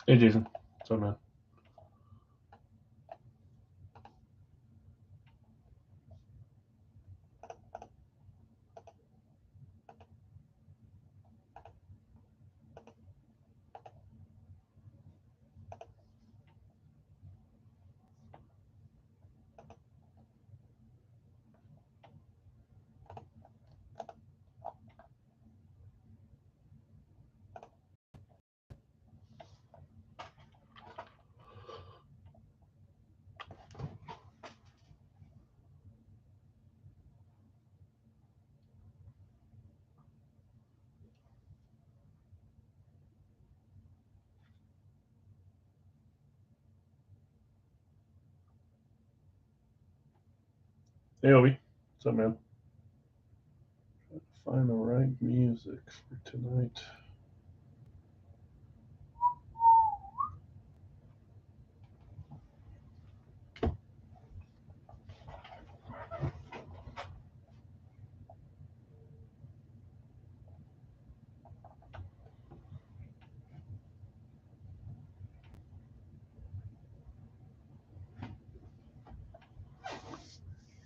Hey, Jason. What's up, man? Hey, Obi. What's up, man? Find the right music for tonight.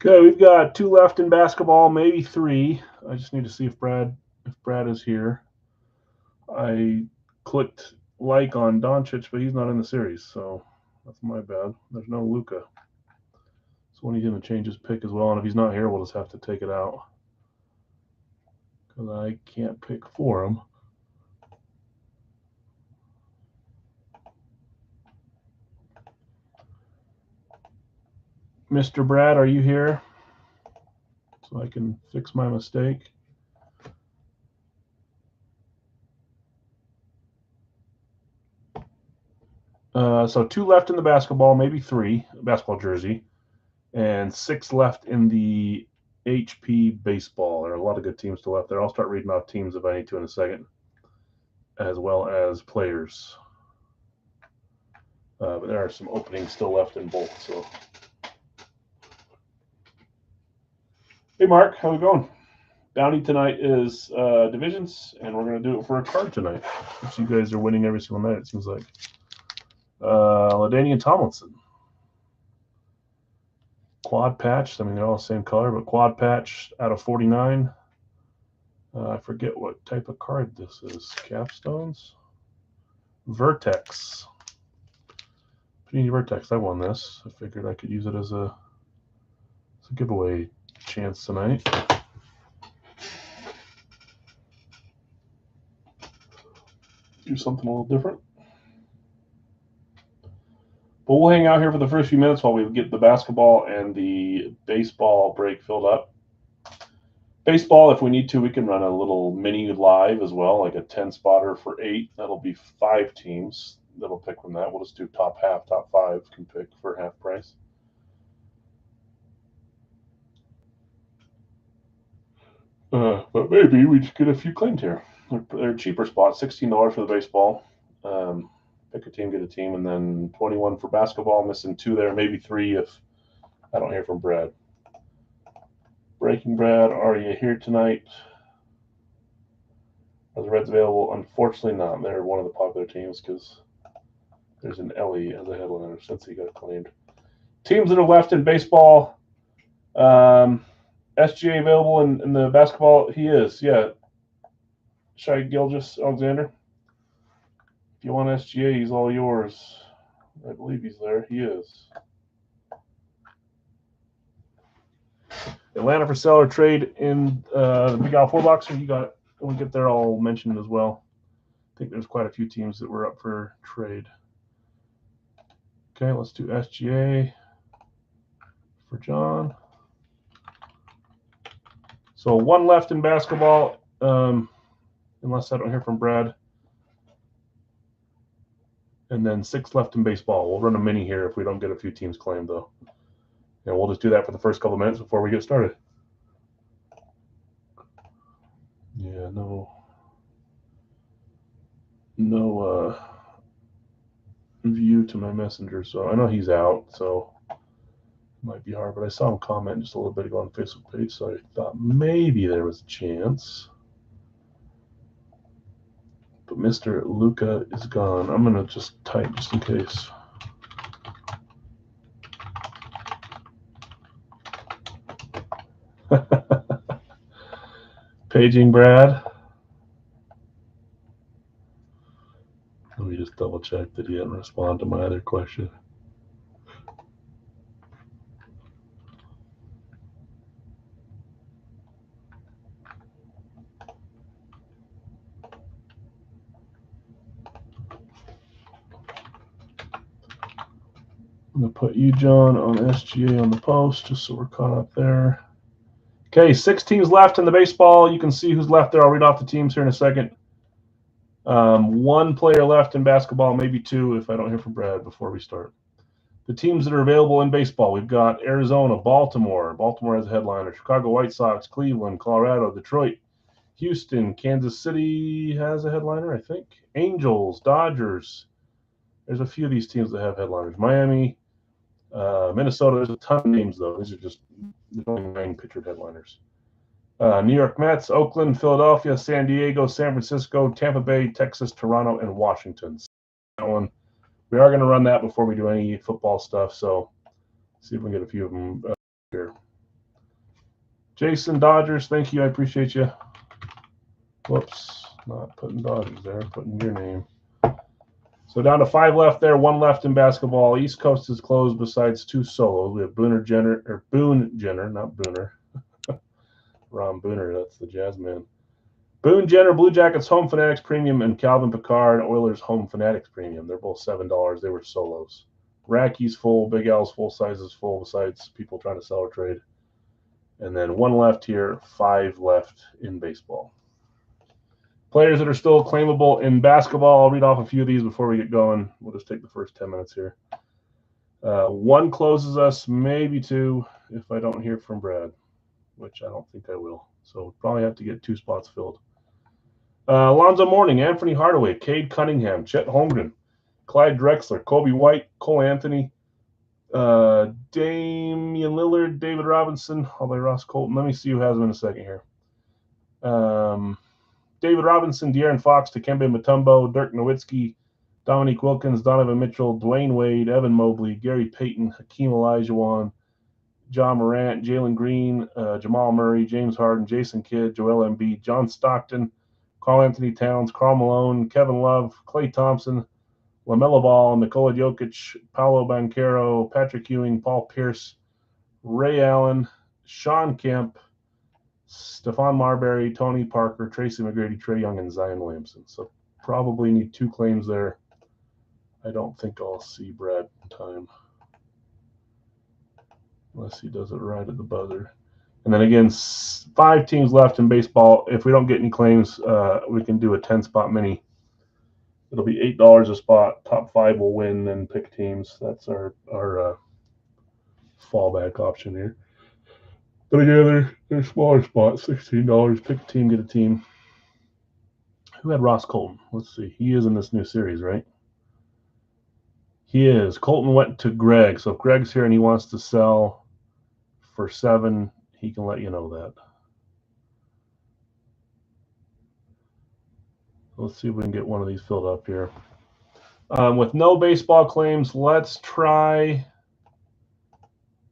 Okay, we've got 2 left in basketball, maybe 3. I just need to see if Brad is here. I clicked like on Doncic, but he's not in the series, so that's my bad. There's no Luka. So I need him to change his pick as well, and if he's not here, we'll just have to take it out because I can't pick for him. Mr. Brad, are you here? So I can fix my mistake. So 2 left in the basketball, maybe 3 basketball jersey, and 6 left in the HP baseball. There are a lot of good teams still left there. I'll start reading off teams if I need to in a second, as well as players. But there are some openings still left in both. So, hey Mark, how's it going? Bounty tonight is divisions, and we're going to do it for a card tonight, which you guys are winning every single night. It seems like. LaDainian Tomlinson. Quad patch. I mean, they're all the same color, but quad patch out of 49. I forget what type of card this is. Capstones? Vertex. Panini Vertex. I won this. I figured I could use it as a giveaway chance tonight. Do something a little different. But we'll hang out here for the first few minutes while we get the basketball and the baseball break filled up. Baseball, if we need to, we can run a little mini live as well, like a 10 spotter for 8. That'll be 5 teams that'll pick from that. We'll just do top half, top 5 can pick for half price. But maybe we just get a few claimed here. They're cheaper spots, $16 for the baseball. Pick a team, get a team, and then 21 for basketball. Missing 2 there, maybe 3 if I don't hear from Brad. Breaking Brad, are you here tonight? Are the Reds available? Unfortunately not. They're one of the popular teams because there's an Ellie as a headliner since he got claimed. Teams that are left in baseball. SGA available in the basketball? He is, yeah. Shai Gilgeous-Alexander. If you want SGA, he's all yours. I believe he's there. He is. Atlanta for seller trade in the Big Al 4-boxer. You got it. When we get there, I'll mention it as well. I think there's quite a few teams that were up for trade. Okay, let's do SGA for John. So 1 left in basketball, unless I don't hear from Brad. And then 6 left in baseball. We'll run a mini here if we don't get a few teams claimed, though. And we'll just do that for the first couple minutes before we get started. Yeah, no view to my messenger, so I know he's out, so it might be hard, but I saw him comment just a little bit ago on the Facebook page, so I thought maybe there was a chance. But Mr. Luka is gone. I'm going to just type just in case. Paging Brad. Let me just double check that he didn't respond to my other question. I'm going to put you, John, on SGA on the post, just so we're caught up there. Okay, 6 teams left in the baseball. You can see who's left there. I'll read off the teams here in a second. 1 player left in basketball, maybe 2 if I don't hear from Brad before we start. The teams that are available in baseball, we've got Arizona, Baltimore. Baltimore has a headliner. Chicago White Sox, Cleveland, Colorado, Detroit, Houston, Kansas City has a headliner, I think. Angels, Dodgers. There's a few of these teams that have headliners. Miami, Minnesota. There's a ton of names, though. These are just only 9 pitcher headliners. New York Mets, Oakland, Philadelphia, San Diego, San Francisco, Tampa Bay, Texas, Toronto, and Washington. That one, we are going to run that before we do any football stuff, so see if we can get a few of them here. Jason, Dodgers, thank you. I appreciate you. Whoops, not putting Dodgers there, putting your name. So down to 5 left there, 1 left in basketball. East Coast is closed besides 2 solos. We have Boone Jenner, not Booner. Ron Booner, that's the jazz man. Boone Jenner, Blue Jackets Home Fanatics Premium, and Calvin Picard, Oilers Home Fanatics Premium. They're both $7. They were solos. Racky's full, Big Al's full sizes full, besides people trying to sell or trade. And then 1 left here, 5 left in baseball. Players that are still claimable in basketball, I'll read off a few of these before we get going. We'll just take the first 10 minutes here. 1 closes us, maybe 2 if I don't hear from Brad, which I don't think I will. So we'll probably have to get 2 spots filled. Alonzo Mourning, Anthony Hardaway, Cade Cunningham, Chet Holmgren, Clyde Drexler, Kobe White, Cole Anthony, Damian Lillard, David Robinson, although Ross Colton. Let me see who has them in a second here. David Robinson, De'Aaron Fox, Dikembe Mutombo, Dirk Nowitzki, Dominique Wilkins, Donovan Mitchell, Dwayne Wade, Evan Mobley, Gary Payton, Hakeem Olajuwon, John Morant, Jalen Green, Jamal Murray, James Harden, Jason Kidd, Joel Embiid, John Stockton, Karl Anthony Towns, Karl Malone, Kevin Love, Klay Thompson, LaMelo Ball, Nikola Jokic, Paolo Banchero, Patrick Ewing, Paul Pierce, Ray Allen, Sean Kemp, Stephon Marbury, Tony Parker, Tracy McGrady, Trae Young, and Zion Williamson. So probably need 2 claims there. I don't think I'll see Brad in time, unless he does it right at the buzzer. And then again, 5 teams left in baseball. If we don't get any claims, we can do a 10-spot mini. It'll be $8 a spot. Top 5 will win, then pick teams. That's our fallback option here. But again, there's smaller spots, $16. Pick a team, get a team. Who had Ross Colton? Let's see. He is in this new series, right? He is. Colton went to Greg. So if Greg's here and he wants to sell for 7, he can let you know that. Let's see if we can get one of these filled up here. With no baseball claims, let's try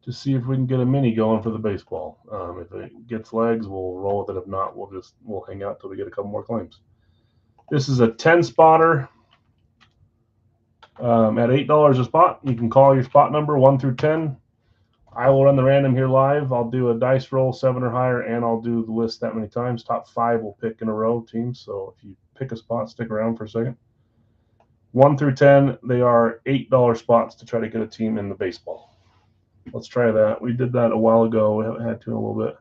to see if we can get a mini going for the baseball. If it gets legs, we'll roll with it. If not, we'll hang out till we get a couple more claims. This is a 10-spotter at $8 a spot. You can call your spot number 1 through 10. I will run the random here live. I'll do a dice roll 7 or higher, and I'll do the list that many times. Top 5 will pick in a row, teams. So if you pick a spot, stick around for a second. 1 through 10, they are $8 spots to try to get a team in the baseball. Let's try that. We did that a while ago. We haven't had to in a little bit.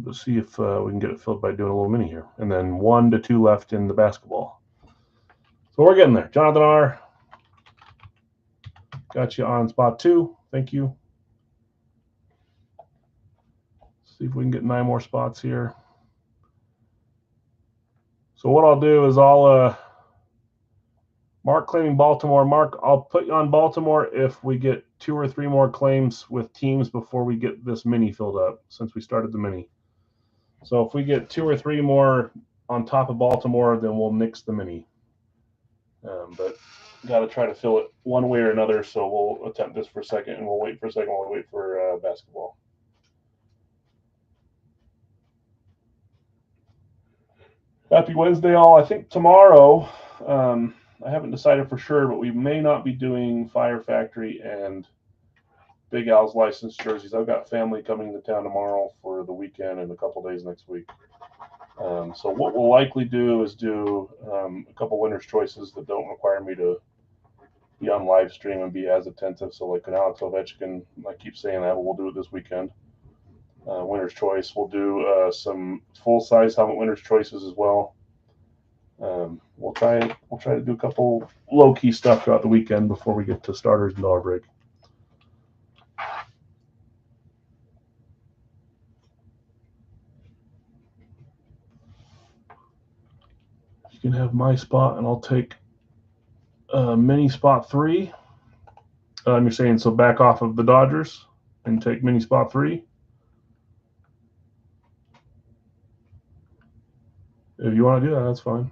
Let's see if we can get it filled by doing a little mini here. And then 1 to 2 left in the basketball. So we're getting there. Jonathan R. Got you on spot 2. Thank you. See if we can get 9 more spots here. So what I'll do is I'll Mark claiming Baltimore. Mark, I'll put you on Baltimore if we get 2 or 3 more claims with teams before we get this mini filled up, since we started the mini. So if we get 2 or 3 more on top of Baltimore, then we'll nix the mini. But got to try to fill it one way or another. So we'll attempt this for a second, and we'll wait for a second while we wait for basketball. Happy Wednesday, all. I think tomorrow, I haven't decided for sure, but we may not be doing Fire Factory and Big Al's licensed jerseys. I've got family coming to town tomorrow for the weekend and a couple days next week. So what we'll likely do is do a couple winners' choices that don't require me to be on live stream and be as attentive. So like an Alex Ovechkin, I keep saying that, but we'll do it this weekend. Winner's choice. We'll do some full size helmet winners' choices as well. We'll try to do a couple low key stuff throughout the weekend before we get to starters and dollar break. You can have my spot, and I'll take mini spot 3. You're saying so back off of the Dodgers and take mini spot 3. If you want to do that, that's fine.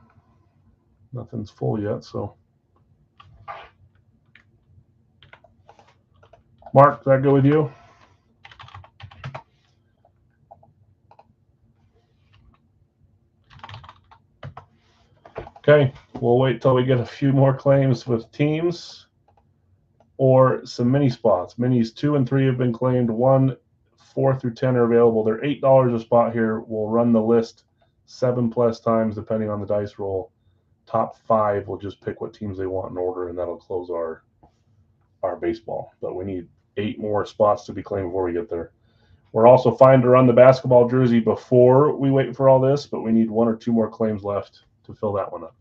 Nothing's full yet, so. Mark, does that go with you? Okay, we'll wait till we get a few more claims with teams or some mini spots. Minis 2 and 3 have been claimed. 1, 4 through 10 are available. They're $8 a spot here. We'll run the list 7+ times depending on the dice roll. Top 5 will just pick what teams they want in order, and that'll close our baseball. But we need 8 more spots to be claimed before we get there. We're also fine to run the basketball jersey before we wait for all this, but we need 1 or 2 more claims left to fill that one up.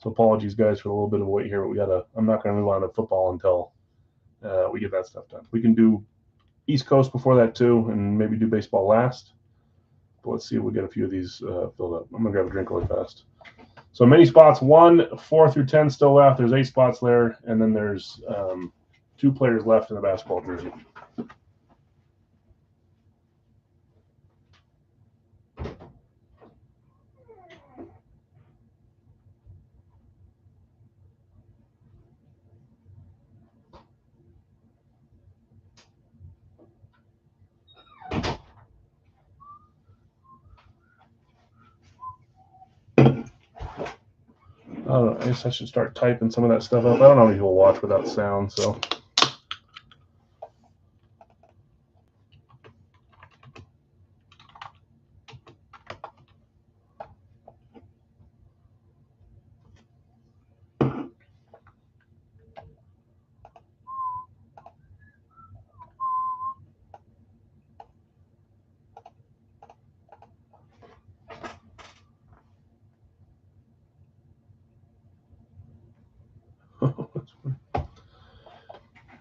So apologies, guys, for a little bit of a wait here, but I'm not going to move on to football until we get that stuff done. We can do East Coast before that too, and maybe do baseball last. But let's see if we get a few of these filled up. I'm going to grab a drink really fast. So many spots, 1, 4 through 10 still left. There's 8 spots there, and then there's 2 players left in the basketball jersey. I don't know. I guess I should start typing some of that stuff up. I don't know if people watch without sound, so.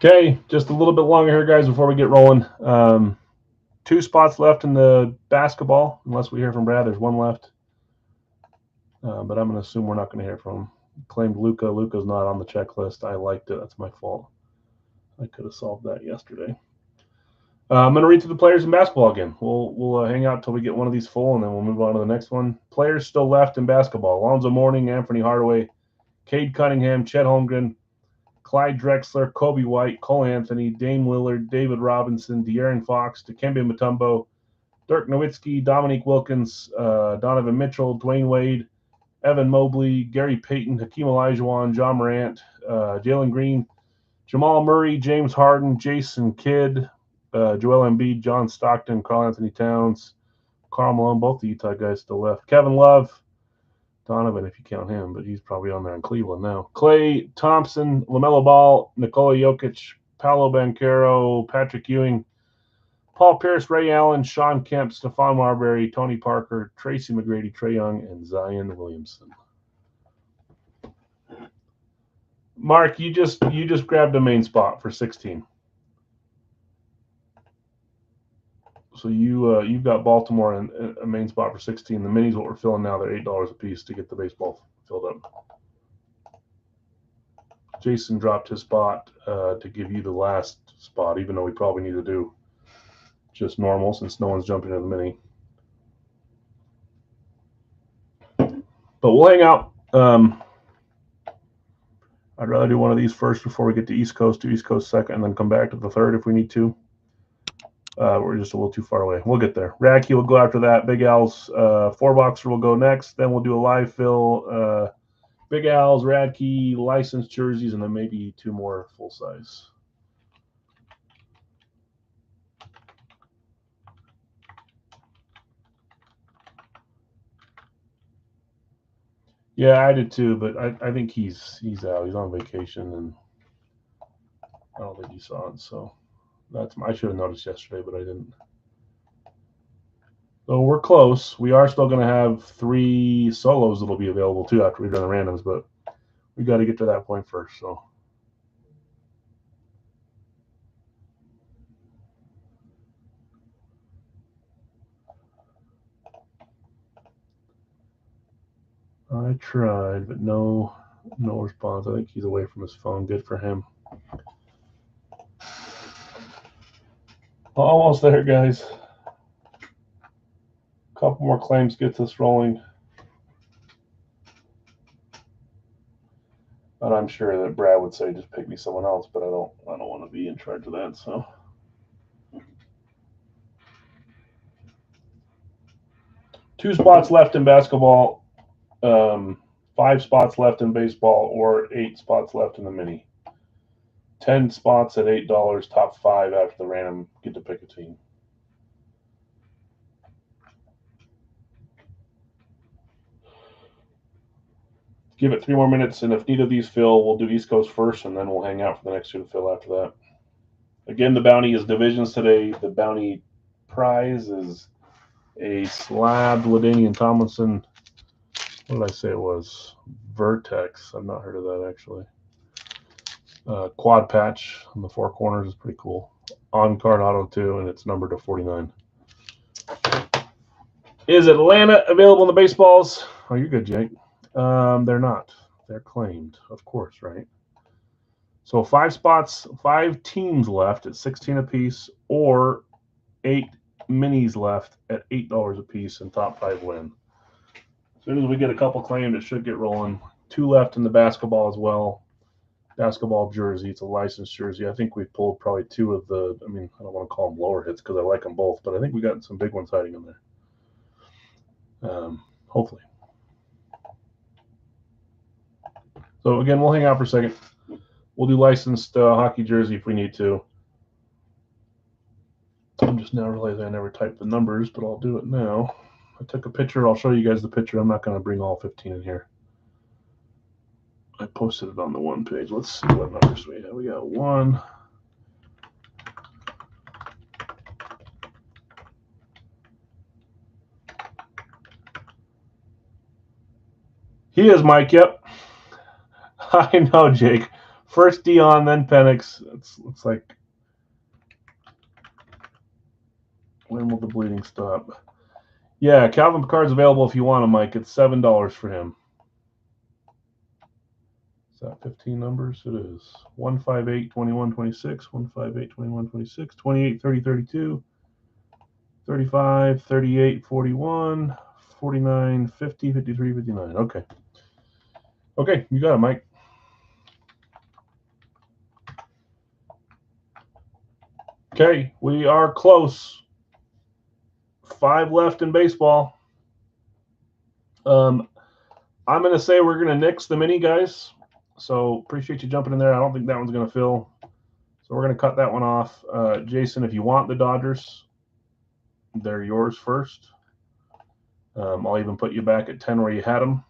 Okay, just a little bit longer here, guys, before we get rolling. 2 spots left in the basketball, unless we hear from Brad. There's 1 left. But I'm going to assume we're not going to hear from him. Claimed Luka. Luka's not on the checklist. I liked it. That's my fault. I could have solved that yesterday. I'm going to read through the players in basketball again. We'll hang out until we get one of these full, and then we'll move on to the next one. Players still left in basketball: Alonzo Mourning, Anthony Hardaway, Cade Cunningham, Chet Holmgren, Clyde Drexler, Kobe White, Cole Anthony, Dame Lillard, David Robinson, De'Aaron Fox, Dikembe Mutombo, Dirk Nowitzki, Dominique Wilkins, Donovan Mitchell, Dwayne Wade, Evan Mobley, Gary Payton, Hakeem Olajuwon, John Morant, Jalen Green, Jamal Murray, James Harden, Jason Kidd, Joel Embiid, John Stockton, Karl-Anthony Towns, Karl Malone, both the Utah guys still left. Kevin Love, Donovan, if you count him, but he's probably on there in Cleveland now. Klay Thompson, LaMelo Ball, Nikola Jokic, Paolo Banchero, Patrick Ewing, Paul Pierce, Ray Allen, Sean Kemp, Stephon Marbury, Tony Parker, Tracy McGrady, Trae Young, and Zion Williamson. Mark, you just grabbed a main spot for 16. So you've got Baltimore and a main spot for 16. The minis, what we're filling now, they're $8 a piece to get the baseball filled up. Jason dropped his spot to give you the last spot, even though we probably need to do just normal since no one's jumping in the mini. But we'll hang out. I'd rather do one of these first before we get to East Coast, to East Coast second, and then come back to the third if we need to. We're just a little too far away. We'll get there. Radke will go after that. Big Al's 4-boxer will go next. Then we'll do a live fill. Big Al's, Radke, licensed jerseys, and then maybe 2 more full size. Yeah, I did too, but I think he's out. He's on vacation, and I don't think he saw it. So I should have noticed yesterday, but I didn't. So we're close. We are still going to have 3 solos that'll be available too after we've done the randoms, but we got to get to that point first. So. I tried, but no response. I think he's away from his phone. Good for him. Almost there, guys. A couple more claims gets us rolling. But I'm sure that Brad would say just pick me someone else, but I don't want to be in charge of that, so. Two spots left in basketball, 5 spots left in baseball, or 8 spots left in the mini. 10 spots at $8, top 5 after the random, get to pick a team. Give it 3 more minutes, and if neither of these fill, we'll do East Coast first, and then we'll hang out for the next 2 to fill after that. Again, the bounty is divisions today. The bounty prize is a slabbed LaDainian Tomlinson. What did I say it was? Vertex. I've not heard of that, actually. Quad patch on the 4 corners is pretty cool. On-card auto, too, and it's numbered to 49. Is Atlanta available in the baseballs? Oh, you're good, Jake. They're not. They're claimed, of course, right? So 5 spots, 5 teams left at 16 apiece, or 8 minis left at $8 apiece, and top 5 win. As soon as we get a couple claimed, it should get rolling. 2 left in the basketball as well. Basketball jersey. It's a licensed jersey. I think we pulled probably 2 of the, I don't want to call them lower hits because I like them both, but I think we got some big ones hiding in there. Hopefully. So again, we'll hang out for a second. We'll do licensed hockey jersey if we need to. I'm just now realizing I never typed the numbers, but I'll do it now. I took a picture. I'll show you guys the picture. I'm not going to bring all 15 in here. I posted it on the 1 page. Let's see what numbers we have. We got 1. He is Mike. Yep. I know, Jake. First Dion, then Penix. It's like, when will the bleeding stop? Yeah, Calvin Picard's available if you want him, Mike. It's $7 for him. Is that 15 numbers? It is. 158, 21, 26, 158, 21, 26, 28, 30, 32, 35, 38, 41, 49, 50, 53, 59. Okay. Okay, you got it, Mike. Okay, we are close. 5 left in baseball. I'm going to say we're going to nix the mini, guys. So appreciate you jumping in there. I don't think that one's going to fill. So we're going to cut that one off. Jason, if you want the Dodgers, they're yours first. I'll even put you back at 10 where you had them.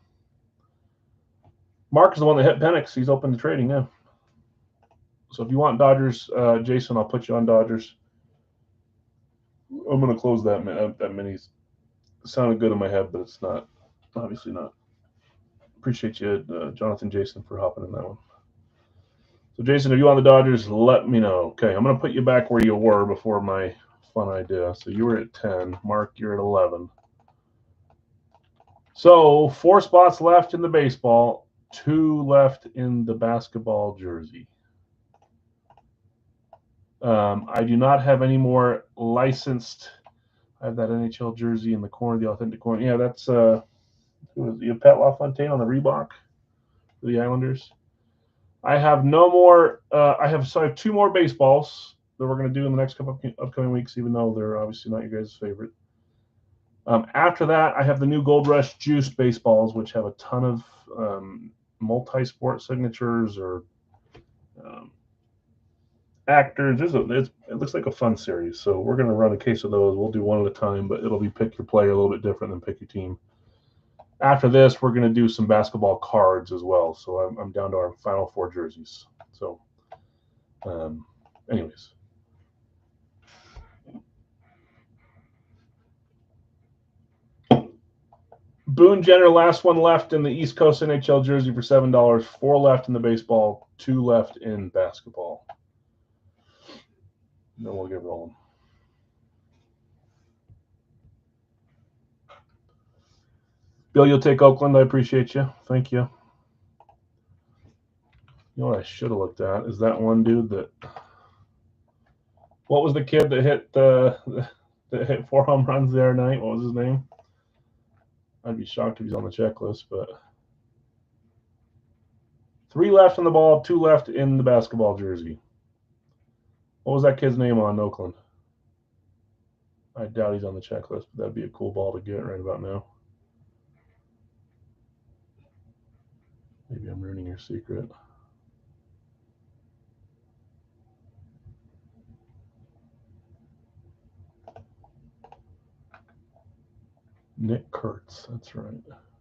Mark is the one that hit Penix. He's open to trading now. So if you want Dodgers, Jason, I'll put you on Dodgers. I'm going to close that mini. It sounded good in my head, but it's not. Obviously not. Appreciate you, Jonathan, Jason, for hopping in that one. So, Jason, if you want the Dodgers, let me know. Okay, I'm going to put you back where you were before my fun idea. So you were at 10. Mark, you're at 11. So 4 spots left in the baseball, 2 left in the basketball jersey. I do not have any more licensed. I have that NHL jersey in the corner, the authentic corner. Yeah, that's You have Pat LaFontaine on the Reebok for the Islanders. I have no more. I have 2 more baseballs that we're going to do in the next couple of upcoming weeks, even though they're obviously not your guys' favorite. After that, I have the new Gold Rush Juiced baseballs, which have a ton of multi-sport signatures or actors. It looks like a fun series, so we're going to run a case of those. We'll do one at a time, but it'll be pick your player a little bit different than pick your team. After this, we're going to do some basketball cards as well. So I'm down to our final 4 jerseys. So, anyways. Boone Jenner, last one left in the East Coast NHL jersey for $7. 4 left in the baseball, 2 left in basketball. Then we'll get rolling. Bill, you'll take Oakland. I appreciate you. Thank you. You know what I should have looked at is that one dude that. What was the kid that hit 4 home runs the other night? What was his name? I'd be shocked if he's on the checklist, but 3 left in the ball, 2 left in the basketball jersey. What was that kid's name on Oakland? I doubt he's on the checklist, but that'd be a cool ball to get right about now. Maybe I'm ruining your secret. Nick Kurtz, that's right.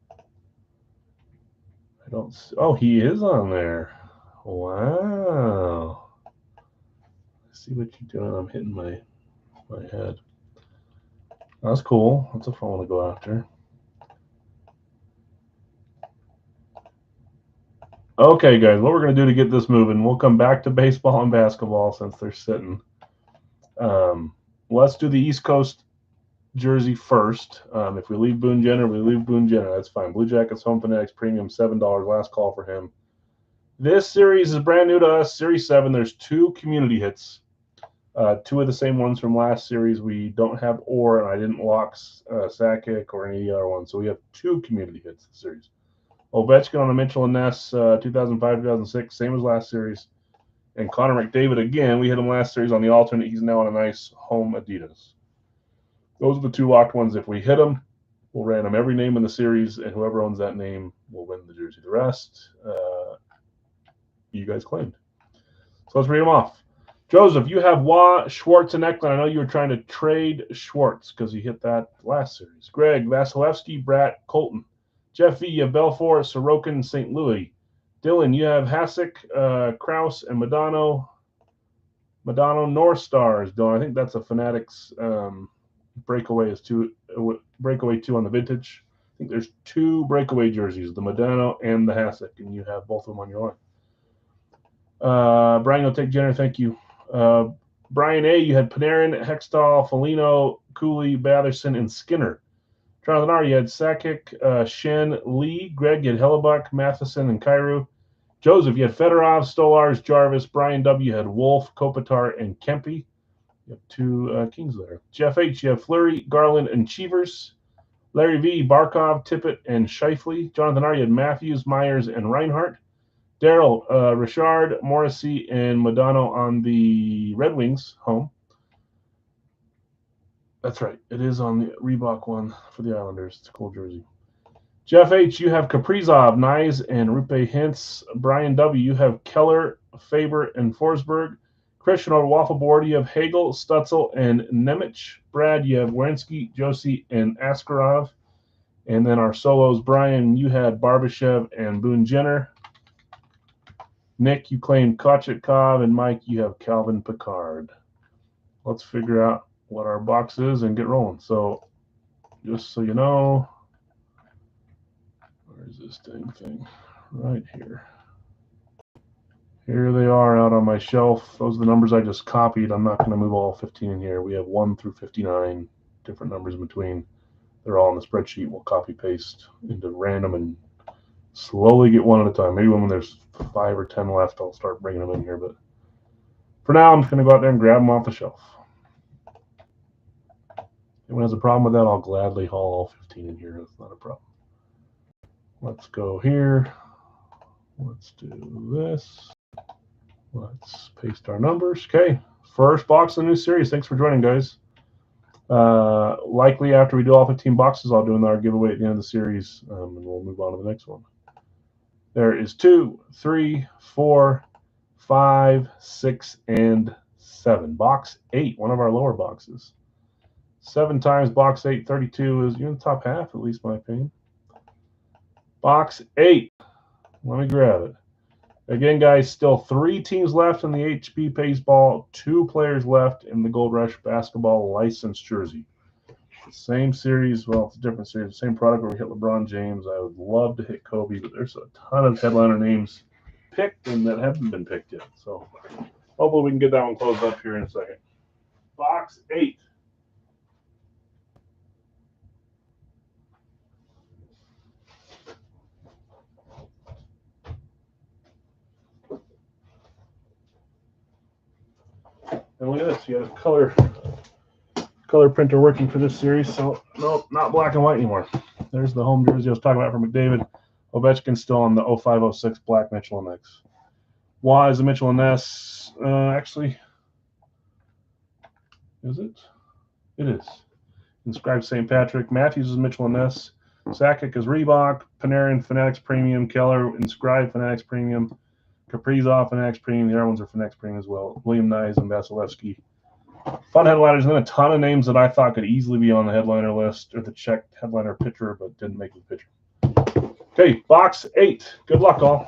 I don't see, oh, he is on there. Wow. I see what you're doing. I'm hitting my head. That's cool. That's a fun one to go after. Okay, guys, what we're going to do to get this moving, we'll come back to baseball and basketball since they're sitting. Let's do the East Coast jersey first. If we leave Boone Jenner, we leave Boone Jenner. That's fine. Blue Jackets Home Fanatics Premium, $7. Last call for him. This series is brand new to us. Series 7, there's 2 community hits. 2 of the same ones from last series. We don't have Orr, and I didn't lock Sakic or any other one. So we have 2 community hits this series. Ovechkin on the Mitchell and Ness 2005-2006, same as last series. And Connor McDavid again. We hit him last series on the alternate. He's now on a nice home Adidas. Those are the 2 locked ones. If we hit them, we'll random every name in the series, and whoever owns that name will win the jersey. The rest, you guys claimed. So let's read them off. Joseph, you have Waugh, Schwartz, and Eklund. I know you were trying to trade Schwartz because he hit that last series. Greg, Vasilevsky, Bratt, Colton. Jeff V, you have Belfour, Sorokin, St. Louis. Dylan, you have Hasek, Kraus, and Madonna North Stars. Dylan, I think that's a Fanatics breakaway 2 on the vintage. I think there's 2 breakaway jerseys, the Madonna and the Hasek, and you have both of them on your line. Brian, you'll take Jenner. Thank you. Brian A, you had Panarin, Hextall, Foligno, Cooley, Batherson, and Skinner. Jonathan R, you had Sakic, Shen, Lee. Greg, you had Hellebuck, Matheson, and Kyrou. Joseph, you had Fedorov, Stolars, Jarvis. Brian W, you had Wolf, Kopitar, and Kempe. You have 2 Kings there. Jeff H, you have Fleury, Garland, and Cheevers. Larry V, Barkov, Tippett, and Scheifele. Jonathan R, you had Matthews, Myers, and Reinhardt. Daryl, Richard, Morrissey, and Madonna on the Red Wings home. That's right. It is on the Reebok one for the Islanders. It's a cool jersey. Jeff H, you have Kaprizov, Nyes, and Rupe Hintz. Brian W, you have Keller, Faber, and Forsberg. Christian on Waffle Board, you have Hagel, Stutzel, and Nemec. Brad, you have Werenski, Josie, and Askarov. And then our solos, Brian, you had Barbashev and Boone Jenner. Nick, you claimed Kochetkov, and Mike, you have Calvin Pickard. Let's figure out what our box is and get rolling. So, just so you know, where's this dang thing? Right here. Here they are out on my shelf. Those are the numbers I just copied. I'm not going to move all 15 in here. We have 1 through 59, different numbers in between. They're all in the spreadsheet. We'll copy paste into random and slowly get one at a time. Maybe when there's 5 or 10 left, I'll start bringing them in here. But for now, I'm just going to go out there and grab them off the shelf. If anyone has a problem with that, I'll gladly haul all 15 in here. That's not a problem. Let's go here. Let's do this. Let's paste our numbers. Okay, first box of the new series. Thanks for joining, guys. Likely after we do all 15 boxes, I'll do another giveaway at the end of the series, and we'll move on to the next one. There is 2, 3, 4, 5, 6, and 7. Box 8, one of our lower boxes. 7 times box 8, 32 is, you're in the top half, at least in my opinion. Box 8. Let me grab it. Again, guys, still 3 teams left in the HP Baseball, 2 players left in the Gold Rush Basketball licensed jersey. The same series, well, it's a different series, the same product where we hit LeBron James. I would love to hit Kobe, but there's a ton of headliner names picked and that haven't been picked yet. So hopefully we can get that one closed up here in a second. Box 8. And look at this, you got a color printer working for this series. So nope, not black and white anymore. There's the home jersey I was talking about from McDavid. Ovechkin's still on the 05-06 black Mitchell & Ness. Why is the Mitchell & Ness? Actually, is it? It is. Inscribed St. Patrick. Matthews is Mitchell & Ness. Sakic is Reebok. Panarin Fanatics Premium. Keller Inscribed Fanatics Premium. Kaprizov Fanatics Premium. The other ones are Fanatics Premium as well. William Nyes and Vasilevsky. Fun headliners, and then a ton of names that I thought could easily be on the headliner list or the checked headliner pitcher, but didn't make the pitcher. Okay, box 8. Good luck, all.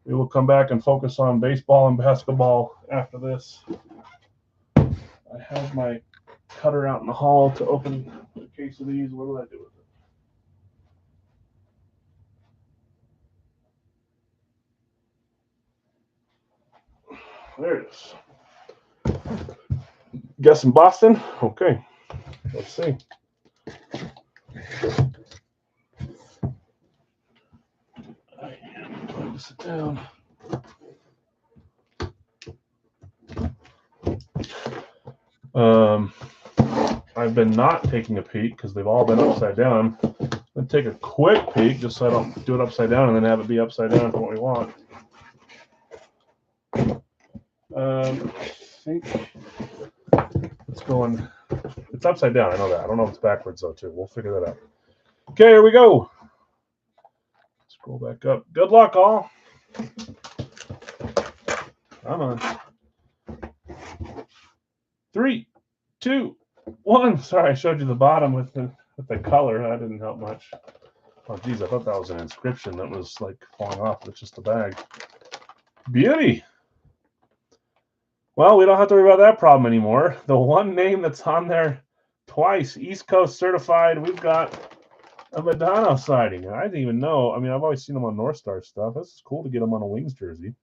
We will come back and focus on baseball and basketball after this. I have my cutter out in the hall to open a case of these. What do I do with it? There it is. Guessing Boston? Okay. Let's see. I am going to sit down. I've been not taking a peek because they've all been upside down. I'm going to take a quick peek just so I don't do it upside down and then have it be upside down for what we want. I think it's going, it's upside down. I know that. I don't know if it's backwards though, too. We'll figure that out. Okay, here we go. Scroll back up. Good luck, all. Come on. 3, 2, 1. Sorry, I showed you the bottom with the color. That didn't help much. Oh, geez, I thought that was an inscription that was like falling off. It's just a bag. Beauty. Well, we don't have to worry about that problem anymore. The one name that's on there twice, East Coast certified, we've got a Modano sighting. I didn't even know. I mean, I've always seen him on North Star stuff. This is cool to get him on a Wings jersey.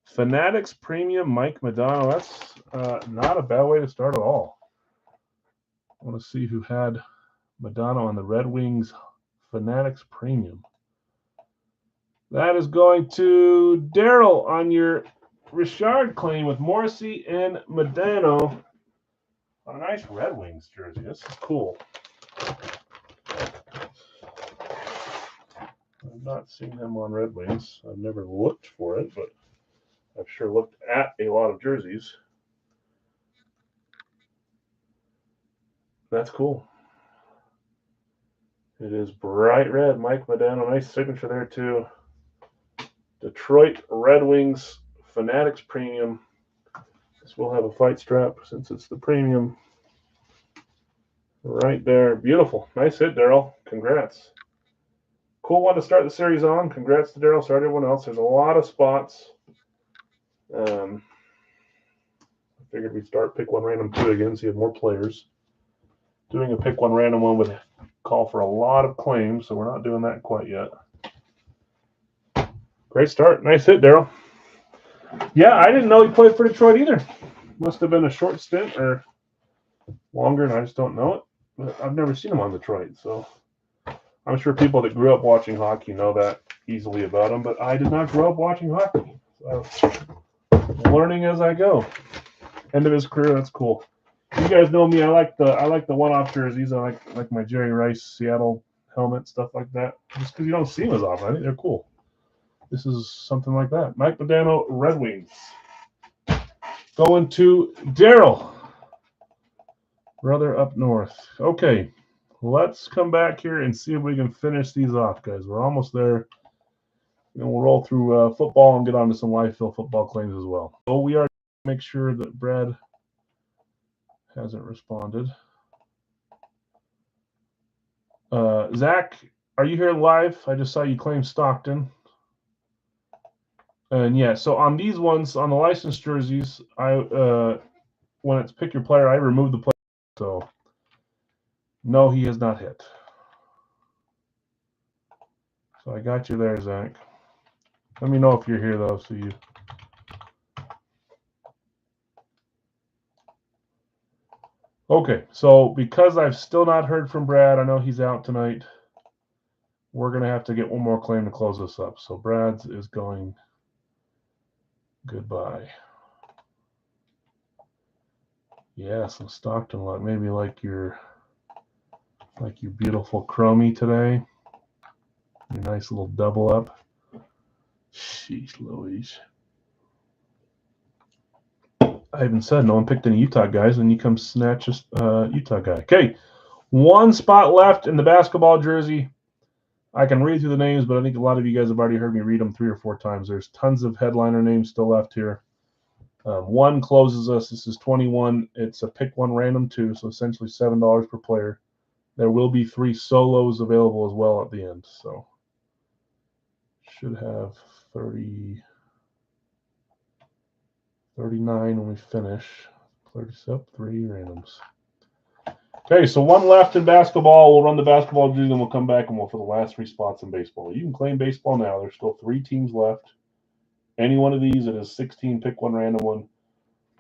Fanatics Premium, Mike Modano. That's not a bad way to start at all. I want to see who had Modano on the Red Wings Fanatics Premium. That is going to Daryl on your Richard claim with Morrissey and Modano on a nice Red Wings jersey. This is cool. I've not seen him on Red Wings. I've never looked for it, but I've sure looked at a lot of jerseys. That's cool. It is bright red. Mike Modano, nice signature there too. Detroit Red Wings Fanatics Premium. This will have a fight strap since it's the premium. Right there. Beautiful. Nice hit, Daryl. Congrats. Cool one to start the series on. Congrats to Daryl. Sorry to everyone else. There's a lot of spots. I figured we'd start pick one random 2 again so you have more players. Doing a pick one random one would call for a lot of claims, so we're not doing that quite yet. Great start. Nice hit, Daryl. Yeah, I didn't know he played for Detroit either. Must have been a short stint or longer, and I just don't know it. But I've never seen him on Detroit, so I'm sure people that grew up watching hockey know that easily about him, but I did not grow up watching hockey. So learning as I go. End of his career, that's cool. You guys know me. I like the one-off jerseys. I like my Jerry Rice Seattle helmet, stuff like that. Just because you don't see them as often. I think they're cool. This is something like that. Mike Modano, Red Wings. Going to Daryl. Brother up north. Okay, let's come back here and see if we can finish these off, guys. We're almost there. We'll roll through football and get on to some live fill football claims as well. So we are make sure that Brad hasn't responded. Zach, are you here live? I just saw you claim Stockton. And yeah, so on these ones, on the licensed jerseys, I when it's pick your player, I remove the player. So no, he has not hit. So I got you there, Zach. Let me know if you're here though, so you. Okay, so because I've still not heard from Brad, I know he's out tonight. We're gonna have to get one more claim to close this up. So Brad's is going goodbye. Yeah, some Stockton luck. Maybe like your beautiful Chromie today. Your nice little double up. Sheesh Louise. I even said no one picked any Utah guys, and you come snatch a Utah guy. Okay, one spot left in the basketball jersey. I can read through the names, but I think a lot of you guys have already heard me read them 3 or 4 times. There's tons of headliner names still left here. One closes us. This is 21. It's a pick one random 2, so essentially $7 per player. There will be 3 solos available as well at the end. So should have 30, 39 when we finish. 37, 3 randoms. Okay, so one left in basketball. We'll run the basketball jersey, then we'll come back and we'll for the last 3 spots in baseball. You can claim baseball now. There's still 3 teams left. Any one of these, it is 16, pick one random one.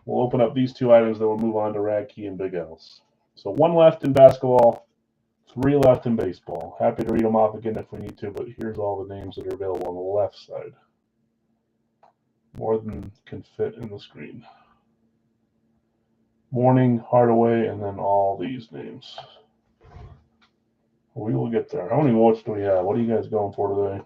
We'll open up these 2 items, then we'll move on to Rag Key and Big L's. So 1 left in basketball, 3 left in baseball. Happy to read them off again if we need to, but here's all the names that are available on the left side. More than can fit in the screen. Morning, Hardaway, and then all these names. We will get there. How many votes do we have? What are you guys going for today?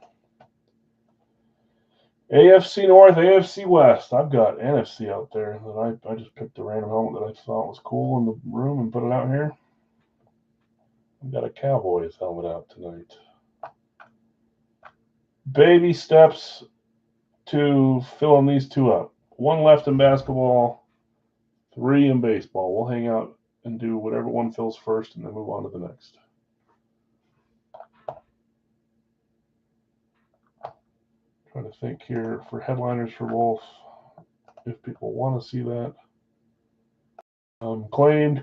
AFC North, AFC West. I've got NFC out there. That I just picked a random helmet that I thought was cool in the room and put it out here. I've got a Cowboys helmet out tonight. Baby steps to filling these 2 up. 1 left in basketball, 3 in baseball. We'll hang out and do whatever one fills first and then move on to the next. Trying to think here for headliners for both, if people want to see that. Claimed,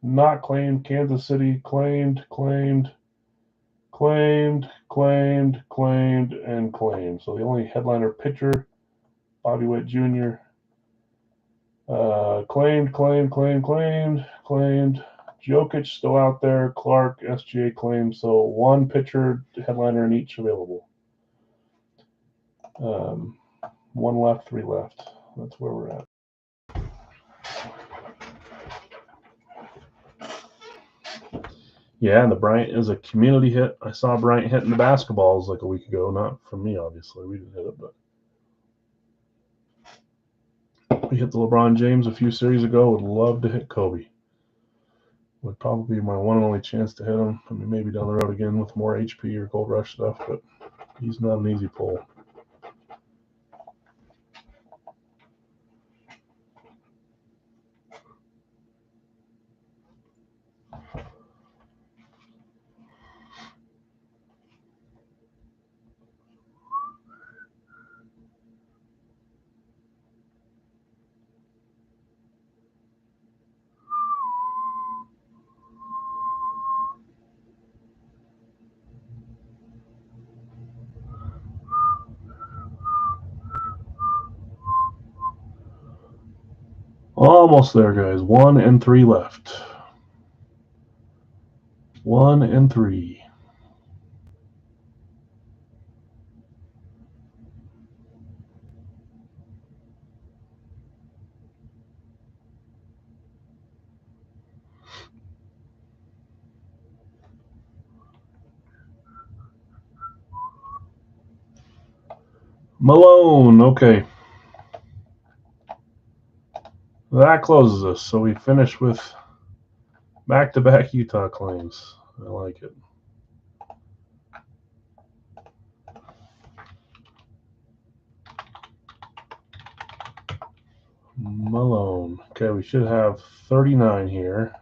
not claimed, Kansas City, claimed, and claimed. So the only headliner pitcher, Bobby Witt Jr. Claimed. Jokic still out there. Clark, SGA claimed. So 1 pitcher, headliner in each available. 1 left, 3 left. That's where we're at. Yeah, and the Bryant is a community hit. I saw Bryant hitting the basketballs like a week ago. Not from me, obviously. We didn't hit it, but we hit the LeBron James a few series ago. Would love to hit Kobe. Would probably be my one and only chance to hit him. I mean, maybe down the road again with more HP or Gold Rush stuff, but he's not an easy pull. Almost there, guys. 1 and 3 left. 1 and 3. Malone, okay. That closes us. So we finish with back-to-back Utah claims. I like it. Malone. Okay, we should have 39 here.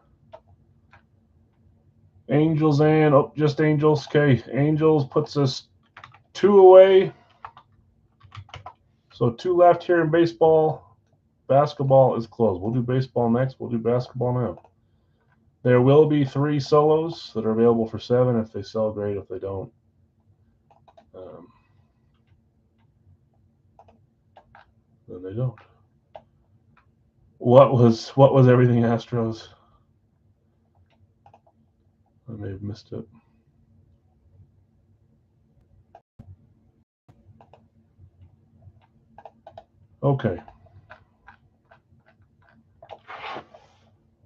Angels and, oh, just Angels. Okay, Angels puts us 2 away. So 2 left here in baseball. Basketball is closed. We'll do baseball next. We'll do basketball now. There will be 3 solos that are available for 7. If they sell, great. If they don't, then they don't. What was everything Astros? I may have missed it. Okay.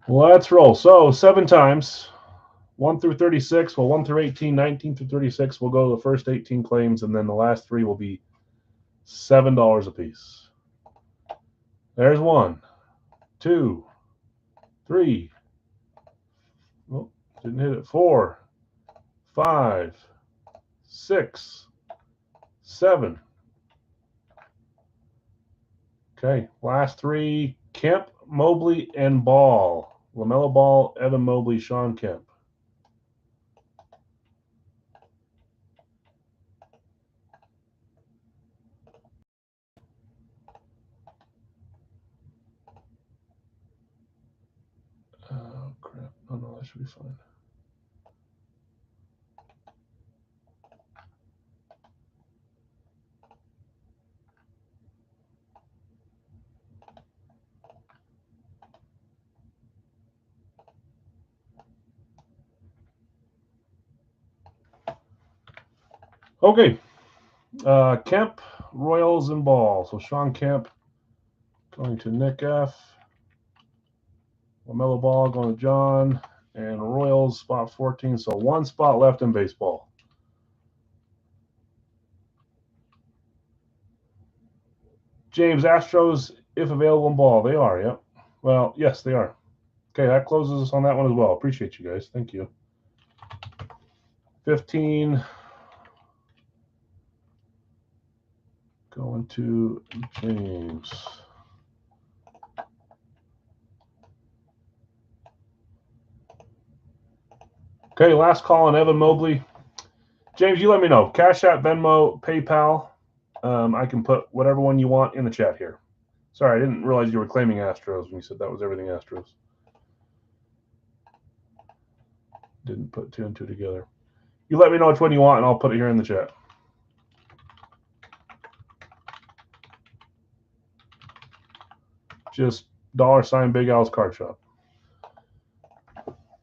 Let's roll. So 7 times, 1 through 36. Well, 1 through 18, 19 through 36. We'll go to the first 18 claims, and then the last 3 will be $7 a piece. There's 1, 2, 3. Oh, didn't hit it. 4, 5, 6, 7. Okay, last 3: Kemp, Mobley, and Ball. LaMelo Ball, Evan Mobley, Sean Kemp. Oh, crap. Oh, no, that should be fine. Okay. Kemp, Royals, and Ball. So Sean Kemp going to Nick F. LaMelo Ball going to John. And Royals, spot 14. So 1 spot left in baseball. James, Astros, if available in Ball. They are, yep. Well, yes, they are. Okay, that closes us on that one as well. Appreciate you guys. Thank you. 15. Going to James. Okay, last call on Evan Mobley. James, you let me know. Cash App, Venmo, PayPal. I can put whatever one you want in the chat here. Sorry, I didn't realize you were claiming Astros when you said that was everything Astros. Didn't put 2 and 2 together. You let me know which one you want, and I'll put it here in the chat. Just $ Big Al's Card Shop.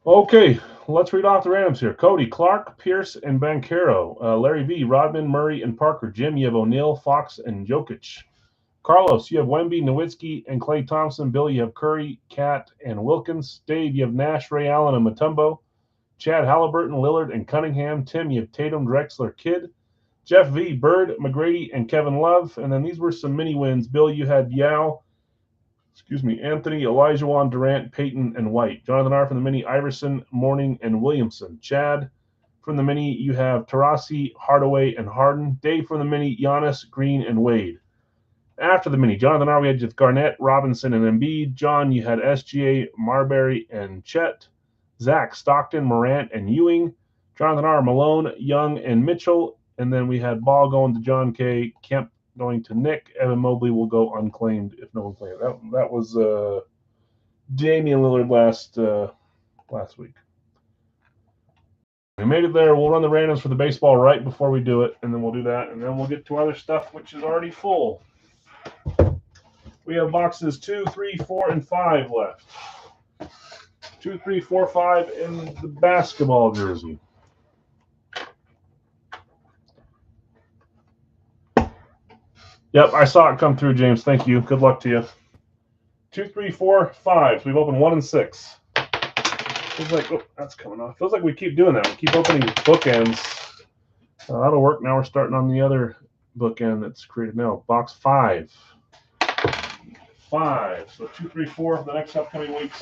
Okay, let's read off the randoms here. Cody, Clark, Pierce, and Banchero. Larry V, Rodman, Murray, and Parker. Jim, you have O'Neal, Fox, and Jokic. Carlos, you have Wemby, Nowitzki, and Klay Thompson. Bill, you have Curry, Cat, and Wilkins. Dave, you have Nash, Ray Allen, and Mutombo. Chad, Halliburton, Lillard, and Cunningham. Tim, you have Tatum, Drexler, Kidd. Jeff V, Bird, McGrady, and Kevin Love. And then these were some mini wins. Bill, you had Anthony, Elijah Durant, Peyton, and White. Jonathan R. from the mini, Iverson, Mourning, and Williamson. Chad from the mini, you have Taurasi, Hardaway, and Harden. Dave from the mini, Giannis, Green, and Wade. After the mini, Jonathan R., we had just Garnett, Robinson, and Embiid. John, you had SGA, Marbury, and Chet. Zach, Stockton, Morant, and Ewing. Jonathan R., Malone, Young, and Mitchell. And then we had Ball going to John K., Kemp going to Nick. Evan Mobley will go unclaimed if no one claimed. That was Damian Lillard last week. We made it there. We'll run the randoms for the baseball right before we do it, and then we'll do that, and then we'll get to other stuff, which is already full. We have boxes 2, 3, 4, and 5 left. 2, 3, 4, 5 in the basketball jersey. Yep, I saw it come through, James. Thank you. Good luck to you. 2, 3, 4, 5. So we've opened 1 and 6. Feels like, oh, that's coming off. Feels like we keep doing that. We keep opening bookends. That'll work. Now we're starting on the other bookend that's created now. Box 5. 5. So 2, 3, 4 for the next upcoming weeks.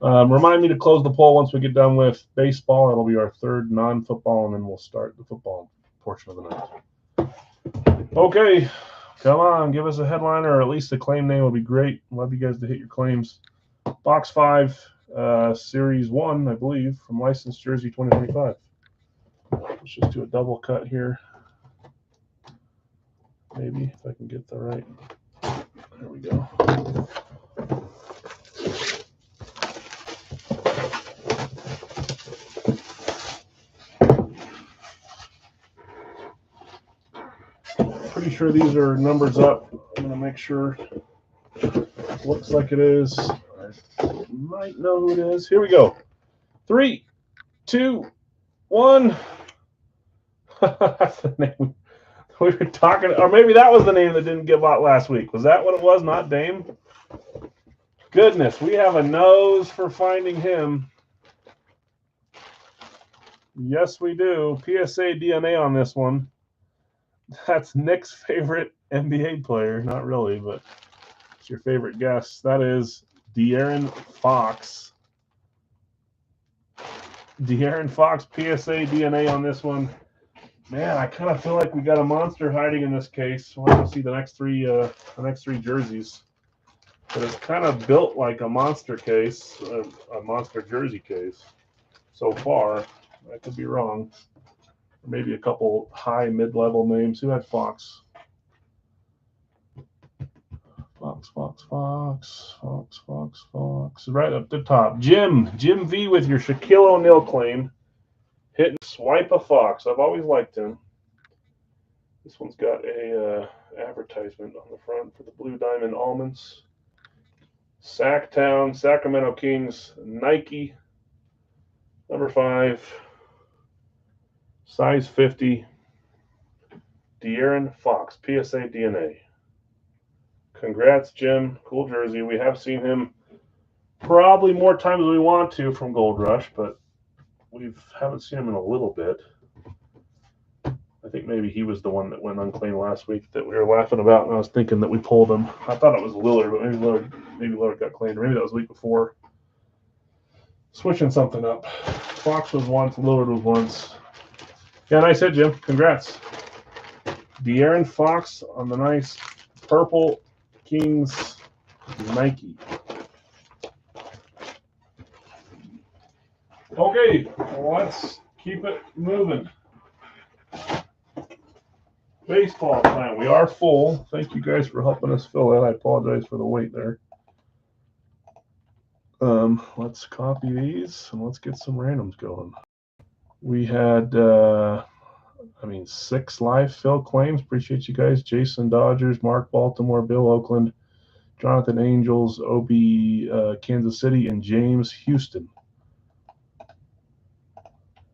Remind me to close the poll once we get done with baseball. It'll be our third non-football, and then we'll start the football portion of the night. Okay, come on, give us a headliner or at least a claim name would be great. Love you guys to hit your claims. Box 5, Series 1, I believe, from Licensed Jersey 2025. Let's just do a double cut here. Maybe if I can get the right. There we go. Pretty sure these are numbers up. I'm going to make sure. Looks like it is. I might know who it is. Here we go. 3, 2, 1. That's the name we were talking, or maybe that was the name that didn't give out last week. Was that what it was? Not Dame? Goodness, we have a nose for finding him. Yes, we do. PSA DNA on this one. That's Nick's favorite NBA player. Not really, but it's your favorite guess. That is De'Aaron Fox. De'Aaron Fox PSA DNA on this one. Man, I kind of feel like we got a monster hiding in this case. We'll have to see the next three jerseys. But it's kind of built like a monster case, a monster jersey case so far. I could be wrong. Maybe a couple high mid-level names. Who had Fox? Fox. Right up the top. Jim V with your Shaquille O'Neal claim. Hitting swipe a Fox. I've always liked him. This one's got a advertisement on the front for the Blue Diamond Almonds. Sacktown, Sacramento Kings, Nike, number 5, size 50, De'Aaron Fox, PSA DNA. Congrats, Jim. Cool jersey. We have seen him probably more times than we want to from Gold Rush, but we haven't seen him in a little bit. I think maybe he was the one that went unclaimed last week that we were laughing about, and I was thinking that we pulled him. I thought it was Lillard, but maybe Lillard got claimed, or maybe that was the week before. Switching something up. Fox was once, Lillard was once. Yeah, nice hit, Jim. Congrats. De'Aaron Fox on the nice purple Kings Nike. Okay, let's keep it moving. Baseball time. We are full. Thank you guys for helping us fill it. I apologize for the wait there. Let's copy these and let's get some randoms going. We had, 6 live fill claims. Appreciate you guys. Jason Dodgers, Mark Baltimore, Bill Oakland, Jonathan Angels, OB Kansas City, and James Houston.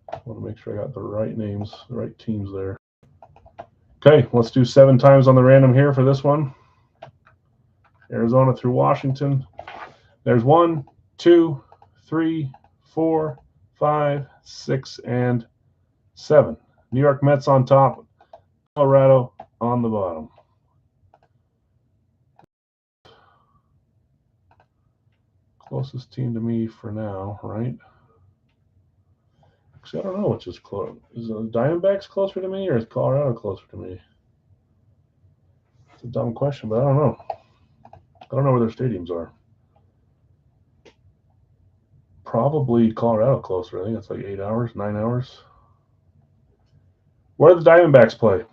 I want to make sure I got the right names, the right teams there. Okay, let's do 7 times on the random here for this one. Arizona through Washington. There's 1, 2, 3, 4, 5, 6, and 7. New York Mets on top, Colorado on the bottom. Closest team to me for now, right? Actually, I don't know which is close. Is the Diamondbacks closer to me or is Colorado closer to me? It's a dumb question, but I don't know. I don't know where their stadiums are. Probably Colorado closer. I think it's like 8 hours, 9 hours. Where do the Diamondbacks play?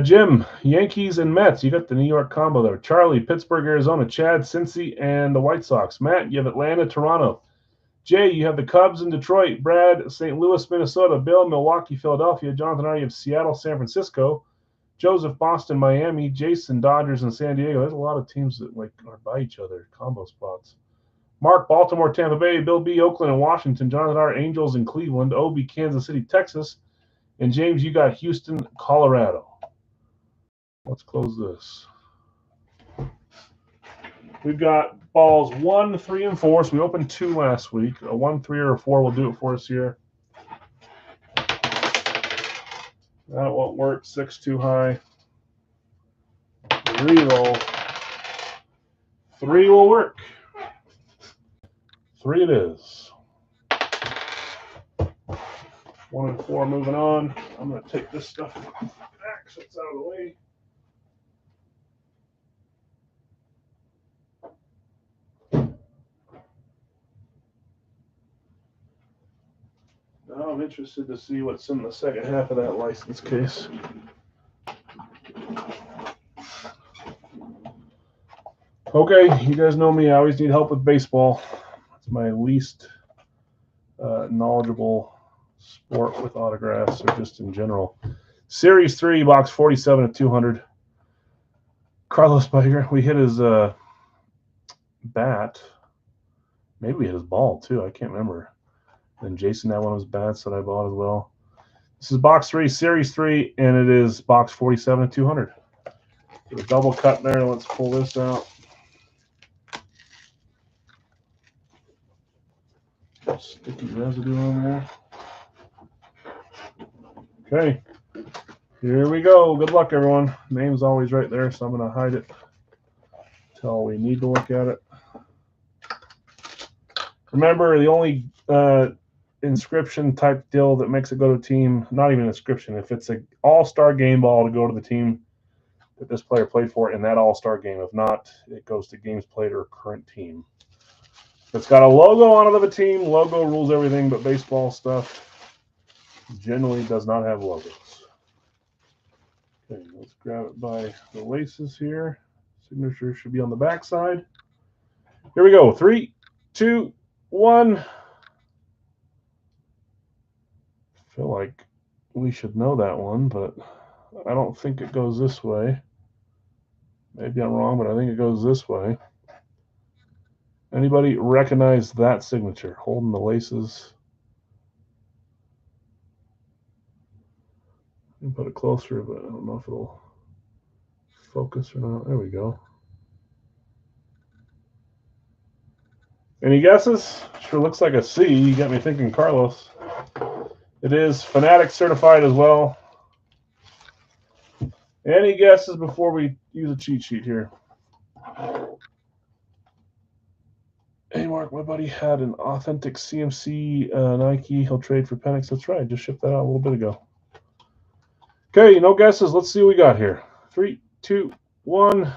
Jim, Yankees and Mets. You got the New York combo there. Charlie, Pittsburgh, Arizona. Chad, Cincy, and the White Sox. Matt, you have Atlanta, Toronto. Jay, you have the Cubs in Detroit. Brad, St. Louis, Minnesota. Bill, Milwaukee, Philadelphia. Jonathan R., you have Seattle, San Francisco. Joseph, Boston, Miami. Jason, Dodgers, and San Diego. There's a lot of teams that are by each other, combo spots. Mark, Baltimore, Tampa Bay. Bill B., Oakland, and Washington. Jonathan R., Angels, and Cleveland. OB, Kansas City, Texas. And James, you got Houston, Colorado. Let's close this. We've got balls 1, 3, and 4. So we opened 2 last week. A 1, 3, or a 4 will do it for us here. That won't work. 6 too high. Reroll. 3 will work. 3 it is. 1 and 4 moving on. I'm going to take this stuff back so it's out of the way. Now I'm interested to see what's in the second half of that license case. Okay, you guys know me. I always need help with baseball. It's my least knowledgeable sport with autographs or just in general. Series 3, box 47 of 200. Carlos Baerga, we hit his bat. Maybe we hit his ball too. I can't remember. And Jason had one of his bats that I bought as well. This is box 3, series 3, and it is box 47 of 200. Get a double cut there. Let's pull this out. Sticky residue on there. Okay. Here we go. Good luck, everyone. Name's always right there, so I'm going to hide it until we need to look at it. Remember, the only inscription type deal that makes it go to a team, not even inscription, if it's an all-star game ball to go to the team that this player played for in that all-star game. If not, it goes to games played or current team. If it's got a logo on it of a team, logo rules everything, but baseball stuff generally does not have logos. Okay, let's grab it by the laces here. Signature should be on the back side. Here we go. 3, 2, 1. I feel like we should know that one, but I don't think it goes this way. Maybe I'm wrong, but I think it goes this way. Anybody recognize that signature? Holding the laces. I can put it closer, but I don't know if it'll focus or not. There we go. Any guesses? Sure looks like a C. You got me thinking Carlos. It is Fanatic certified as well. Any guesses before we use a cheat sheet here? Hey, Mark, my buddy had an authentic CMC Nike. He'll trade for Penix. That's right. Just shipped that out a little bit ago. Okay, no guesses. Let's see what we got here. 3, 2, 1.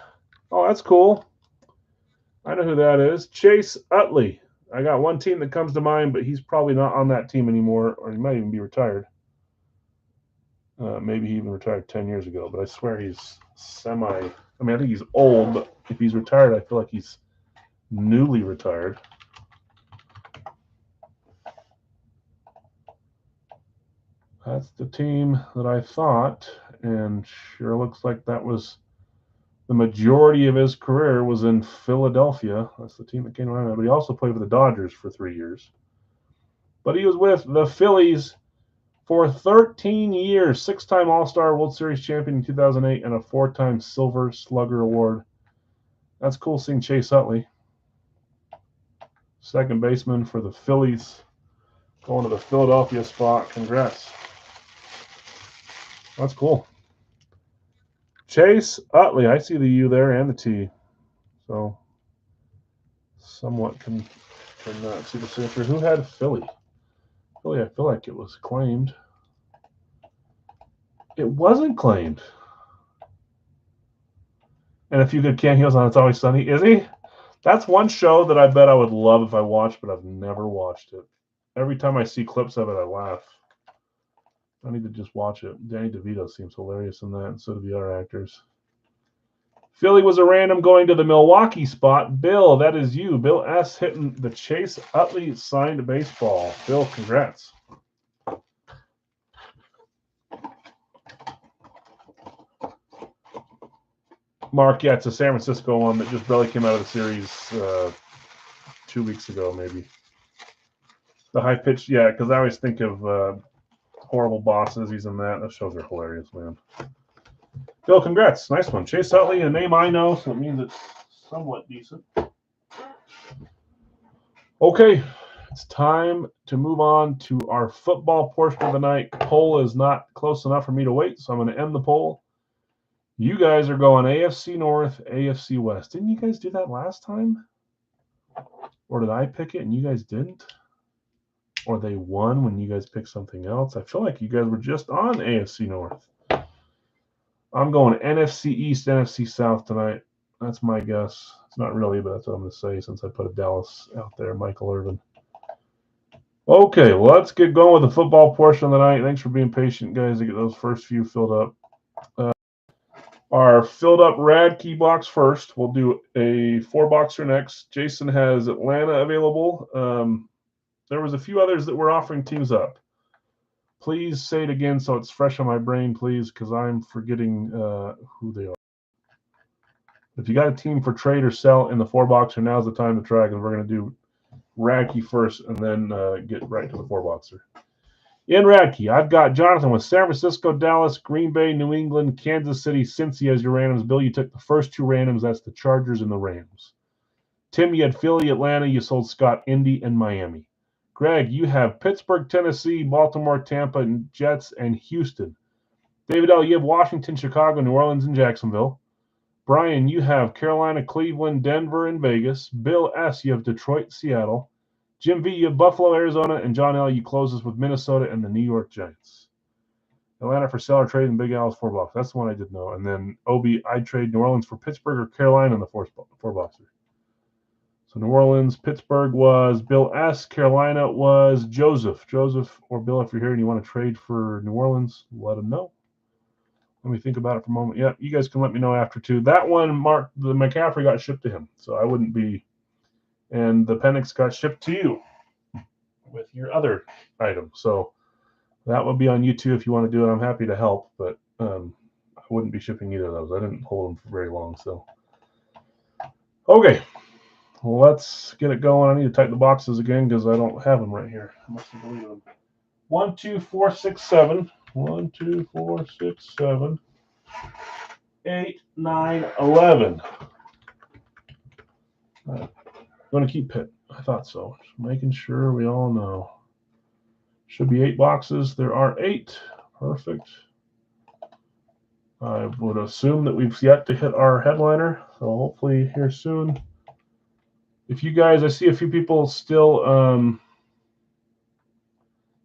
Oh, that's cool. I know who that is. Chase Utley. I got one team that comes to mind, but he's probably not on that team anymore, or he might even be retired. Maybe he even retired 10 years ago, but I swear he's I think he's old, but if he's retired, I feel like he's newly retired. That's the team that I thought, and sure looks like that was the majority of his career was in Philadelphia. That's the team that came around. But he also played with the Dodgers for 3 years. But he was with the Phillies for 13 years, 6-time All-Star World Series champion in 2008, and a 4-time Silver Slugger Award. That's cool seeing Chase Utley, second baseman for the Phillies, going to the Philadelphia spot. Congrats. That's cool. Chase Utley. I see the U there and the T. So somewhat can see the signature. Who had Philly? Philly, I feel like it was claimed. It wasn't claimed. And if you could can't heels on It's Always Sunny, is he? That's one show that I bet I would love if I watched, but I've never watched it. Every time I see clips of it, I laugh. I need to just watch it. Danny DeVito seems hilarious in that, and so do the other actors. Philly was a random going to the Milwaukee spot. Bill, that is you. Bill S. hitting the Chase Utley signed baseball. Bill, congrats. Mark, yeah, it's a San Francisco one that just barely came out of the series 2 weeks ago, maybe. The high pitch, yeah, because I always think of Horrible Bosses. He's in that. Those shows are hilarious, man. Bill, congrats. Nice one. Chase Utley, a name I know, so it means it's somewhat decent. Okay, It's time to move on to our football portion of the night. Poll is not close enough for me to wait, so I'm going to end the poll. You guys are going AFC North, AFC West. Didn't you guys do that last time? Or did I pick it and you guys didn't? Or they won when you guys picked something else? I feel like you guys were just on AFC North. I'm going NFC East, NFC South tonight. That's my guess. It's not really, but that's what I'm going to say since I put a Dallas out there, Michael Irvin. Okay, well, let's get going with the football portion of the night. Thanks for being patient, guys, to get those first few filled up. Our filled up Radke box first. We'll do a 4-boxer next. Jason has Atlanta available. There was a few others that were offering teams up. Please say it again so it's fresh on my brain, please, because I'm forgetting who they are. If you got a team for trade or sell in the 4-boxer, now's the time to try, because we're going to do Radke first and then get right to the 4-boxer. In Radke, I've got Jonathan with San Francisco, Dallas, Green Bay, New England, Kansas City, Cincy as your randoms. Bill, you took the first 2 randoms. That's the Chargers and the Rams. Tim, you had Philly, Atlanta. You sold Scott, Indy, and Miami. Greg, you have Pittsburgh, Tennessee, Baltimore, Tampa, and Jets, and Houston. David L., you have Washington, Chicago, New Orleans, and Jacksonville. Brian, you have Carolina, Cleveland, Denver, and Vegas. Bill S., you have Detroit, Seattle. Jim V., you have Buffalo, Arizona, and John L., you close us with Minnesota and the New York Giants. Atlanta for seller trade and Big Al's 4-box. That's the one I did know. And then Obi, I'd trade New Orleans for Pittsburgh or Carolina in the 4-boxer. So New Orleans, Pittsburgh was Bill S. Carolina was Joseph. Joseph or Bill, if you're here and you want to trade for New Orleans, let them know. Let me think about it for a moment. Yeah, you guys can let me know after too. That one, Mark, the McCaffrey got shipped to him, so I wouldn't be. And the Penix got shipped to you with your other item. So that would be on you too if you want to do it. I'm happy to help, but I wouldn't be shipping either of those. I didn't hold them for very long. So, okay, let's get it going. I need to type the boxes again because I don't have them right here. I must have deleted them. 1, 2, 4, 6, 7. 1, 2, 4, 6, 7. 8, 9, 11. I'm going to keep it. I thought so. Just making sure we all know. Should be 8 boxes. There are 8. Perfect. I would assume that we've yet to hit our headliner, so hopefully here soon. If you guys, I see a few people still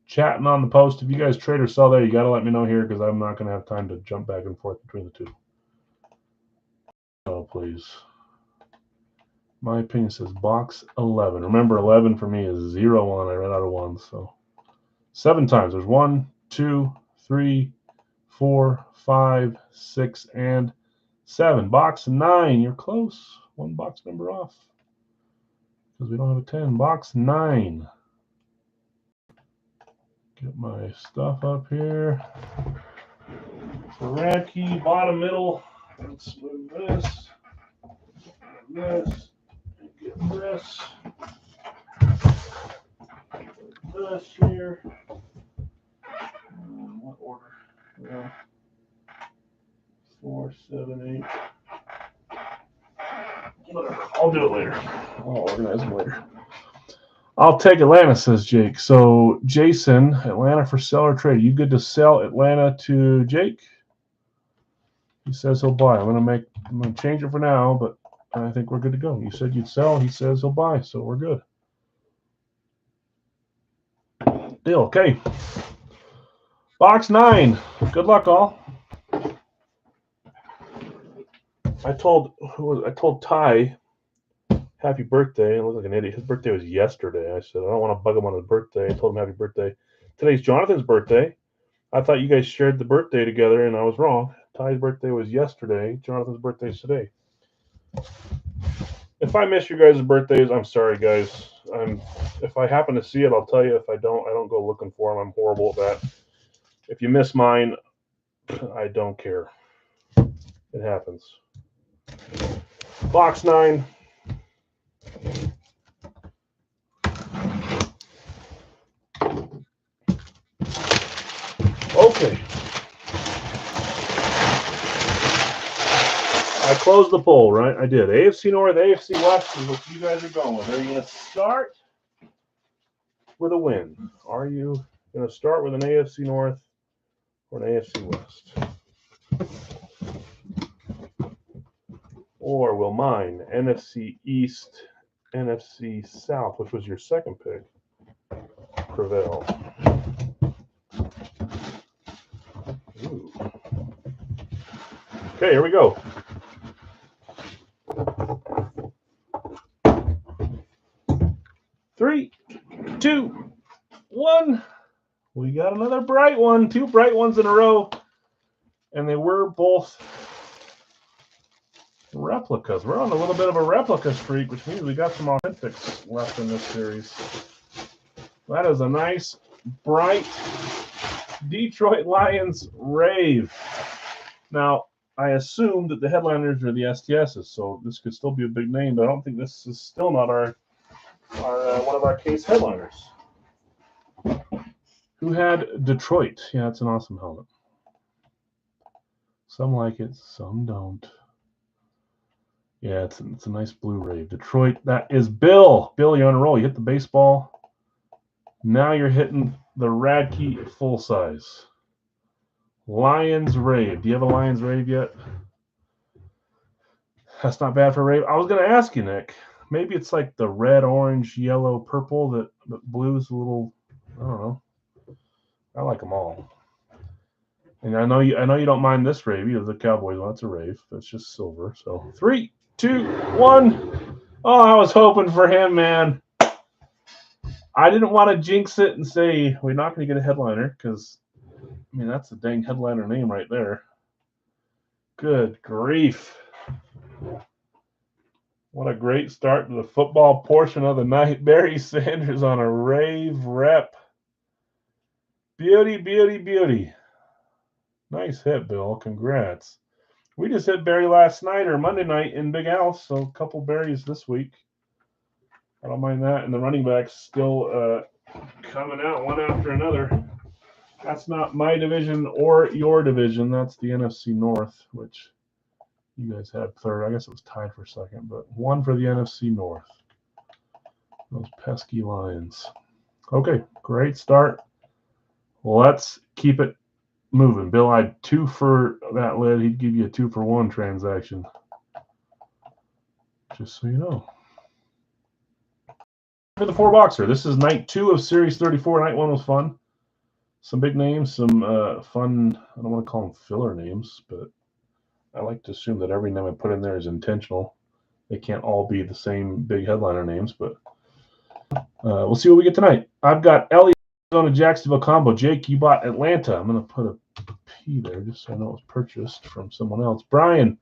chatting on the post. If you guys trade or sell there, you got to let me know here because I'm not going to have time to jump back and forth between the two. Oh, please. My opinion says box 11. Remember, 11 for me is 0, 1. I ran out of 1, so 7 times. There's 1, 2, 3, 4, 5, 6, and 7. Box 9. You're close. 1 box number off because we don't have a 10. Box 9. Get my stuff up here. So Radke, bottom, middle. Let's move this. This. Get this. This here. What order? Yeah. 4, 7, 8. Whatever. I'll do it later. I'll organize them later. I'll take Atlanta, says Jake. So, Jason, Atlanta for sell or trade. You good to sell Atlanta to Jake? He says he'll buy. I'm gonna change it for now, but I think we're good to go. You said you'd sell. He says he'll buy, so we're good. Deal. Okay. Box 9. Good luck, all. I told Ty happy birthday. I look like an idiot. His birthday was yesterday. I said I don't want to bug him on his birthday. I told him happy birthday. Today's Jonathan's birthday. I thought you guys shared the birthday together, and I was wrong. Ty's birthday was yesterday. Jonathan's birthday is today. If I miss your guys' birthdays, I'm sorry, guys. If I happen to see it, I'll tell you. If I don't go looking for them. I'm horrible at that. If you miss mine, I don't care. It happens. Box 9. Okay. I closed the poll, right? I did. AFC North, AFC West is what you guys are going with. Are you going to start with a win. Are you going to start with an AFC North or an AFC West? Or will mine, NFC East, NFC South, which was your second pick, prevail? Ooh. Okay, here we go. Three, two, one. We got another bright one. Two bright ones in a row. And they were both replicas. We're on a little bit of a replica streak, which means we got some authentics left in this series. That is a nice, bright Detroit Lions Rave. Now, I assume that the headliners are the STSs, so this could still be a big name, but I don't think this is still not our one of our case headliners. Who had Detroit? Yeah, it's an awesome helmet. Some like it, some don't. Yeah, it's a nice blue Rave. Detroit, that is Bill. Bill, you're on a roll. You hit the baseball. Now you're hitting the Radke full size. Lions Rave. Do you have a Lions Rave yet? That's not bad for a Rave. I was going to ask you, Nick. Maybe it's like the red, orange, yellow, purple. That blue's a little, I don't know. I like them all. And I know you don't mind this Rave. You have the Cowboys one. It's a Rave. It's just silver. So 3, 2, 1. Oh, I was hoping for him, man. I didn't want to jinx it and say we're not going to get a headliner because, I mean, that's a dang headliner name right there. Good grief. What a great start to the football portion of the night. Barry Sanders on a Rave rep. Beauty, beauty, beauty. Nice hit, Bill. Congrats. We just hit Barry last night or Monday night in Big House, so a couple Barrys this week. I don't mind that. And the running backs still coming out one after another. That's not my division or your division. That's the NFC North, which you guys had third. I guess it was tied for second, but one for the NFC North. Those pesky Lions. Okay, great start. Let's keep it moving. Bill, I had 2 for that lid. He'd give you a 2-for-1 transaction. Just so you know. For the 4-boxer, this is night 2 of Series 34. Night 1 was fun. Some big names, some fun, I don't want to call them filler names, but I like to assume that every name I put in there is intentional. They can't all be the same big headliner names, but we'll see what we get tonight. I've got Elliott on a Jacksonville combo. Jake, you bought Atlanta. I'm going to put a P there just so I know it was purchased from someone else. Brian,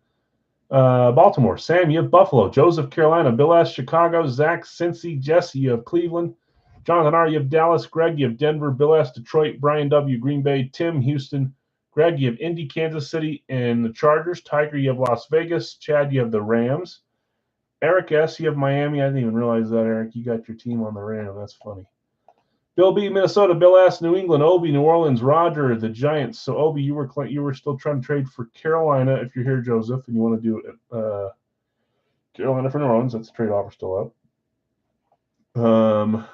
Baltimore. Sam, you have Buffalo. Joseph, Carolina. Bill S., Chicago. Zach, Cincy. Jesse, you have Cleveland. Jonathan R., you have Dallas. Greg, you have Denver. Bill S., Detroit. Brian W., Green Bay. Tim, Houston. Greg, you have Indy, Kansas City, and the Chargers. Tiger, you have Las Vegas. Chad, you have the Rams. Eric S., you have Miami. I didn't even realize that, Eric. You got your team on the Rams. That's funny. Bill B., Minnesota. Bill S., New England. Obi, New Orleans. Roger, the Giants. So, Obi, you were still trying to trade for Carolina if you're here, Joseph, and you want to do it. Carolina for New Orleans. That's the trade offer still up.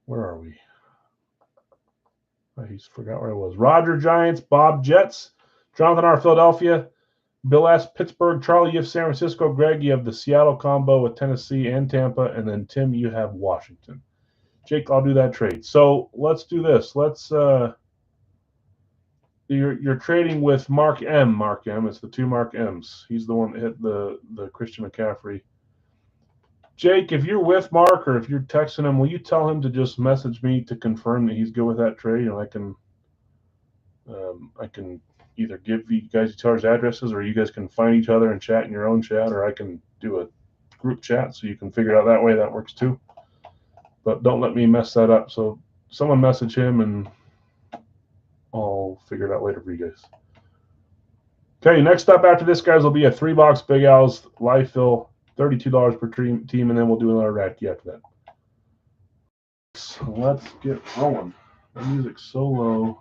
Where are we? I forgot where I was. Roger, Giants. Bob, Jets. Jonathan R., Philadelphia. Bill S., Pittsburgh. Charlie, you have San Francisco. Greg, you have the Seattle combo with Tennessee and Tampa. And then Tim, you have Washington. Jake, I'll do that trade. So let's do this. Let's you're trading with Mark M. Mark M. It's the 2 Mark M's. He's the one that hit the Christian McCaffrey. Jake, if you're with Mark or if you're texting him, will you tell him to just message me to confirm that he's good with that trade, and I can either give you guys each other's addresses, or you guys can find each other and chat in your own chat, or I can do a group chat so you can figure it out that way. That works too. But don't let me mess that up. So someone message him, and I'll figure it out later for you guys. Okay, next up after this, guys, will be a 3-box Big Al's live fill, $32 per team, and then we'll do another Radke after that. So let's get rolling. The music's so low,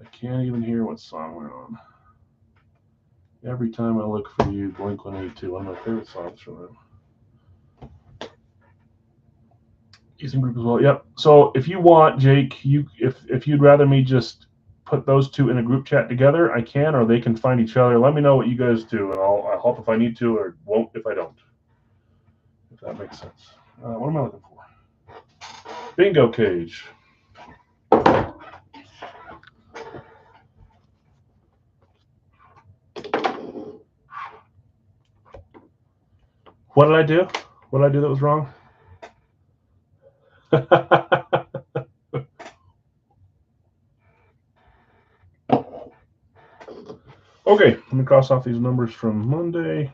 I can't even hear what song we're on. Every time I look for you, Blink-182, one of my favorite songs from them. He's in group as well. Yep. So if you want, Jake, if you'd rather me just put those two in a group chat together, I can, or they can find each other. Let me know what you guys do, and I'll help if I need to, or won't if I don't. If that makes sense. What am I looking for? Bingo cage. What did I do? What did I do that was wrong? Okay, let me cross off these numbers from Monday.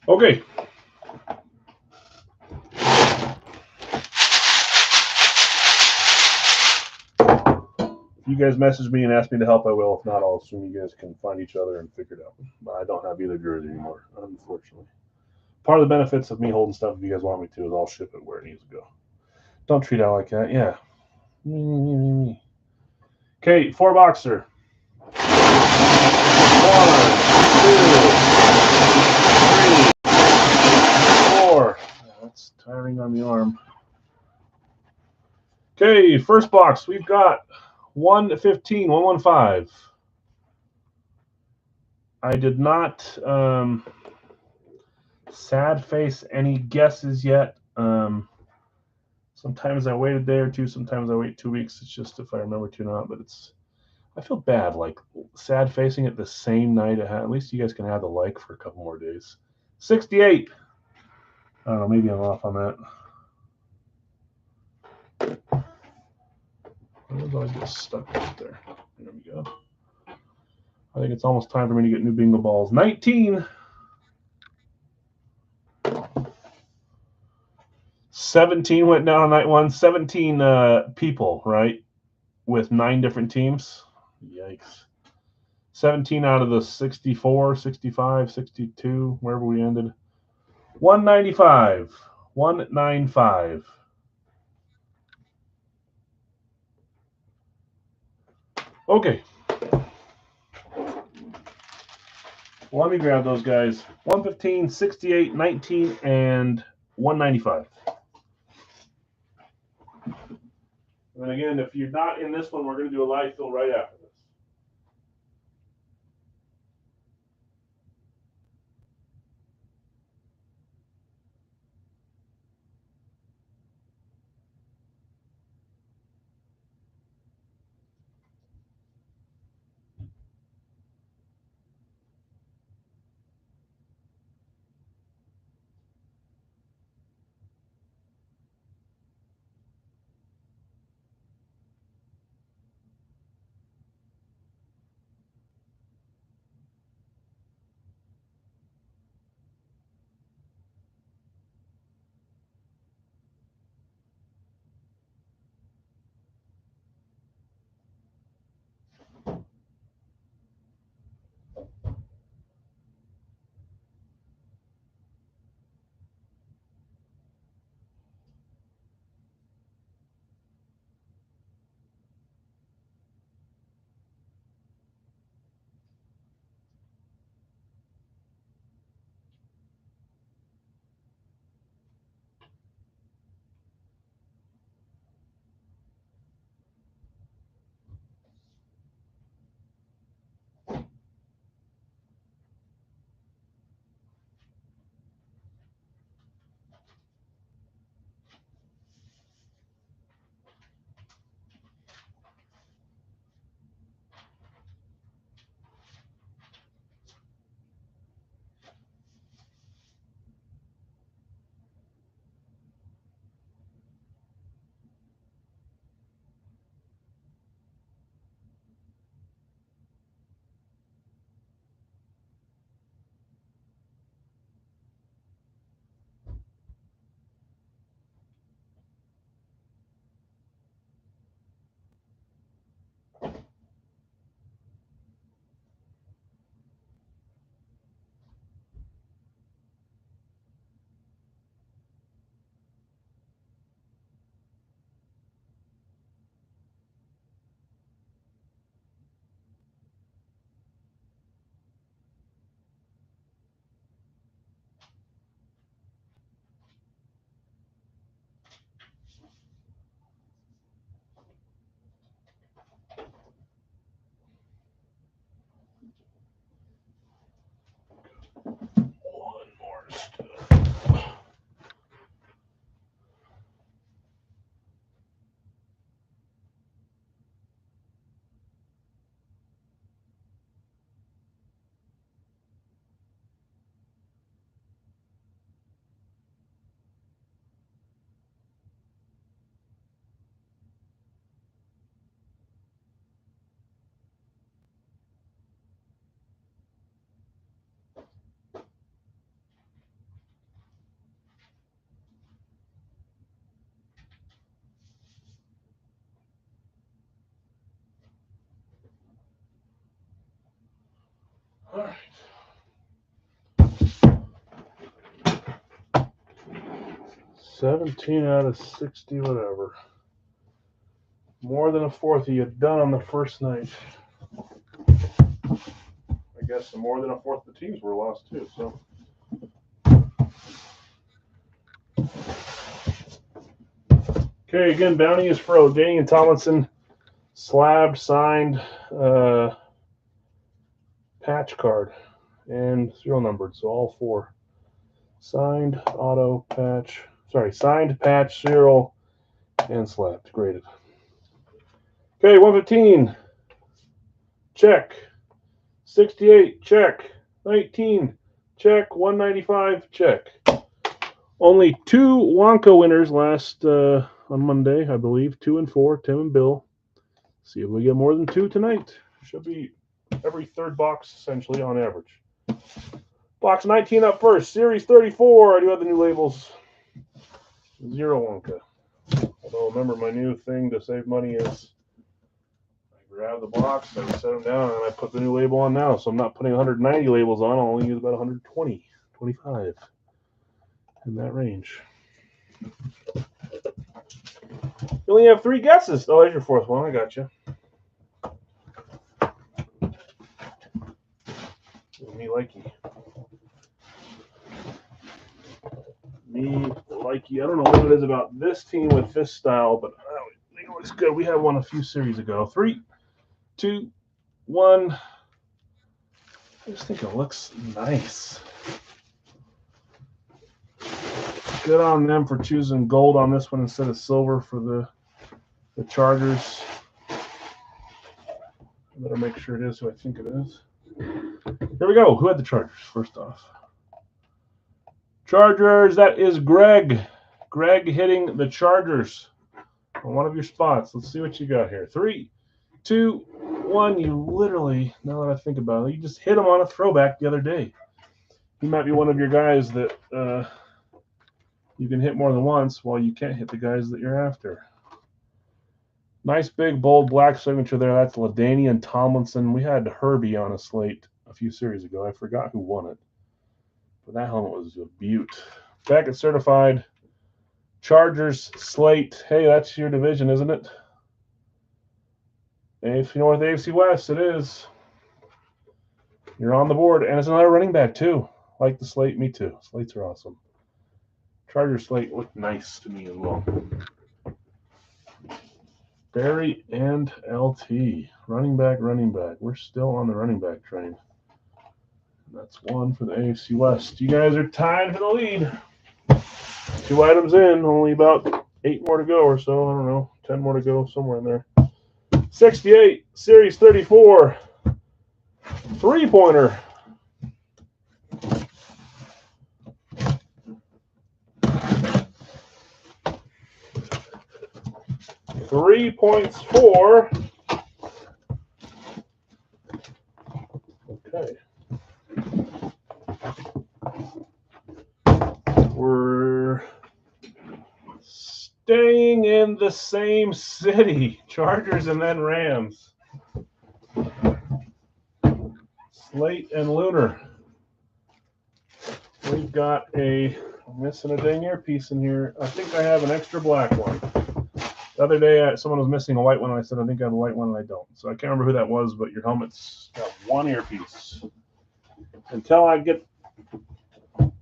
Okay. If you guys message me and ask me to help, I will. If not, I'll assume you guys can find each other and figure it out. But I don't have either jersey anymore, unfortunately. Part of the benefits of me holding stuff, if you guys want me to, is I'll ship it where it needs to go. Don't treat Al like that. Yeah. Okay, 4-boxer. 1, 2, 3, 4. That's tiring on the arm. Okay, first box, we've got 115, 115. I did not sad face any guesses yet. Sometimes I wait a day or two, sometimes I wait 2 weeks. It's just if I remember to or not, but I feel bad like sad facing it the same night. At least you guys can have the like for a couple more days. 68. I don't know, maybe I'm off on that. Where did I get stuck right there? There we go. I think it's almost time for me to get new bingo balls. 19. 17 went down on night one. 17 people, right? With 9 different teams. Yikes. 17 out of the 64, 65, 62, wherever we ended. 195. 195. Okay. Well, let me grab those guys. 115, 68, 19, and 195. And again, if you're not in this one, we're going to do a live fill right after this. All right. 17 out of 60, whatever. More than a fourth of you done on the first night. I guess more than a fourth of the teams were lost too. So. Okay, again, bounty is for O'Daniel Tomlinson, slabbed, signed, patch card, and serial numbered. So all four. Signed, auto, patch. Sorry, signed, patch, serial, and slabbed. Graded. Okay, 115. Check. 68. Check. 19. Check. 195. Check. Only 2 Wonka winners last on Monday, I believe. 2 and 4. Tim and Bill. See if we get more than 2 tonight. Should be every third box, essentially, on average. Box 19 up first. Series 34. I do have the new labels. 0 Wonka. Although, remember, my new thing to save money is I grab the box, I set them down, and I put the new label on now. So I'm not putting 190 labels on. I'll only use about 120, 25 in that range. You only have 3 guesses. Oh, there's your 4th one. I got you. Me likey. Me likey. I don't know what it is about this team with this style, but I think it looks good. We had one a few series ago. 3, 2, 1. I just think it looks nice. Good on them for choosing gold on this one instead of silver for the Chargers. I better make sure it is who I think it is. Here we go. Who had the Chargers first off? Chargers, that is Greg. Greg hitting the Chargers on one of your spots. Let's see what you got here. 3, 2, 1. You literally, now that I think about it, you just hit him on a throwback the other day. He might be one of your guys that you can hit more than once while you can't hit the guys that you're after. Nice big bold black signature there. That's LaDainian Tomlinson. We had Herbie on a slate a few series ago. I forgot who won it. But that helmet was a beaut. Beckett certified. Chargers slate. Hey, that's your division, isn't it? AFC North, AFC West. It is. You're on the board. And it's another running back, too. Like the slate. Me, too. Slates are awesome. Charger slate looked nice to me as well. Barry and LT. Running back. We're still on the running back train. That's 1 for the AFC West. You guys are tied for the lead. 2 items in. Only about 8 more to go or so. I don't know. 10 more to go. Somewhere in there. 68. Series 34. 3-pointer. Three points for. Okay. We're staying in the same city. Chargers and then Rams. Slate and Lunar. We've got I'm missing a dang earpiece in here. I think I have an extra black one. The other day, someone was missing a white one, and I said, I think I have a white one, and I don't. So I can't remember who that was, but your helmet's got 1 earpiece. Until I get,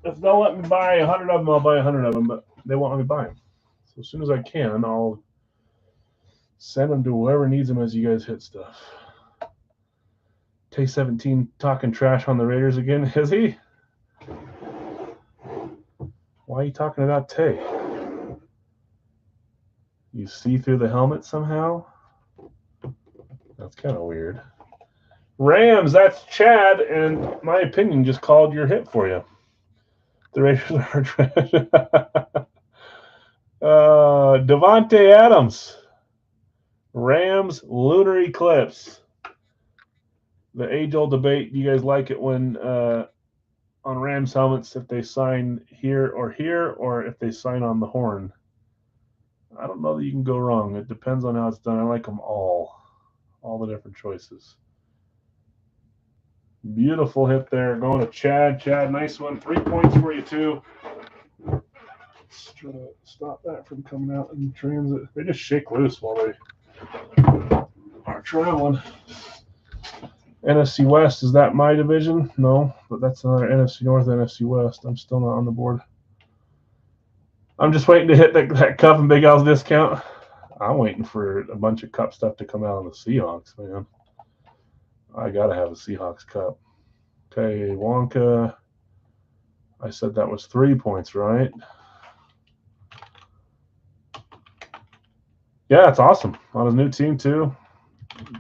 if they'll let me buy 100 of them, I'll buy 100 of them, but they won't let me buy them. So as soon as I can, I'll send them to whoever needs them as you guys hit stuff. Tay17 talking trash on the Raiders again, is he? Why are you talking about Tay? You see through the helmet somehow? That's kind of weird. Rams, that's Chad, and my opinion just called your hit for you. The Raiders are trash. Devontae Adams. Rams Lunar Eclipse. The age-old debate, do you guys like it when on Rams helmets if they sign here, or if they sign on the horn? I don't know that you can go wrong. It depends on how it's done. I like them all the different choices. Beautiful hit there. Going to Chad. Chad, nice one. 3 points for you, too. Let's try to stop that from coming out in transit. They just shake loose while they are traveling. NFC West, is that my division? No, but that's another NFC North, NFC West. I'm still not on the board. I'm just waiting to hit that Cup and Big Al's discount. I'm waiting for a bunch of Cup stuff to come out on the Seahawks, man. I got to have a Seahawks Cup. Okay, Wonka. I said that was 3 points, right? Yeah, it's awesome. On his new team, too.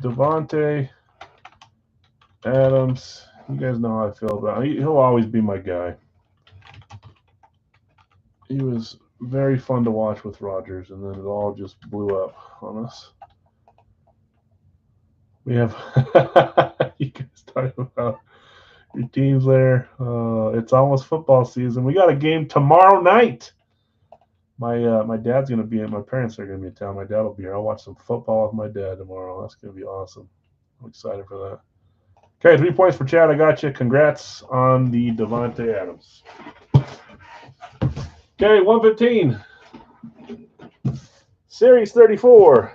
Davante Adams. You guys know how I feel about him. He'll always be my guy. He was very fun to watch with Rodgers, and then it all just blew up on us. We have you guys talking about your teams there. It's almost football season. We got a game tomorrow night. My dad's gonna be in. My parents are gonna be in town. My dad will be here. I'll watch some football with my dad tomorrow. That's gonna be awesome. I'm excited for that. Okay, 3 points for Chad. I got you. Congrats on the Davante Adams. Okay, 115. Series 34.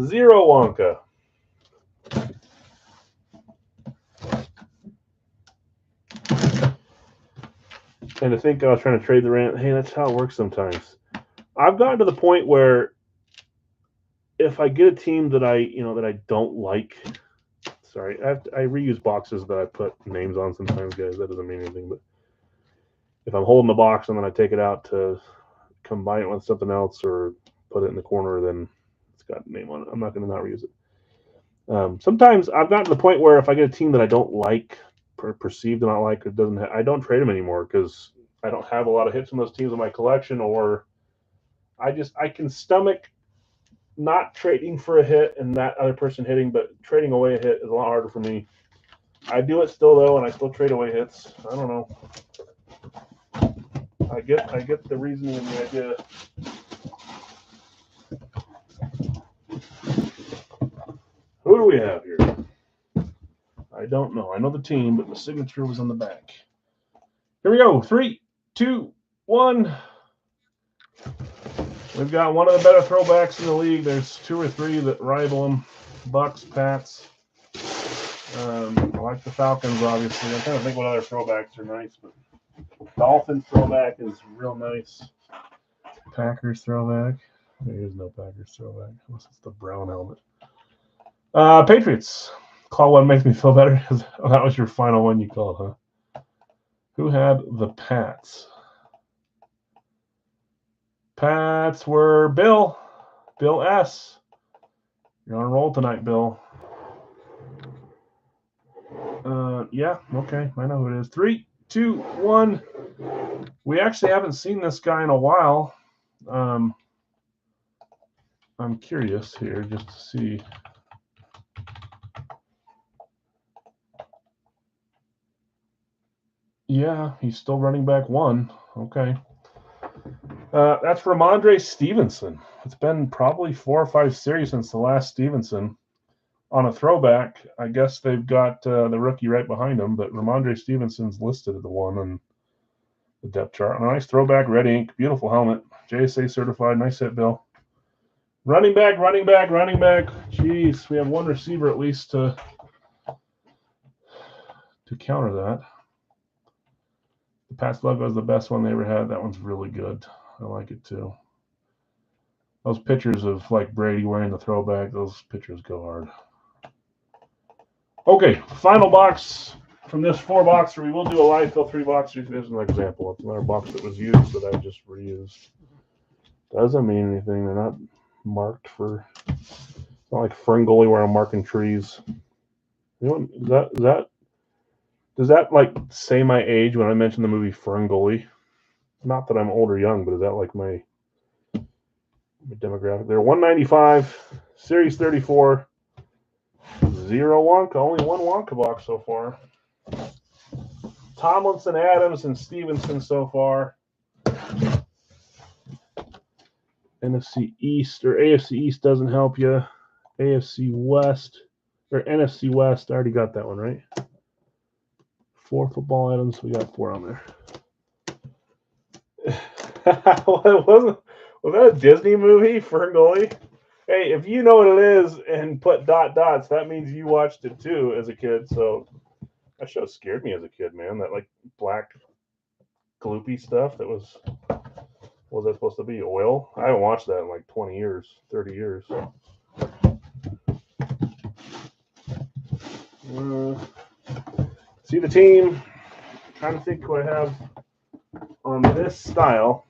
0 Wonka. And to think I was trying to trade the rant. Hey, that's how it works sometimes. I've gotten to the point where if I get a team that I don't like, sorry, I reuse boxes that I put names on sometimes, guys. That doesn't mean anything, but if I'm holding the box and then I take it out to combine it with something else or put it in the corner, then it's got a name on it. I'm not going to not reuse it. Sometimes I've gotten to the point where if I get a team that I don't like, perceived to not like, I don't trade them anymore because I don't have a lot of hits from those teams in my collection, or I can stomach not trading for a hit and that other person hitting, but trading away a hit is a lot harder for me. I do it still though, and I still trade away hits. I don't know. I get the reasoning and the idea. Who do we have here? I don't know. I know the team, but the signature was on the back. Here we go. 3, 2, 1. We've got one of the better throwbacks in the league. There's 2 or 3 that rival them. Bucks, Pats. I like the Falcons, obviously. I'm trying to think what other throwbacks are nice, but Dolphins throwback is real nice. Packers throwback. There is no Packers throwback unless it's the brown helmet. Patriots. Call one makes me feel better because that was your final one you called, huh? Who had the Pats? Pats were Bill. Bill S. You're on a roll tonight, Bill. Yeah, okay. I know who it is. 3, 2, 1. We actually haven't seen this guy in a while. I'm curious here just to see. Yeah, he's still running back 1. Okay. That's Ramondre Stevenson. It's been probably 4 or 5 series since the last Stevenson. On a throwback, I guess they've got the rookie right behind him, but Ramondre Stevenson's listed at the 1 on the depth chart. A nice throwback, red ink, beautiful helmet. JSA certified. Nice hit, Bill. Running back. Jeez, we have one receiver at least to counter that. The Pats logo is the best one they ever had. That one's really good. I like it too. Those pictures of like Brady wearing the throwback, those pictures go hard. Okay, final box from this 4-boxer. We will do a live fill 3-boxer. There's an example. It's another box that was used that I just reused. Doesn't mean anything. They're not marked for. It's not like Ferngully where I'm marking trees. You know, does that like say my age when I mentioned the movie Ferngully? Not that I'm old or young, but is that like my demographic? They're 195, Series 34, 0 Wonka. Only 1 Wonka box so far. Tomlinson, Adams, and Stevenson so far. NFC East or AFC East doesn't help you. AFC West or NFC West. I already got that one, right? 4 football items. We got 4 on there. Was that a Disney movie, Ferngully? Hey, if you know what it is and put dots, that means you watched it too as a kid. So that show scared me as a kid, man. That like black gloopy stuff that was that supposed to be oil? I haven't watched that in like 20 years, 30 years. See the team. Trying to think what I have on this style,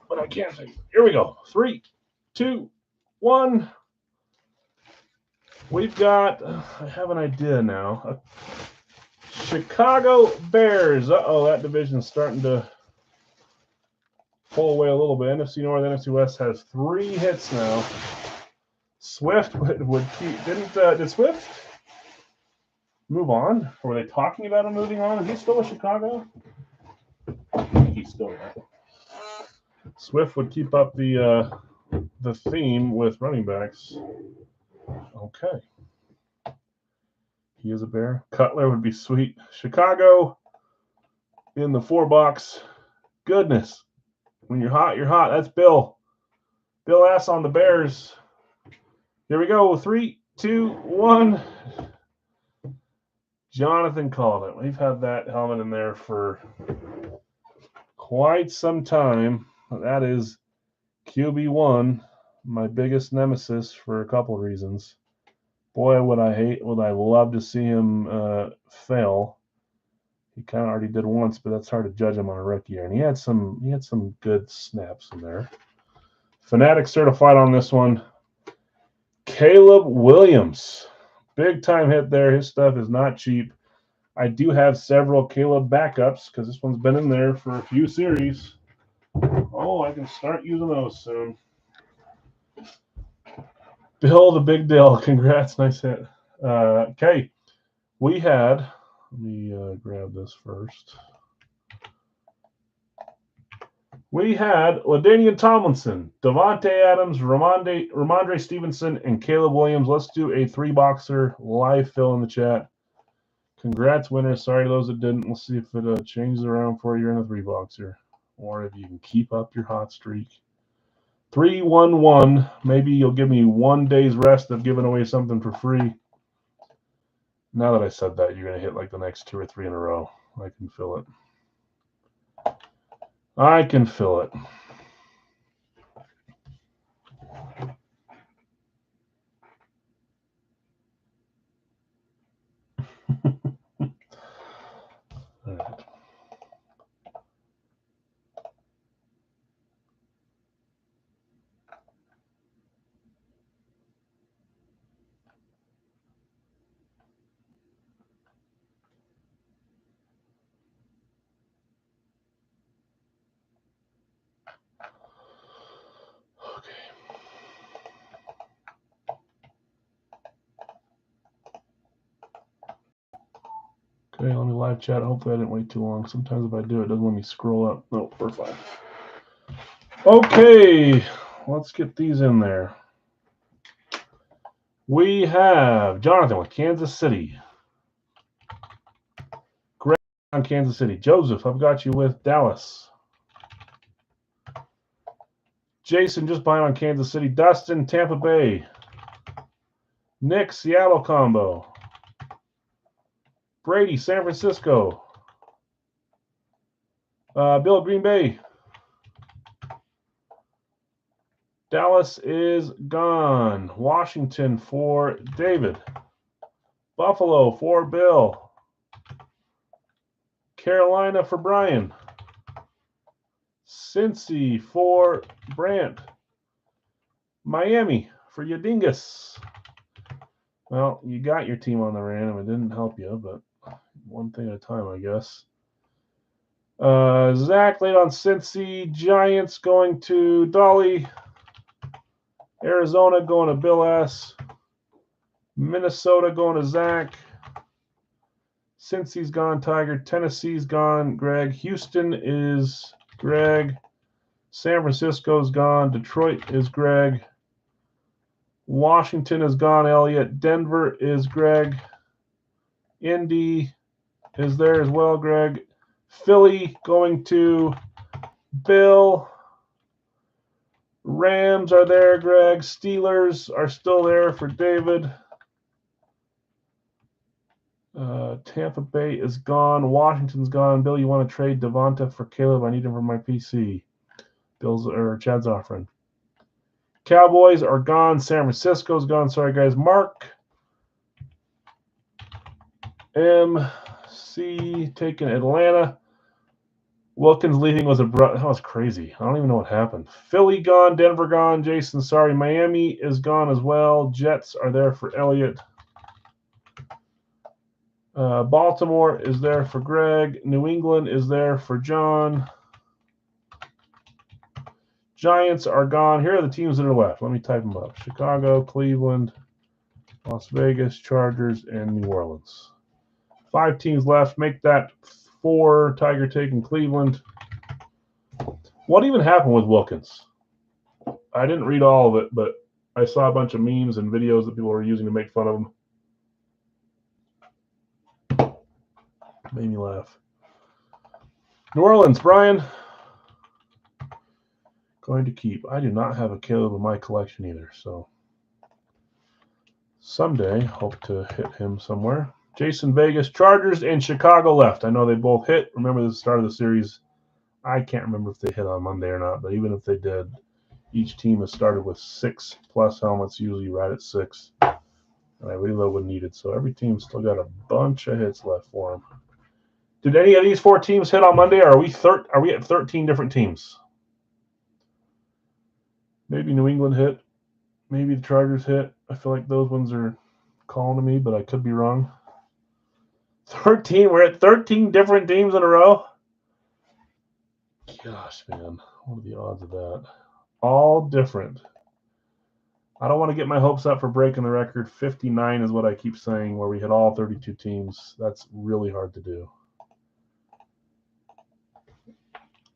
but I can't think. Here we go. 3, 2, 1. We've got. I have an idea now. Chicago Bears. That division's starting to pull away a little bit. NFC North, NFC West has 3 hits now. Swift would keep. Did Swift move on? Or were they talking about him moving on? Is he still with Chicago? I think he's still there. Swift would keep up the theme with running backs. Okay. He is a Bear. Cutler would be sweet. Chicago in the 4 box. Goodness. When you're hot, you're hot. That's Bill. Bill S on the Bears. Here we go. 3, 2, 1. Jonathan called it. We've had that helmet in there for quite some time. That is QB1, my biggest nemesis for a couple of reasons. Boy, would I love to see him fail. He kind of already did once, but that's hard to judge him on a rookie year. And he had some good snaps in there. Fanatic certified on this one. Caleb Williams. Big time hit there. His stuff is not cheap. I do have several Caleb backups because this one's been in there for a few series. Oh, I can start using those soon. Bill the Big Dill. Congrats. Nice hit. Okay. We had, let me grab this first. We had LaDainian Tomlinson, Devontae Adams, Ramondre Stevenson, and Caleb Williams. Let's do a 3-boxer live fill in the chat. Congrats, winners. Sorry to those that didn't. We'll see if it changes around for you in a 3-boxer, or if you can keep up your hot streak. 3-1-1. Maybe you'll give me 1 day's rest of giving away something for free. Now that I said that, you're going to hit like the next 2 or 3 in a row. I can feel it. I can feel it. All right. Okay, let me live chat. Hopefully I didn't wait too long. Sometimes if I do, it doesn't let me scroll up. No, we're fine. Okay, let's get these in there. We have Jonathan with Kansas City. Greg on Kansas City. Joseph, I've got you with Dallas. Jason just behind on Kansas City. Dustin, Tampa Bay. Nick, Seattle combo. Brady, San Francisco. Bill, Green Bay. Dallas is gone. Washington for David. Buffalo for Bill. Carolina for Brian. Cincy for Brant. Miami for Yadingus. Well, you got your team on the random. It didn't help you, but one thing at a time, I guess. Zach laid on Cincy. Giants going to Dolly. Arizona going to Bill S. Minnesota going to Zach. Cincy's gone, Tiger. Tennessee's gone, Greg. Houston is Greg. San Francisco's gone. Detroit is Greg. Washington is gone, Elliot. Denver is Greg. Indy is there as well, Greg. Philly going to Bill. Rams are there, Greg. Steelers are still there for David. Tampa Bay is gone. Washington's gone. Bill, you want to trade Devonta for Caleb? I need him for my PC. Chad's offering. Cowboys are gone. San Francisco's gone. Sorry, guys. Mark MC taking Atlanta. Wilkins leaving was that was crazy. I don't even know what happened. Philly gone. Denver gone. Jason, sorry. Miami is gone as well. Jets are there for Elliott. Baltimore is there for Greg. New England is there for John. Giants are gone. Here are the teams that are left. Let me type them up. Chicago, Cleveland, Las Vegas, Chargers, and New Orleans. 5 teams left. Make that 4. Tiger taking Cleveland. What even happened with Wilkins? I didn't read all of it, but I saw a bunch of memes and videos that people were using to make fun of him. Made me laugh. New Orleans, Brian. Going to keep. I do not have a Caleb in my collection either, so someday hope to hit him somewhere. Jason, Vegas, Chargers, and Chicago left. I know they both hit. Remember the start of the series. I can't remember if they hit on Monday or not, but even if they did, each team has started with 6+ helmets, usually right at 6. And I reload when needed, so every team's still got a bunch of hits left for them. Did any of these 4 teams hit on Monday, or are we at 13 different teams? Maybe New England hit. Maybe the Chargers hit. I feel like those ones are calling to me, but I could be wrong. 13. We're at 13 different teams in a row. Gosh, man. What are the odds of that? All different. I don't want to get my hopes up for breaking the record. 59 is what I keep saying, where we hit all 32 teams. That's really hard to do.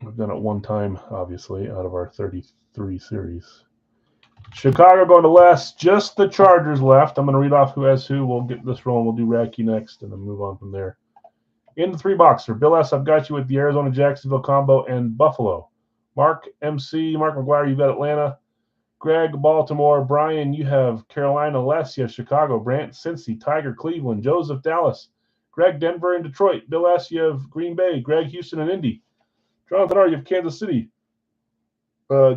We've done it one time, obviously, out of our 33 series. Chicago going to Les. Just the Chargers left. I'm going to read off who has who. We'll get this rolling. We'll do Radke next and then move on from there. In the 3-boxer, Bill S., I've got you with the Arizona-Jacksonville combo and Buffalo. Mark MC, Mark McGuire, you've got Atlanta. Greg, Baltimore. Brian, you have Carolina. Les, you have Chicago. Brant, Cincy. Tiger, Cleveland. Joseph, Dallas. Greg, Denver and Detroit. Bill S., you have Green Bay. Greg, Houston and Indy. Jonathan R., you have Kansas City.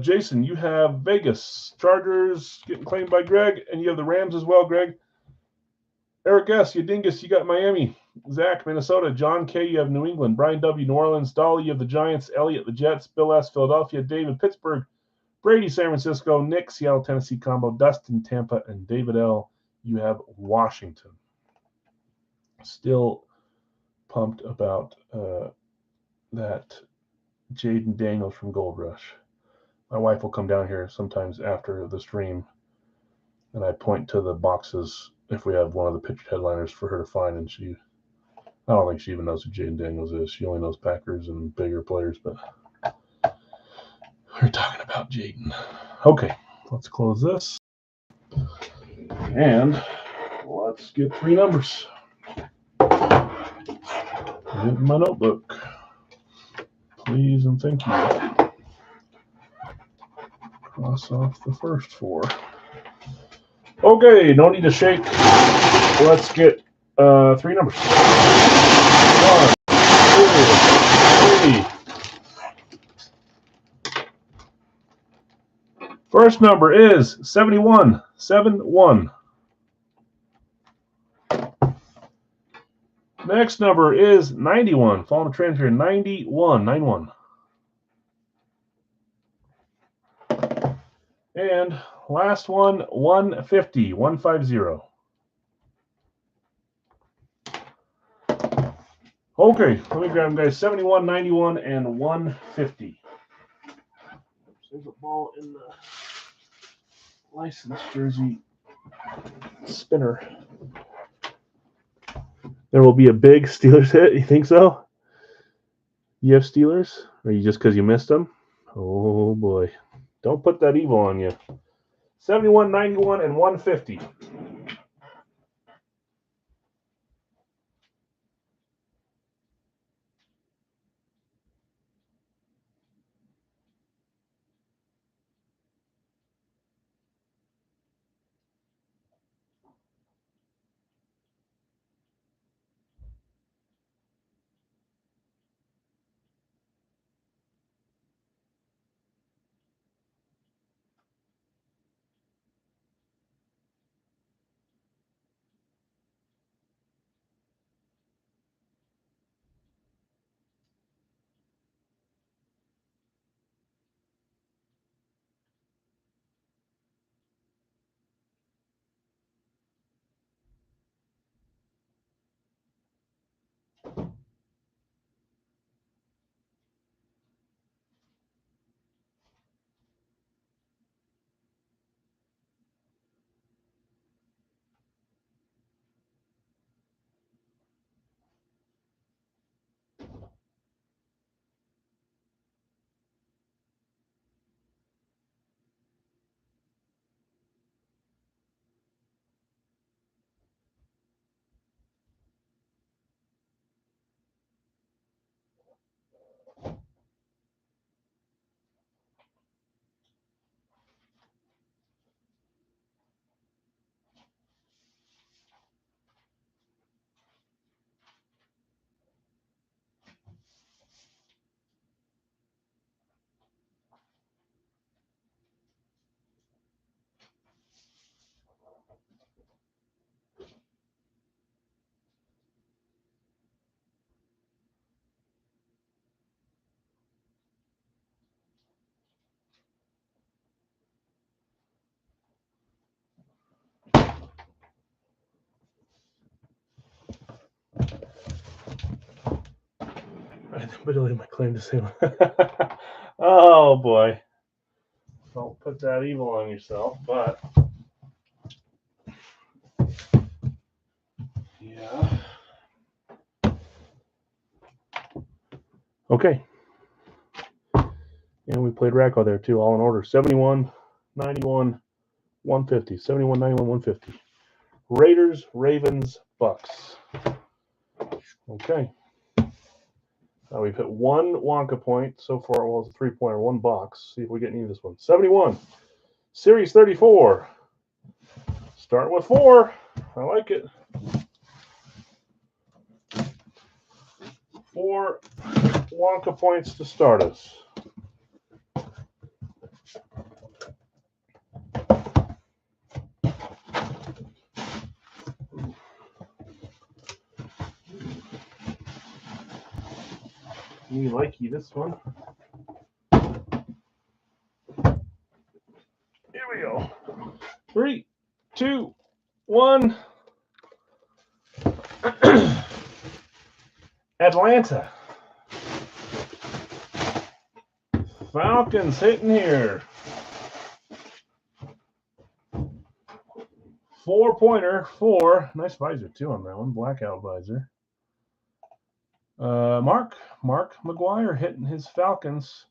Jason, you have Vegas. Chargers getting claimed by Greg, and you have the Rams as well, Greg. Eric S., you dingus, you got Miami. Zach, Minnesota. John K., you have New England. Brian W., New Orleans. Dolly, you have the Giants. Elliott, the Jets. Bill S., Philadelphia. David, Pittsburgh. Brady, San Francisco. Nick, Seattle, Tennessee combo. Dustin, Tampa. And David L., you have Washington. Still pumped about that Jaden Daniels from Gold Rush. My wife will come down here sometimes after the stream, and I point to the boxes if we have one of the pictured headliners for her to find, and I don't think she even knows who Jaden Daniels is. She only knows Packers and bigger players, but we're talking about Jaden. Okay, let's close this, and let's get 3 numbers. In my notebook. Please and thank you. Cross off the first 4. Okay, no need to shake. Let's get 3 numbers. 1, 2, 3. First number is 71. 71. Next number is 91. Following the trend here, 91. 91. And last one, 150. 150. Okay, let me grab them, guys. 71, 91, and 150. There's a ball in the license jersey spinner. There will be a big Steelers hit. You think so? You have Steelers? Or you just because you missed them? Oh, boy. Don't put that evil on you. 71, 91, and 150. Better leave my claim to sale. Oh boy. Don't put that evil on yourself, but yeah. Okay. And we played Racco there too, all in order. 71, 91, 150. 71, 91, 150. Raiders, Ravens, Bucks. Okay. Now we've hit one Wonka point so far. Well, it's a 3-pointer, one box. See if we get any of this one. 71. Series 34. Start with 4. I like it. 4 Wonka points to start us. Me likey this one. Here we go. 3, 2, 1. Atlanta. Falcons hitting here. 4-pointer, 4. Nice visor too on that one. Blackout visor. Mark McGuire hitting his Falcons.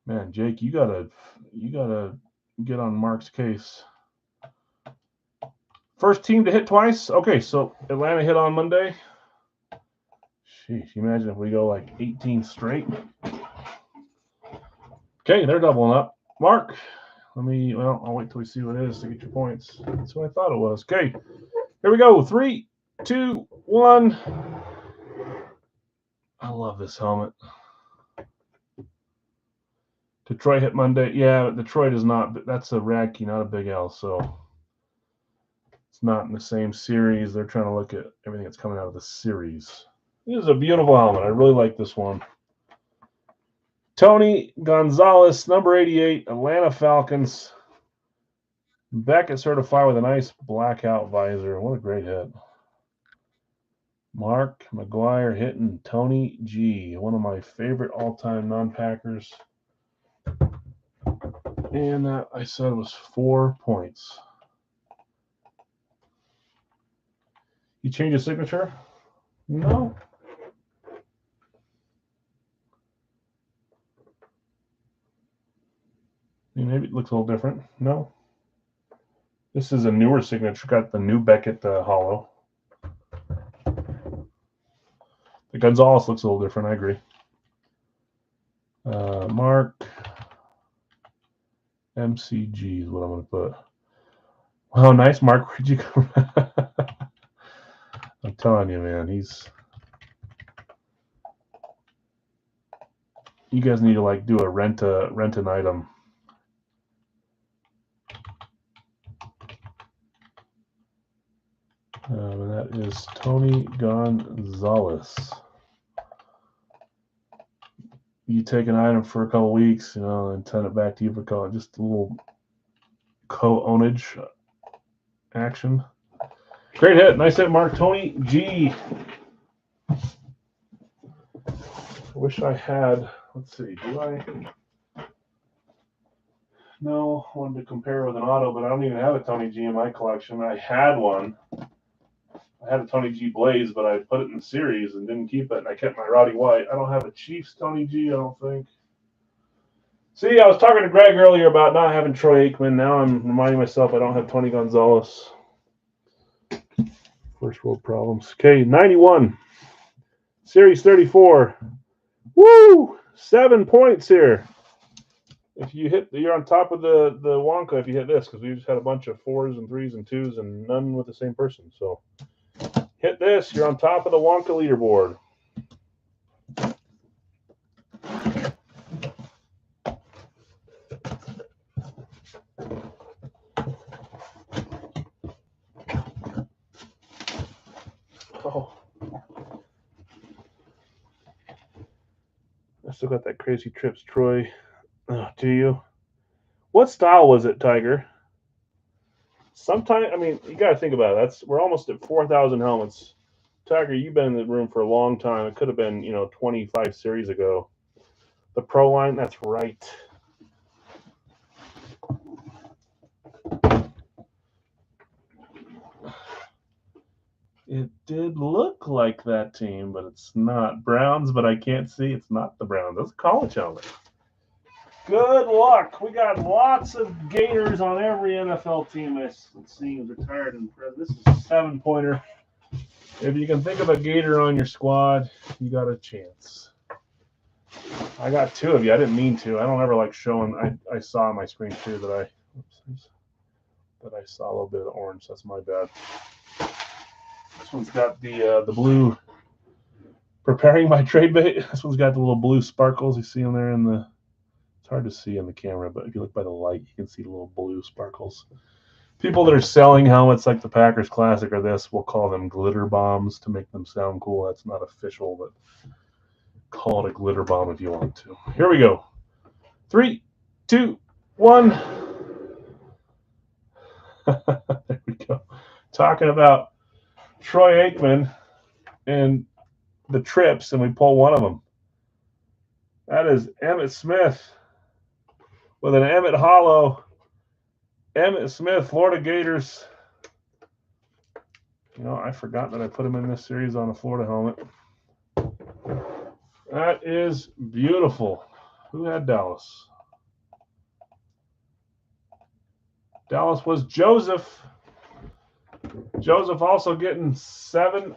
Man, Jake, you gotta get on Mark's case. First team to hit twice. Okay, so Atlanta hit on Monday. Sheesh, imagine if we go like 18 straight. Okay, they're doubling up. Mark, I'll wait till we see what it is to get your points. That's what I thought it was. Okay, here we go. 3, 2, 1. I love this helmet. Detroit hit Monday. Yeah, Detroit is not. That's a Radke, not a Big L. So it's not in the same series. They're trying to look at everything that's coming out of the series. This is a beautiful helmet. I really like this one. Tony Gonzalez, number 88, Atlanta Falcons. Beckett certified with a nice blackout visor. What a great hit. Mark McGuire hitting Tony G, one of my favorite all-time non-Packers. And that, I said, was 4 points. You change your signature? No. Maybe it looks a little different. No. This is a newer signature. Got the new Beckett hollow. The Gonzalez looks a little different. I agree. Mark MCG is what I'm going to put. Wow, nice, Mark. Where'd you go? I'm telling you, man, you guys need to like do a rent an item. And that is Tony Gonzalez. You take an item for a couple weeks, and send it back to you for just a little co-ownage action. Great hit. Nice hit, Mark. Tony G. I wish I had. Let's see. Do I? No, I wanted to compare with an auto, but I don't even have a Tony G in my collection. I had one. I had a Tony G Blaze, but I put it in the series and didn't keep it, and I kept my Roddy White. I don't have a Chiefs Tony G, I don't think. See, I was talking to Greg earlier about not having Troy Aikman. Now I'm reminding myself I don't have Tony Gonzalez. First world problems. Okay, 91. Series 34. Woo! 7 points here. If you hit, you're on top of the Wonka if you hit this, because we just had a bunch of 4s and 3s and 2s and none with the same person. So hit this, you're on top of the Wonka leaderboard. Oh. I still got that Crazy Trips Troy. Oh, do you? What style was it, Tiger? Sometimes, I mean, you got to think about it. We're almost at 4,000 helmets. Tiger, you've been in the room for a long time. It could have been, 25 series ago. The Pro line, that's right. It did look like that team, but it's not. Browns, but I can't see. It's not the Browns. That's a college helmet. Good luck. We got lots of Gators on every NFL team I've seen retired and present. This is a 7-pointer. If you can think of a Gator on your squad, you got a chance. I got 2 of you. I didn't mean to. I don't ever like showing. I saw on my screen too that I saw a little bit of the orange. That's my bad. This one's got the blue. Preparing my trade bait. This one's got the little blue sparkles. You see them there in the. It's hard to see in the camera, but if you look by the light, you can see the little blue sparkles. People that are selling helmets like the Packers Classic or this, we'll call them glitter bombs to make them sound cool. That's not official, but call it a glitter bomb if you want to. Here we go. 3, 2, 1. There we go. Talking about Troy Aikman and the trips, and we pull one of them. That is Emmitt Smith with an Emmett Hollow. Emmitt Smith, Florida Gators. I forgot that I put him in this series on a Florida helmet. That is beautiful. Who had Dallas? Dallas was Joseph. Joseph also getting 7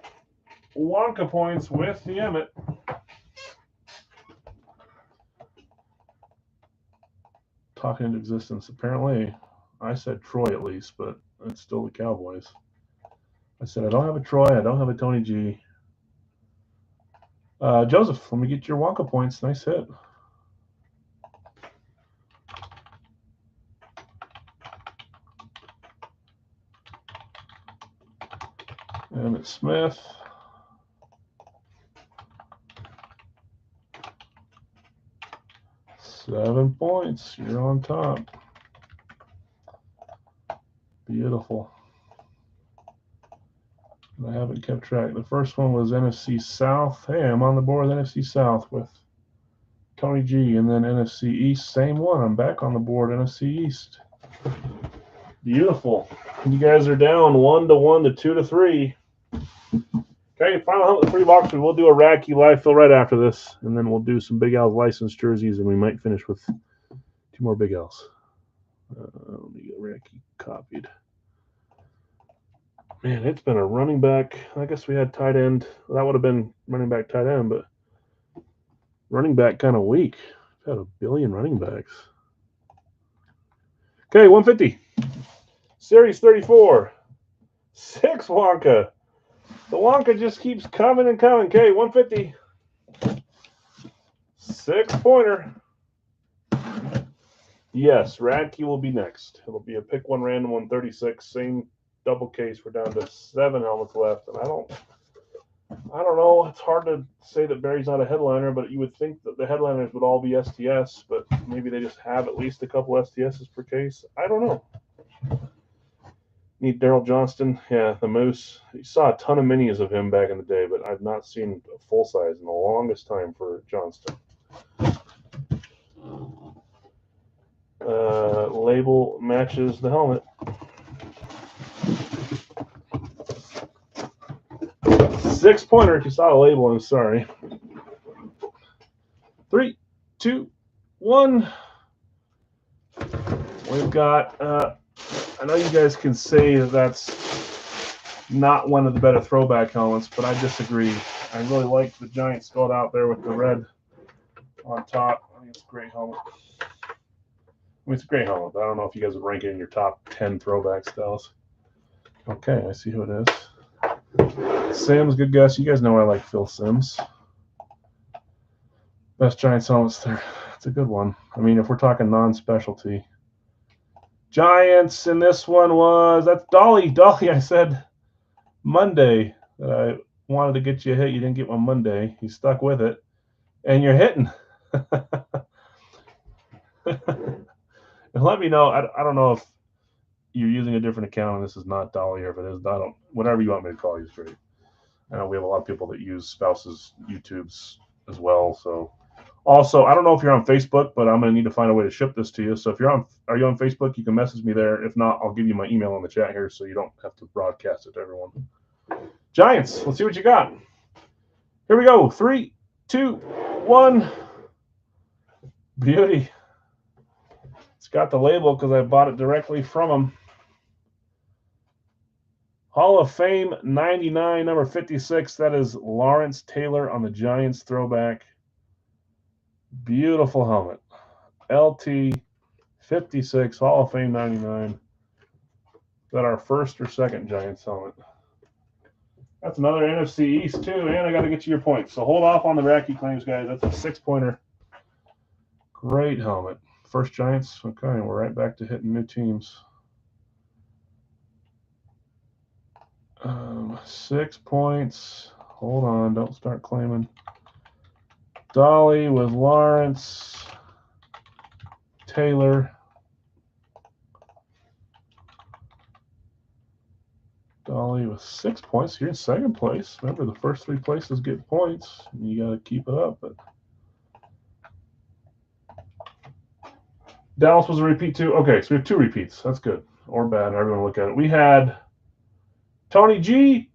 Wonka points with the Emmett. Talking into existence. Apparently, I said Troy at least, but it's still the Cowboys. I said I don't have a Troy. I don't have a Tony G. Joseph, let me get your Wonka points. Nice hit. Emmitt Smith. $7 points. You're on top. Beautiful. I haven't kept track. The first one was NFC South. Hey, I'm on the board with NFC South with Tony G. And then NFC East, same one. I'm back on the board, NFC East. Beautiful. You guys are down 1-1 to 2-3. Okay, final helmet 3 box. We'll do a Radke live fill right after this, and then we'll do some Big Al's licensed jerseys, and we might finish with 2 more Big Al's. Let me get Radke copied. Man, it's been a running back. I guess we had tight end. Well, that would have been running back, tight end, but running back kind of weak. We've had a billion running backs. Okay, 150. Series 34. 6 Wonka. The Wonka just keeps coming and coming. Okay, 150. 6-pointer. Yes, Radke will be next. It'll be a pick 1 random 136. Same double case. We're down to 7 helmets left, and I don't know. It's hard to say that Barry's not a headliner, but you would think that the headliners would all be STS, but maybe they just have at least a couple STSs per case. I don't know. Need Daryl Johnston. Yeah, the Moose. You saw a ton of minis of him back in the day, but I've not seen a full size in the longest time for Johnston. Label matches the helmet. 6-pointer. If you saw the label, I'm sorry. 3, 2, 1. We've got. I know you guys can say that that's not one of the better throwback helmets, but I disagree. I really like the giant skull out there with the red on top. I think it's a great helmet. It's a great helmet, but I don't know if you guys would rank it in your top 10 throwback styles. Okay, I see who it is. Sims, good guess. You guys know I like Phil Sims. Best Giants helmets there. It's a good one. I mean, if we're talking non-specialty. Giants, and this one was, that's Dolly. Dolly, I said Monday that I wanted to get you a hit. You didn't get one Monday. You stuck with it, and you're hitting. And let me know. I don't know if you're using a different account and this is not Dolly, or if it is, whatever you want me to call you straight. I know we have a lot of people that use Spouse's YouTubes as well. So also, I don't know if you're on Facebook, but I'm going to need to find a way to ship this to you. So if are you on Facebook? You can message me there. If not, I'll give you my email in the chat here so you don't have to broadcast it to everyone. Giants, let's see what you got. Here we go. 3, 2, 1. Beauty. It's got the label because I bought it directly from him. Hall of Fame 99, number 56. That is Lawrence Taylor on the Giants throwback. Beautiful helmet. LT 56, Hall of Fame 99. Is that our first or second Giants helmet? That's another NFC East, too, and I got to get you your points. So hold off on the Racky claims, guys. That's a 6-pointer. Great helmet. First Giants. Okay, we're right back to hitting new teams. 6 points. Hold on. Don't start claiming. Dolly with Lawrence Taylor. Dolly with 6 points. You're in second place. Remember, the first 3 places get points. You got to keep it up. But Dallas was a repeat too. Okay, so we have 2 repeats. That's good or bad. However you want to look at it. We had Tony G,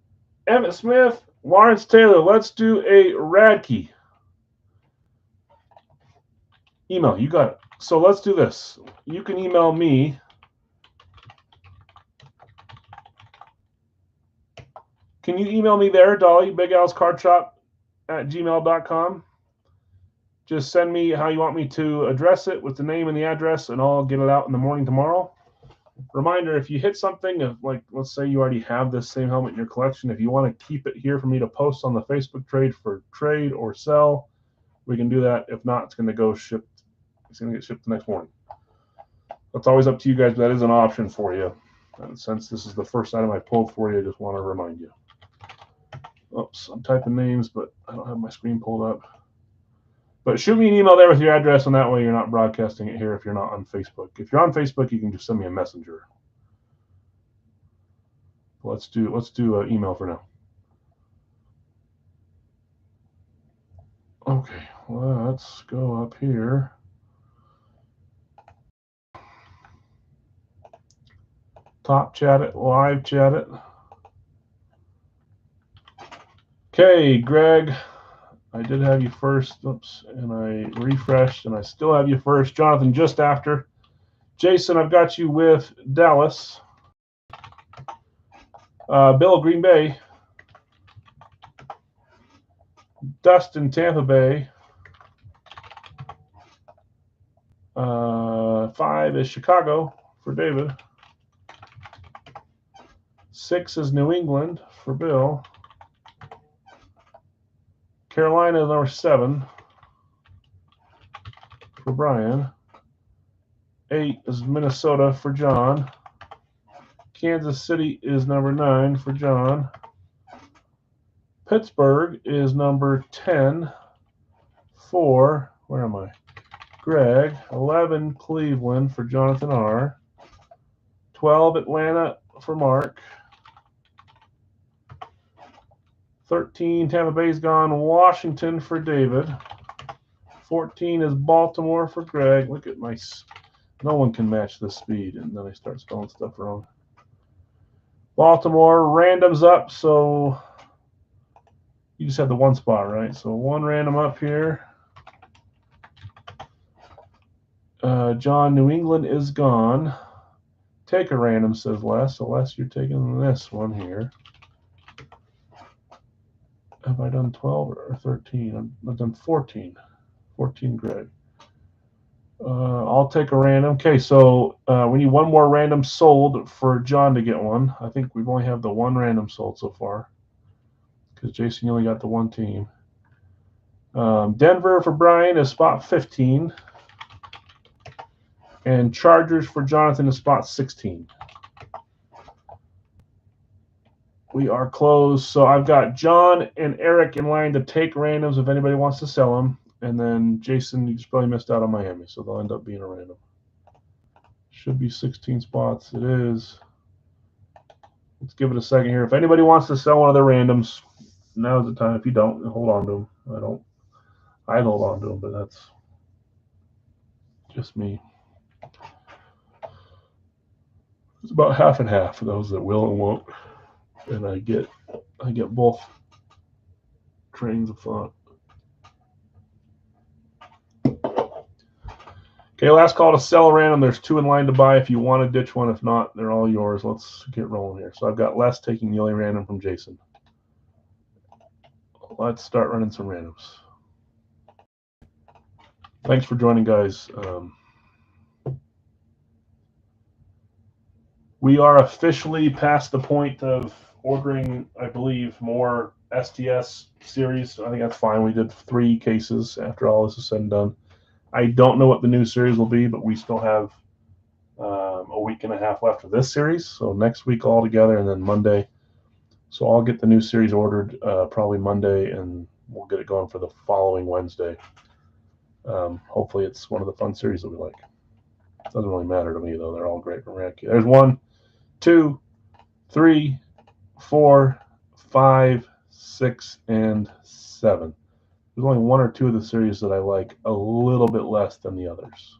Emmitt Smith, Lawrence Taylor. Let's do a Radke. Email. You got it. So let's do this. You can email me. Can you email me there, Dolly, BigAlsCardShop@gmail.com? Just send me how you want me to address it with the name and the address, and I'll get it out in the morning tomorrow. Reminder, if you hit something, like let's say you already have this same helmet in your collection, if you want to keep it here for me to post on the Facebook trade for trade or sell, we can do that. If not, it's going to go shipped. It's going to get shipped the next morning. That's always up to you guys, but that is an option for you. And since this is the first item I pulled for you, I just want to remind you. Oops, I'm typing names, but I don't have my screen pulled up. But shoot me an email there with your address, and that way you're not broadcasting it here if you're not on Facebook. If you're on Facebook, you can just send me a messenger. Let's do an email for now. Okay, let's go up here. Top chat it, live chat it. Okay, Greg, I did have you first. Oops, and I refreshed, and I still have you first. Jonathan, just after. Jason, I've got you with Dallas. Bill, Green Bay. Dustin, Tampa Bay. 5 is Chicago for David. 6 is New England for Bill. Carolina, number 7 for Brian. 8 is Minnesota for John. Kansas City is number 9 for John. Pittsburgh is number 10 for, where am I? Greg. 11 Cleveland for Jonathan R. 12 Atlanta for Mark. 13 Tampa Bay's gone. Washington for David. 14 is Baltimore for Greg. Look at my, no one can match this speed, and then I start spelling stuff wrong. Baltimore, randoms up, so you just have the one spot, right? So 1 random up here. John, New England is gone. Take a random, says Les. So Les, you're taking this one here. Have I done 12 or 13? I've done 14. 14, Greg. I'll take a random. Okay, so we need 1 more random sold for John to get one. I think we've only have the 1 random sold so far because Jason, you only got the 1 team. Denver for Brian is spot 15. And Chargers for Jonathan is spot 16. We are closed. So I've got John and Eric in line to take randoms if anybody wants to sell them. And then Jason, you just probably missed out on Miami, so they'll end up being a random. Should be 16 spots. It is. Let's give it a second here. If anybody wants to sell one of their randoms, now's the time. If you don't, hold on to them. I'd hold on to them, but that's just me. It's about half and half for those that will and won't, and I get both trains of thought. Okay, last call to sell a random. There's 2 in line to buy if you want to ditch one. If not, they're all yours. Let's get rolling here. So I've got Les taking the only random from Jason. Let's start running some randoms. Thanks for joining, guys. We are officially past the point of ordering, I believe, more STS series. I think that's fine. We did 3 cases after all this is said and done. I don't know what the new series will be, but we still have a week and a half left of this series. So next week all together, and then Monday. So I'll get the new series ordered probably Monday, and we'll get it going for the following Wednesday. Hopefully it's one of the fun series that we like. It doesn't really matter to me, though. They're all great from Radke. There's 1, 2, 3, 4, 5, 6, and 7. There's only 1 or 2 of the series that I like a little bit less than the others.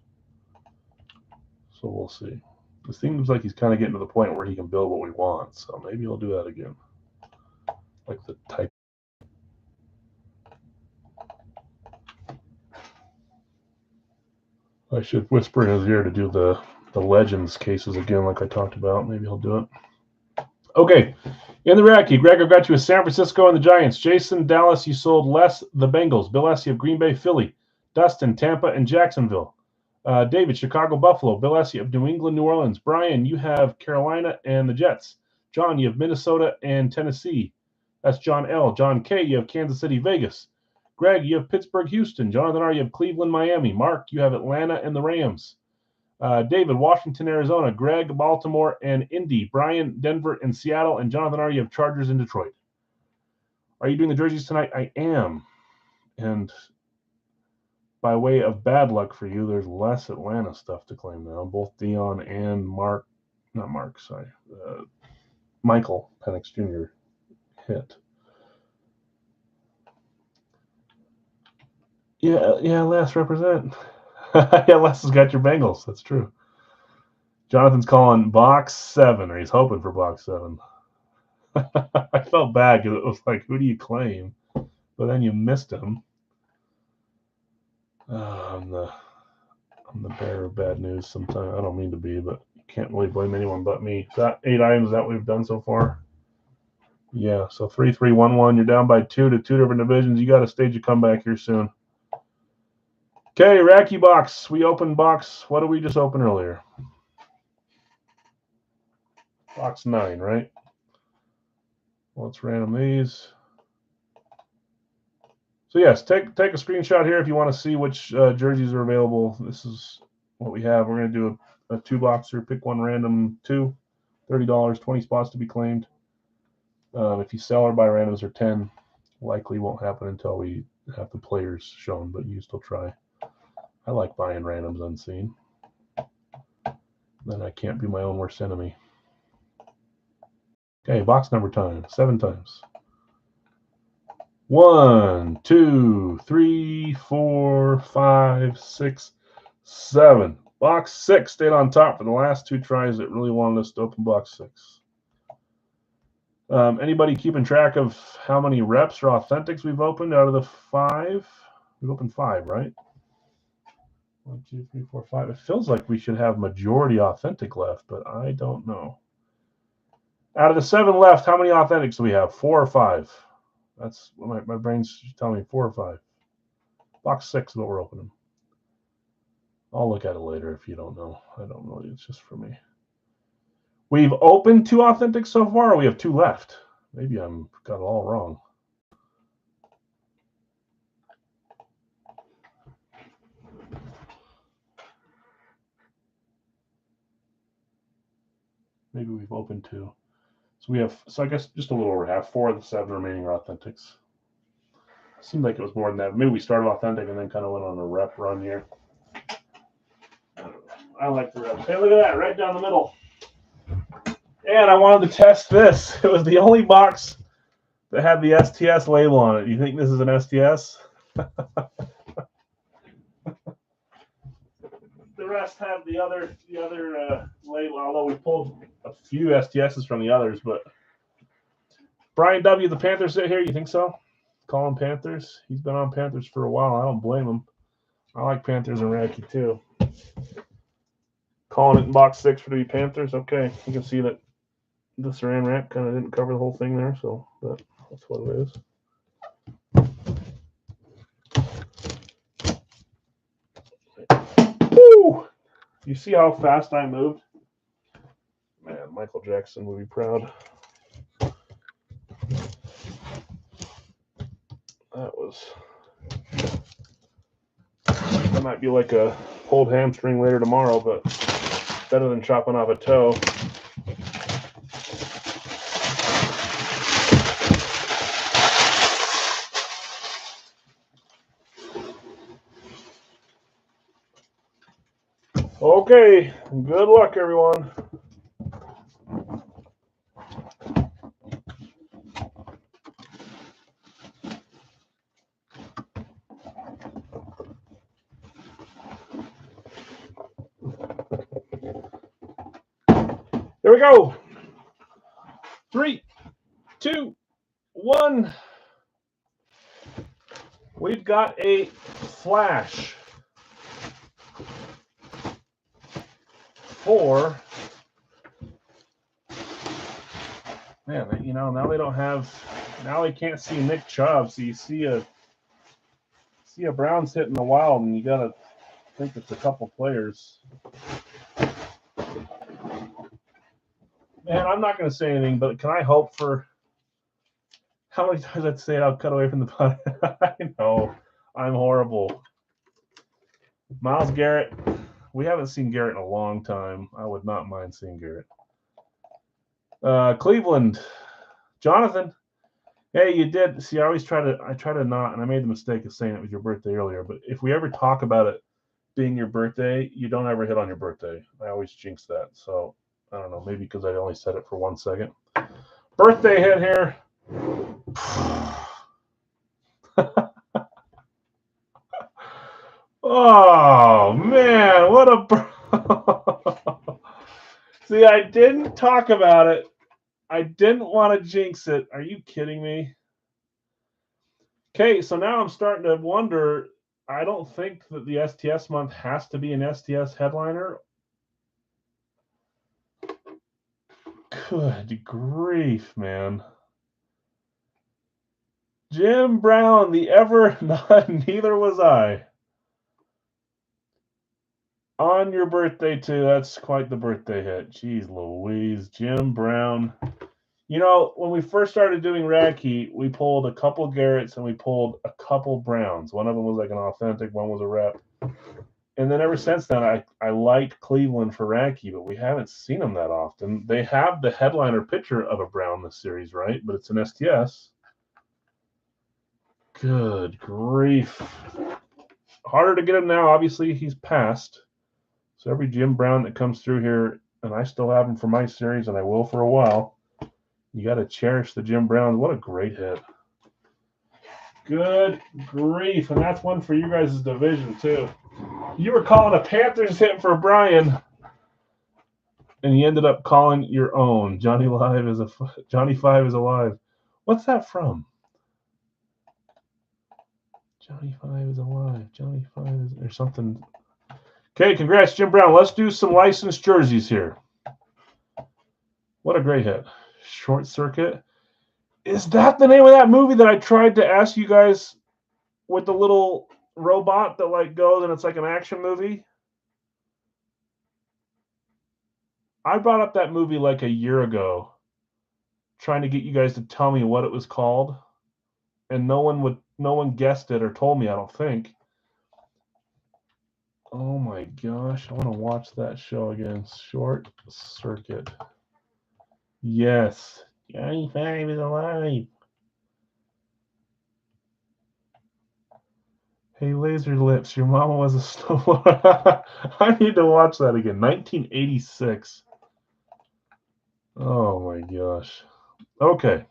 So we'll see. It seems like he's kind of getting to the point where he can build what we want. So maybe he'll do that again. Like the type. I should whisper in his ear to do the Legends cases again like I talked about. Maybe he'll do it. Okay. In the Radke, Greg, I've got you with San Francisco and the Giants. Jason, Dallas, you sold Les, the Bengals. Bill S, you have Green Bay, Philly. Dustin, Tampa, and Jacksonville. David, Chicago, Buffalo. Bill S, you have New England, New Orleans. Brian, you have Carolina and the Jets. John, you have Minnesota and Tennessee. That's John L. John K, you have Kansas City, Vegas. Greg, you have Pittsburgh, Houston. Jonathan R, you have Cleveland, Miami. Mark, you have Atlanta and the Rams. David, Washington, Arizona. Greg, Baltimore, and Indy. Brian, Denver, and Seattle. And Jonathan R, you have Chargers in Detroit. Are you doing the jerseys tonight? I am. And by way of bad luck for you, there's less Atlanta stuff to claim now. Both Dion and Michael Penix Jr. hit. Yeah, Les, represent. Yeah, Les has got your Bengals. That's true. Jonathan's calling box 7, or he's hoping for box 7. I felt bad because it was like, who do you claim? But then you missed him. I'm the bearer of bad news sometimes. I don't mean to be, but you can't really blame anyone but me. Is that 8 items that we've done so far? Yeah, so 3-3-1-1. You're down by 2 to 2 different divisions. You got to stage a comeback here soon. Okay, Radke box. We opened box. What did we just open earlier? Box 9, right? Let's random these. So yes, take a screenshot here if you want to see which jerseys are available. This is what we have. We're going to do a 2-boxer. Pick one random 2, $30, 20 spots to be claimed. If you sell or buy randoms or 10, likely won't happen until we have the players shown, but you still try. I like buying randoms unseen. Then I can't be my own worst enemy. Okay, box number time. 7 times. 1, 2, 3, 4, 5, 6, 7. Box 6 stayed on top for the last 2 tries that really wanted us to open box 6. Anybody keeping track of how many reps or authentics we've opened out of the 5? We've opened 5, right? 1, 2, 3, 4, 5. It feels like we should have majority authentic left, but I don't know. Out of the 7 left, how many authentics do we have? 4 or 5? That's what my brain's telling me, 4 or 5. Box 6 is what we're opening. I'll look at it later if you don't know. I don't know. It's just for me. We've opened 2 authentics so far, or we have 2 left? Maybe I'm got it all wrong. Maybe we've opened 2. So we have, I guess just a little over half. 4 of the 7 remaining are authentics. Seemed like it was more than that. Maybe we started authentic and then kind of went on a rep run here. I like the reps. Hey, look at that, right down the middle. And I wanted to test this. It was the only box that had the STS label on it. You think this is an STS? The rest have the other label, although we pulled a few STSs from the others. But Brian W., the Panthers sit here. You think so? Call him Panthers. He's been on Panthers for a while. I don't blame him. I like Panthers and Radke too. Calling it in box 6 for the Panthers. Okay, you can see that the Saran wrap kind of didn't cover the whole thing there, so that's what it is. Woo! You see how fast I moved? Man, Michael Jackson would be proud. That might be like a pulled hamstring later tomorrow, but better than chopping off a toe. Okay, good luck, everyone. Here we go. 3, 2, 1. We've got a flash for, man, you know, now they don't have, now they can't see Nick Chubb, so you see a Browns hit in the wild, and you got to think it's a couple players. Man, I'm not going to say anything, but can I hope for, how many times I'd say I'll cut away from the punt? I know, I'm horrible. Myles Garrett, we haven't seen Garrett in a long time. I would not mind seeing Garrett. Cleveland, Jonathan. Hey, you did. See, I try to not, and I made the mistake of saying it was your birthday earlier, but if we ever talk about it being your birthday, you don't ever hit on your birthday. I always jinx that. So, I don't know, maybe because I only said it for 1 second. Birthday hit here. Oh, man, what a... See, I didn't talk about it. I didn't want to jinx it. Are you kidding me? Okay, so now I'm starting to wonder, I don't think that the STS month has to be an STS headliner. Good grief, man. Jim Brown, the ever not, neither was I. On your birthday, too. That's quite the birthday hit. Jeez Louise. Jim Brown. You know, when we first started doing Radke, we pulled a couple Garretts and we pulled a couple Browns. One of them was like an authentic, one was a rep. And then ever since then, I liked Cleveland for Radke, but we haven't seen them that often. They have the headliner picture of a Brown this series, right? But it's an STS. Good grief. Harder to get him now. Obviously, he's passed. So every Jim Brown that comes through here, and I still have him for my series, and I will for a while, you got to cherish the Jim Brown. What a great hit. Good grief. And that's one for you guys' division, too. You were calling a Panthers hit for Brian, and you ended up calling your own. Johnny 5 is alive. What's that from? Johnny 5 is alive. Johnny 5 is, or something. Okay, congrats, Jim Brown. Let's do some licensed jerseys here. What a great hit. Short Circuit. Is that the name of that movie that I tried to ask you guys with the little robot that like goes and it's like an action movie? I brought up that movie like a year ago trying to get you guys to tell me what it was called, and no one guessed it or told me, I don't think. Oh my gosh, I want to watch that show again. Short Circuit. Yes. Johnny 5 is alive. Hey, Laser Lips, your mama was a snowblower. I need to watch that again. 1986. Oh my gosh. Okay.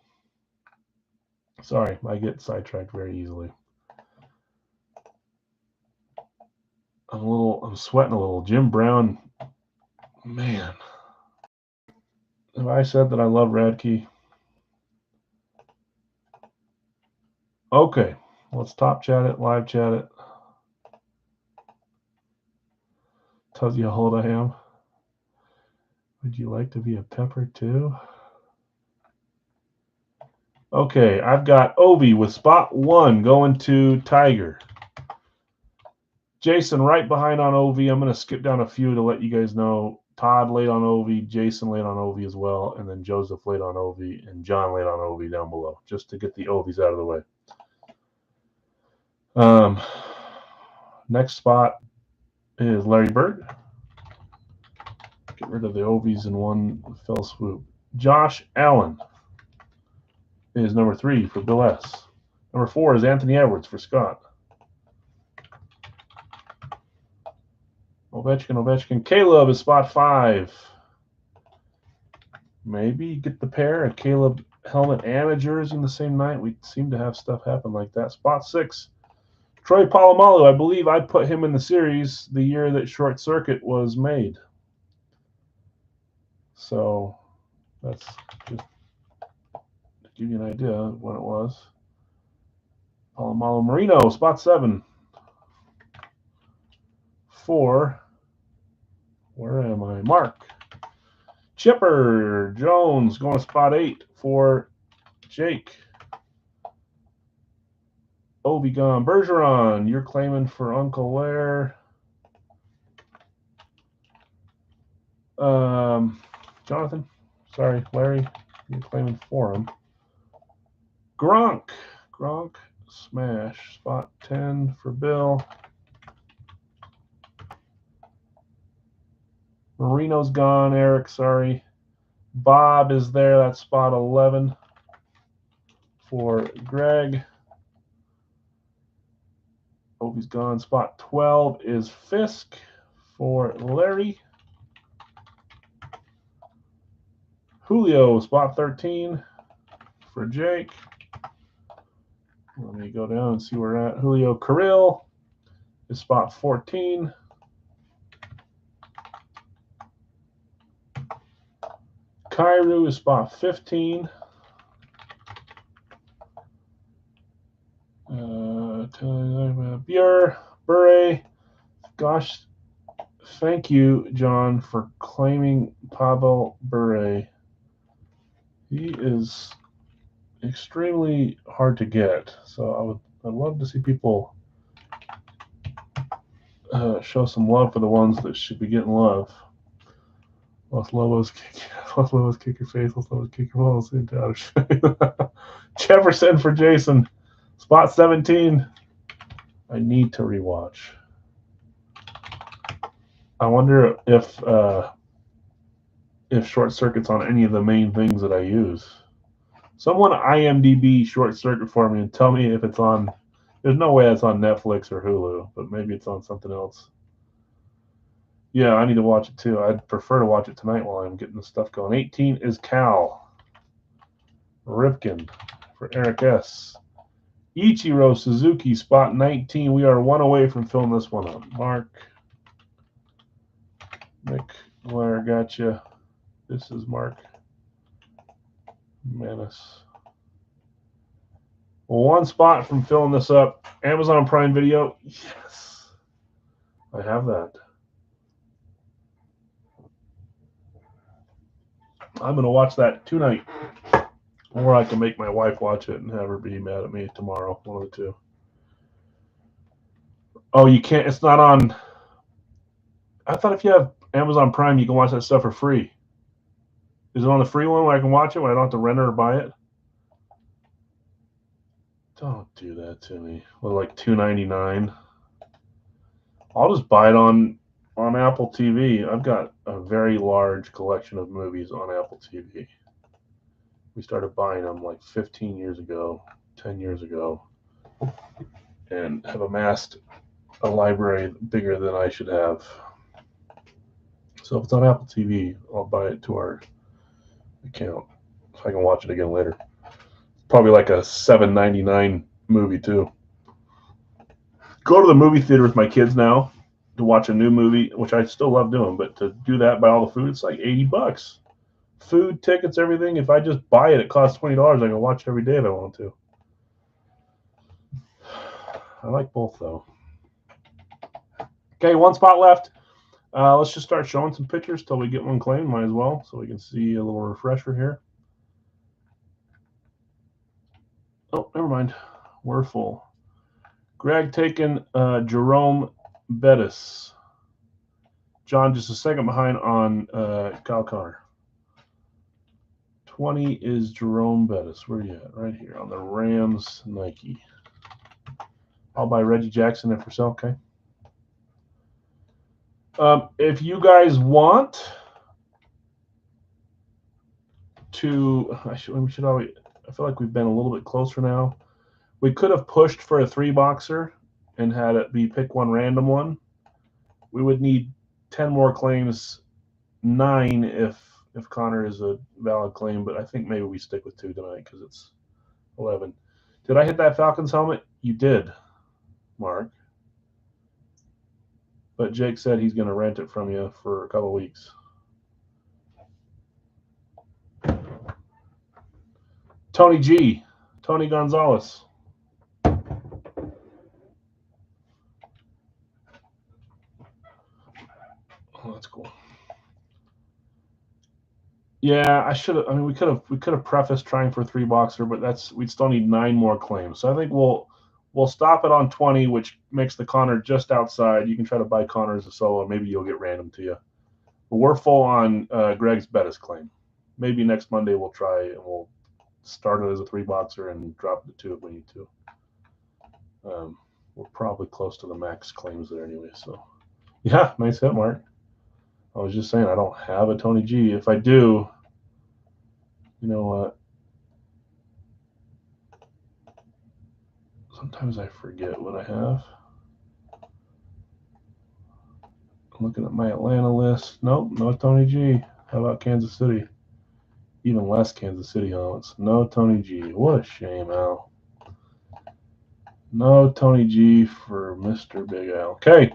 Sorry, I get sidetracked very easily. I'm sweating a little. Jim Brown, man. Have I said that I love Radke? Okay, let's top chat it, live chat it. Tells you how old I am. Would you like to be a Pepper too? Okay, I've got Ovi with spot 1 going to Tiger. Jason right behind on Ovi. I'm going to skip down a few to let you guys know. Todd laid on Ovi, Jason laid on Ovi as well, and then Joseph laid on Ovi, and John laid on Ovi down below, just to get the Ovies out of the way. Next spot is Larry Bird. Get rid of the Ovies in one fell swoop. Josh Allen is number 3 for Bill S. Number 4 is Anthony Edwards for Scott. Ovechkin. Caleb is spot 5. Maybe get the pair, a Caleb helmet and a jersey in the same night. We seem to have stuff happen like that. Spot 6. Troy Polamalu. I believe I put him in the series the year that Short Circuit was made. So that's just to give you an idea of when it was. Polamalu Marino, spot 7. 4. Where am I? Mark. Chipper Jones going to spot 8 for Jake. Obi gone. Bergeron, you're claiming for Uncle Lair. Jonathan, sorry, Larry, you're claiming for him. Gronk smash. Spot 10 for Bill. Marino's gone. Eric, sorry. Bob is there. That's spot 11 for Greg. Obi's gone. Spot 12 is Fisk for Larry. Julio, spot 13 for Jake. Let me go down and see where we're at. Julio Carril is spot 14. Kyrou is spot 15. Bure. Gosh, thank you, John, for claiming Pavel Bure. He is extremely hard to get, so I'd love to see people show some love for the ones that should be getting love. Los Lobos kick your face. Los Lobos kick your balls into outer space. Jefferson for Jason. Spot 17. I need to rewatch. I wonder if Short Circuit's on any of the main things that I use. Someone IMDb Short Circuit for me and tell me if it's on. There's no way it's on Netflix or Hulu, but maybe it's on something else. Yeah, I need to watch it too. I'd prefer to watch it tonight while I'm getting the stuff going. 18 is Cal. Ripken for Eric S. Ichiro Suzuki, spot 19. We are 1 away from filling this one up. Mark. Nick Blair, gotcha. This is Mark Manis. 1 spot from filling this up. Amazon Prime Video. Yes. I have that. I'm going to watch that tonight. Or I can make my wife watch it and have her be mad at me tomorrow. One of the two. Oh, you can't. It's not on. I thought if you have Amazon Prime, you can watch that stuff for free. Is it on the free one where I can watch it when I don't have to rent it or buy it? Don't do that to me. Well, like $2.99. I'll just buy it on Apple TV. I've got a very large collection of movies on Apple TV. We started buying them like 15 years ago, 10 years ago, and have amassed a library bigger than I should have. So if it's on Apple TV, I'll buy it to our account so I can watch it again later. Probably like a $7.99 movie too. Go to the movie theater with my kids now to watch a new movie, which I still love doing, but to do that, buy all the food, it's like $80. Food, tickets, everything. If I just buy it, it costs $20. I can watch it every day if I want to. I like both though. Okay, one spot left. Let's just start showing some pictures till we get one claim. Might as well, so we can see a little refresher here. Oh, never mind. We're full. Greg taking Jerome Bettis. John just a second behind on Kyle Connor. 20 is Jerome Bettis. Where are you at? Right here on the Rams Nike. I'll buy Reggie Jackson and for sale. Okay. If you guys want to, I feel like we've been a little bit closer now. We could have pushed for a 3-boxer and had it be pick one random one. We would need 10 more claims, 9 if Connor is a valid claim, but I think maybe we stick with 2 tonight because it's 11. Did I hit that Falcons helmet? You did, Mark. But Jake said he's going to rent it from you for a couple of weeks. Tony G. Tony Gonzalez. Oh, that's cool. Yeah, I should have. I mean, we could have prefaced trying for a 3-boxer, but we'd still need 9 more claims. So I think we'll stop it on 20, which makes the Connor just outside. You can try to buy Connor as a solo. Maybe you'll get random to you. But we're full on Greg's Bettis claim. Maybe next Monday we'll try and we'll start it as a 3-boxer and drop it to 2 if we need to. We're probably close to the max claims there anyway. So, yeah, nice hit, Mark. I was just saying I don't have a Tony G. If I do, you know what? Sometimes I forget what I have. I'm looking at my Atlanta list. Nope, no Tony G. How about Kansas City? Even less Kansas City helmets. No Tony G. What a shame, Al. No Tony G for Mr. Big Al. Okay.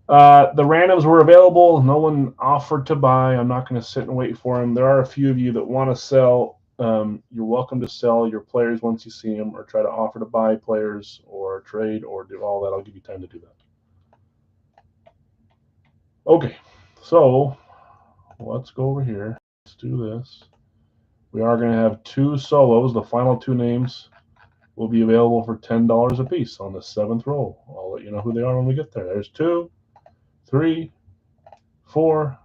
The randoms were available. No one offered to buy. I'm not going to sit and wait for them. There are a few of you that want to sell. You're welcome to sell your players once you see them, or try to offer to buy players, or trade, or do all that. I'll give you time to do that. Okay, so let's go over here. Let's do this. We are going to have 2 solos. The final 2 names will be available for $10 a piece on the 7th roll. I'll let you know who they are when we get there. There's 2, 3, 4,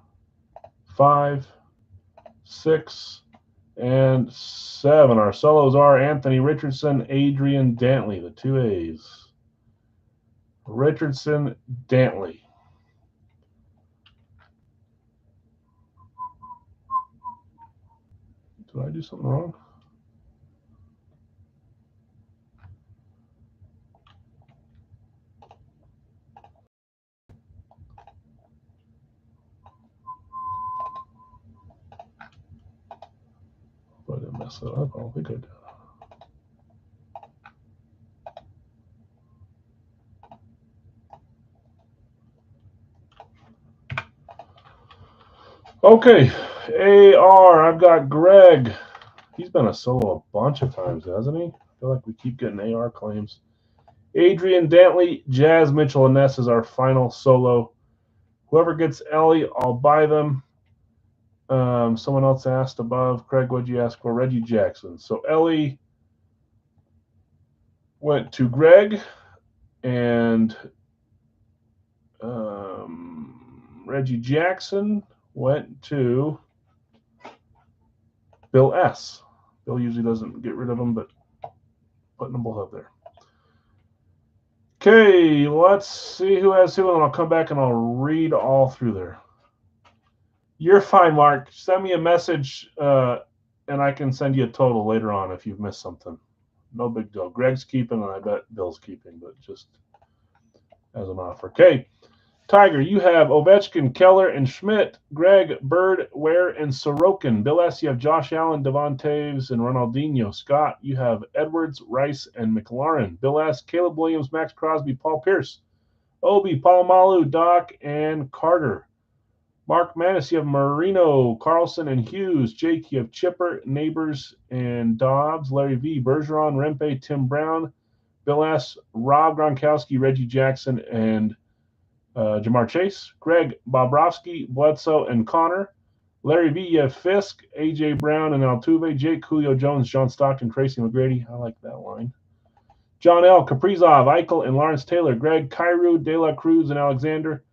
5, 6, and 7. Our solos are Anthony Richardson, Adrian Dantley, the 2 A's. Richardson, Dantley. Did I do something wrong? I didn't mess that up. I don't think I did. Okay, AR, I've got Greg. He's been a solo a bunch of times, hasn't he? I feel like we keep getting AR claims. Adrian Dantley, Jazz Mitchell, and Ness is our final solo. Whoever gets Ellie, I'll buy them. Someone else asked above, Craig, what'd you ask for? Reggie Jackson. So Ellie went to Greg, and Reggie Jackson went to Bill S. Bill usually doesn't get rid of them, but putting them both up there. Okay, let's see who has who, and I'll come back and I'll read all through there. You're fine, Mark. Send me a message, and I can send you a total later on if you've missed something. No big deal. Greg's keeping, and I bet Bill's keeping, but just as an offer. Okay, Tiger, you have Ovechkin, Keller, and Schmidt. Greg, Bird, Ware, and Sorokin. Bill S., you have Josh Allen, Devon Taves, and Ronaldinho. Scott, you have Edwards, Rice, and McLaurin. Bill S., Caleb Williams, Max Crosby, Paul Pierce. Obi, Palomalu, Doc, and Carter. Mark Manis, you have Marino, Carlson, and Hughes. Jake, you have Chipper, Neighbors, and Dobbs. Larry V, Bergeron, Rempe, Tim Brown. Bill S., Rob Gronkowski, Reggie Jackson, and Jamar Chase. Greg, Bobrovsky, Bledsoe, and Connor. Larry V, you have Fisk, A.J. Brown, and Altuve. Jake, Julio Jones, John Stockton, Tracy McGrady. I like that line. John L., Kaprizov, Eichel, and Lawrence Taylor. Greg, Kyrou, De La Cruz, and Alexander.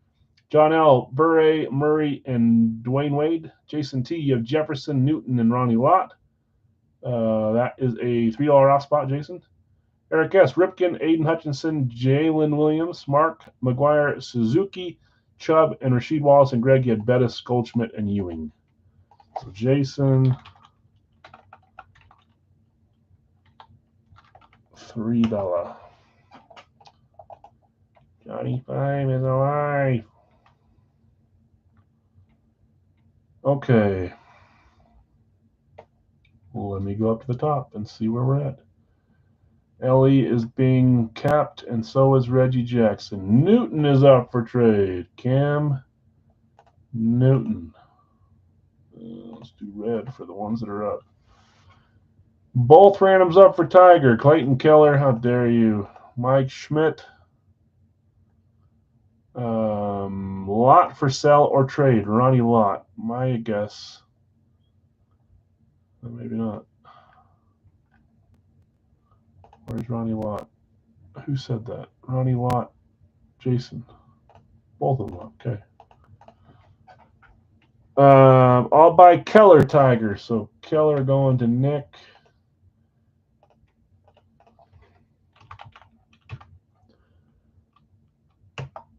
John L., Bure, Murray, and Dwayne Wade. Jason T., you have Jefferson, Newton, and Ronnie Lott. That is a $3 off spot, Jason. Eric S., Ripken, Aiden Hutchinson, Jalen Williams, Mark, McGuire, Suzuki, Chubb, and Rasheed Wallace, and Greg, you had Bettis, Goldschmidt, and Ewing. So Jason, $3. Johnny 5 is alive. Okay. Well, let me go up to the top and see where we're at. Ellie is being capped, and so is Reggie Jackson. Newton is up for trade. Cam Newton. Let's do red for the ones that are up. Both randoms up for Tiger. Clayton Keller, how dare you. Mike Schmidt. Lott for sell or trade. Ronnie Lott. My guess. Maybe not. Where's Ronnie Lott? Who said that? Ronnie Lott. Jason. Both of them. Okay. I'll buy Keller Tiger. So Keller going to Nick.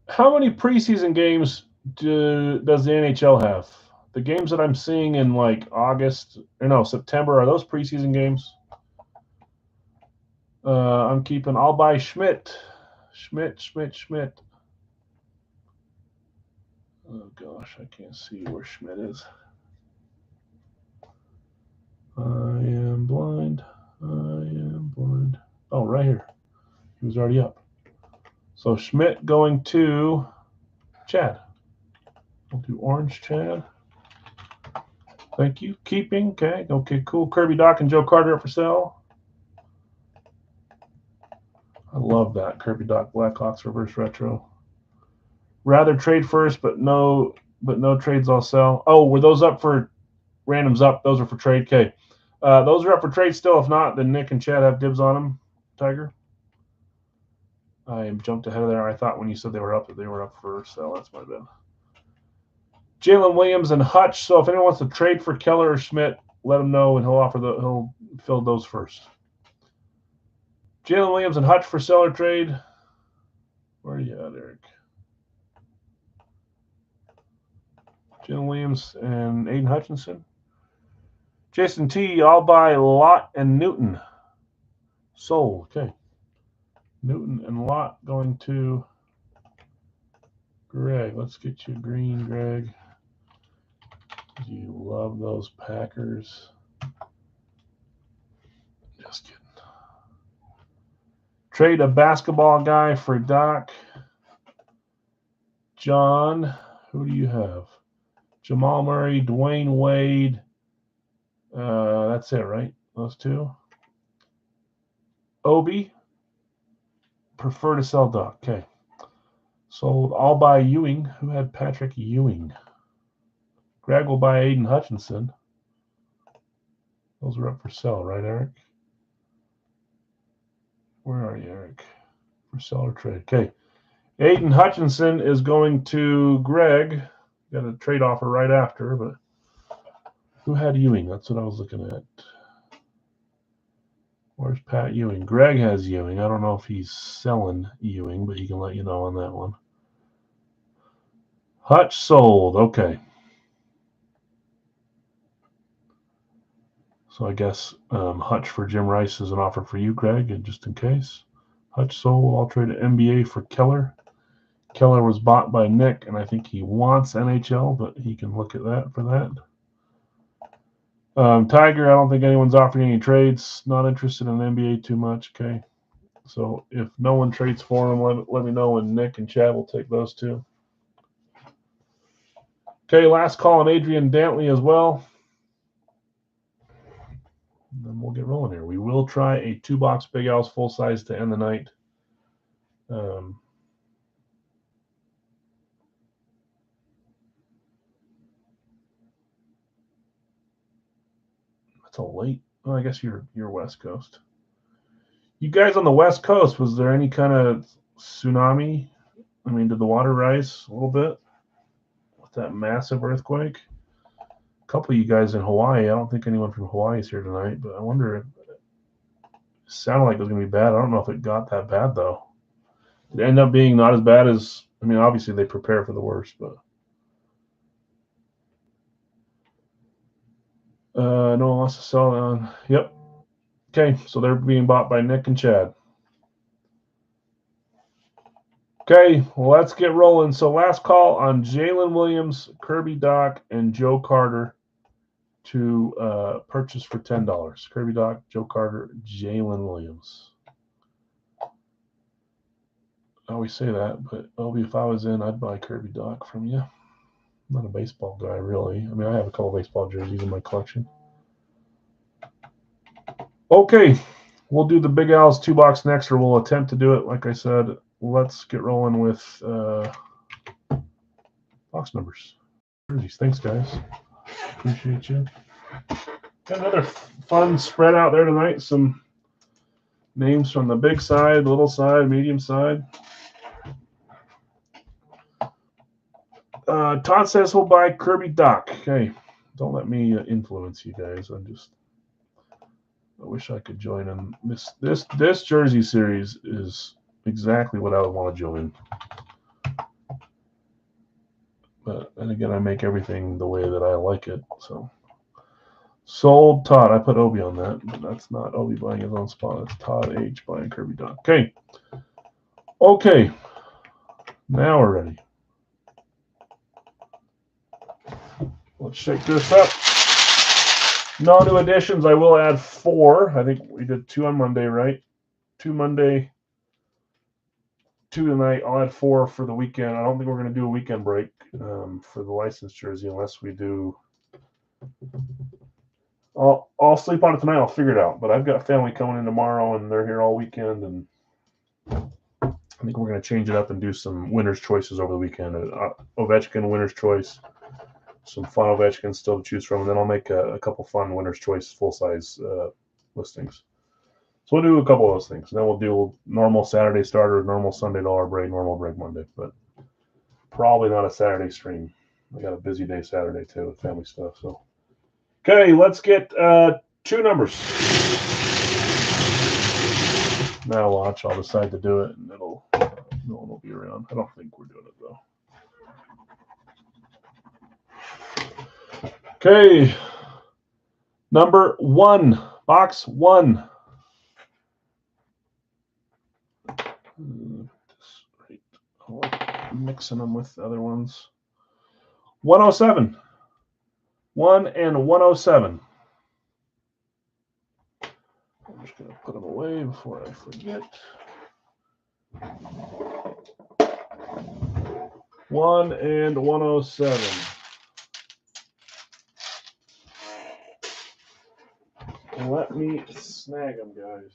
How many preseason games does the NHL have? The games that I'm seeing in like September, are those preseason games? I'm keeping. I'll buy Schmidt. Schmidt. Oh gosh, I can't see where Schmidt is. I am blind. Oh, right here. He was already up. So Schmidt going to Chad. We'll do orange Chad. Thank you. Keeping. Okay, cool. Kirby Doc and Joe Carter up for sale. I love that. Kirby Doc Blackhawks reverse retro. Rather trade first, but no trades. I'll sell. Oh, were those up for randoms up? Those are for trade. Okay. Those are up for trade still. If not, then Nick and Chad have dibs on them. Tiger. I jumped ahead of there. I thought when you said they were up that they were up for sale. That's my bad. Jalen Williams and Hutch. So if anyone wants to trade for Keller or Schmidt, let him know and he'll fill those first. Jalen Williams and Hutch for seller trade. Where are you at, Eric? Jalen Williams and Aiden Hutchinson. Jason T, I'll buy Lott and Newton. Sold. Okay. Newton and Lott going to Greg. Let's get you green, Greg. You love those Packers. Just kidding. Trade a basketball guy for Doc. John, who do you have? Jamal Murray, Dwayne Wade. That's it, right? Those two. Obi. Prefer to sell Doc. Okay. So I'll buy Ewing. Who had Patrick Ewing? Greg will buy Aiden Hutchinson. Those are up for sale, right, Eric? Where are you, Eric? For sell or trade. Okay. Aiden Hutchinson is going to Greg. Got a trade offer right after, but who had Ewing? That's what I was looking at. Where's Pat Ewing? Greg has Ewing. I don't know if he's selling Ewing, but he can let you know on that one. Hutch sold. Okay. So I guess Hutch for Jim Rice is an offer for you, Greg, and just in case. Hutch sold. I'll trade an NBA for Keller. Keller was bought by Nick, and I think he wants NHL, but he can look at that for that. Tiger, I don't think anyone's offering any trades. Not interested in NBA too much. Okay. So if no one trades for him, let me know, and Nick and Chad will take those two. Okay, last call on Adrian Dantley as well. And then we'll get rolling here. We will try a 2-box Big Al's full size to end the night. That's a late. Well, I guess you're West Coast. You guys on the West Coast, was there any kind of tsunami? I mean, did the water rise a little bit with that massive earthquake? A couple of you guys in Hawaii. I don't think anyone from Hawaii is here tonight, but I wonder if it sounded like it was going to be bad. I don't know if it got that bad, though. It ended up being not as bad as, I mean, obviously they prepare for the worst, but. No one wants to sell on. Yep. Okay, so they're being bought by Nick and Chad. Okay, well, let's get rolling. So last call on Jalen Williams, Kirby Doc, and Joe Carter to purchase for $10. Kirby Doc, Joe Carter, Jalen Williams. I always say that, but Obi, if I was in, I'd buy Kirby Doc from you. I'm not a baseball guy, really. I mean, I have a couple baseball jerseys in my collection. Okay, we'll do the Big Al's 2-box next, or we'll attempt to do it. Like I said, let's get rolling with box numbers. Jerseys. Thanks, guys. Appreciate you. Got another fun spread out there tonight. Some names from the big side, little side, medium side. Todd says he'll buy Kirby Doc. Okay, don't let me influence you guys. I wish I could join him. This jersey series is exactly what I would want to join. But and again, I make everything the way that I like it. So sold Todd. I put Obi on that, but that's not Obi buying his own spot. It's Todd H buying Kirby Doc. Okay. Okay. Now we're ready. Let's shake this up. No new additions. I will add 4. I think we did 2 on Monday, right? 2 Monday, 2 tonight. I'll add 4 for the weekend. I don't think we're going to do a weekend break for the licensed jersey unless we do. I'll sleep on it tonight. I'll figure it out. But I've got family coming in tomorrow, and they're here all weekend. And I think we're going to change it up and do some winner's choices over the weekend. Ovechkin winner's choice. Some fun Ovechkin still to choose from, and then I'll make a couple fun winner's choice full-size listings. So we'll do a couple of those things. And then we'll do normal Saturday starter, normal Sunday dollar break, normal break Monday, but probably not a Saturday stream. I got a busy day Saturday too with family stuff. So okay, let's get 2 numbers. Now watch, I'll decide to do it, and no one will be around. I don't think we're doing it though. Okay, number 1, box 1. Mixing them with the other ones. 107. 1 and 107. I'm just going to put them away before I forget. 1 and 107. Let me snag them, guys.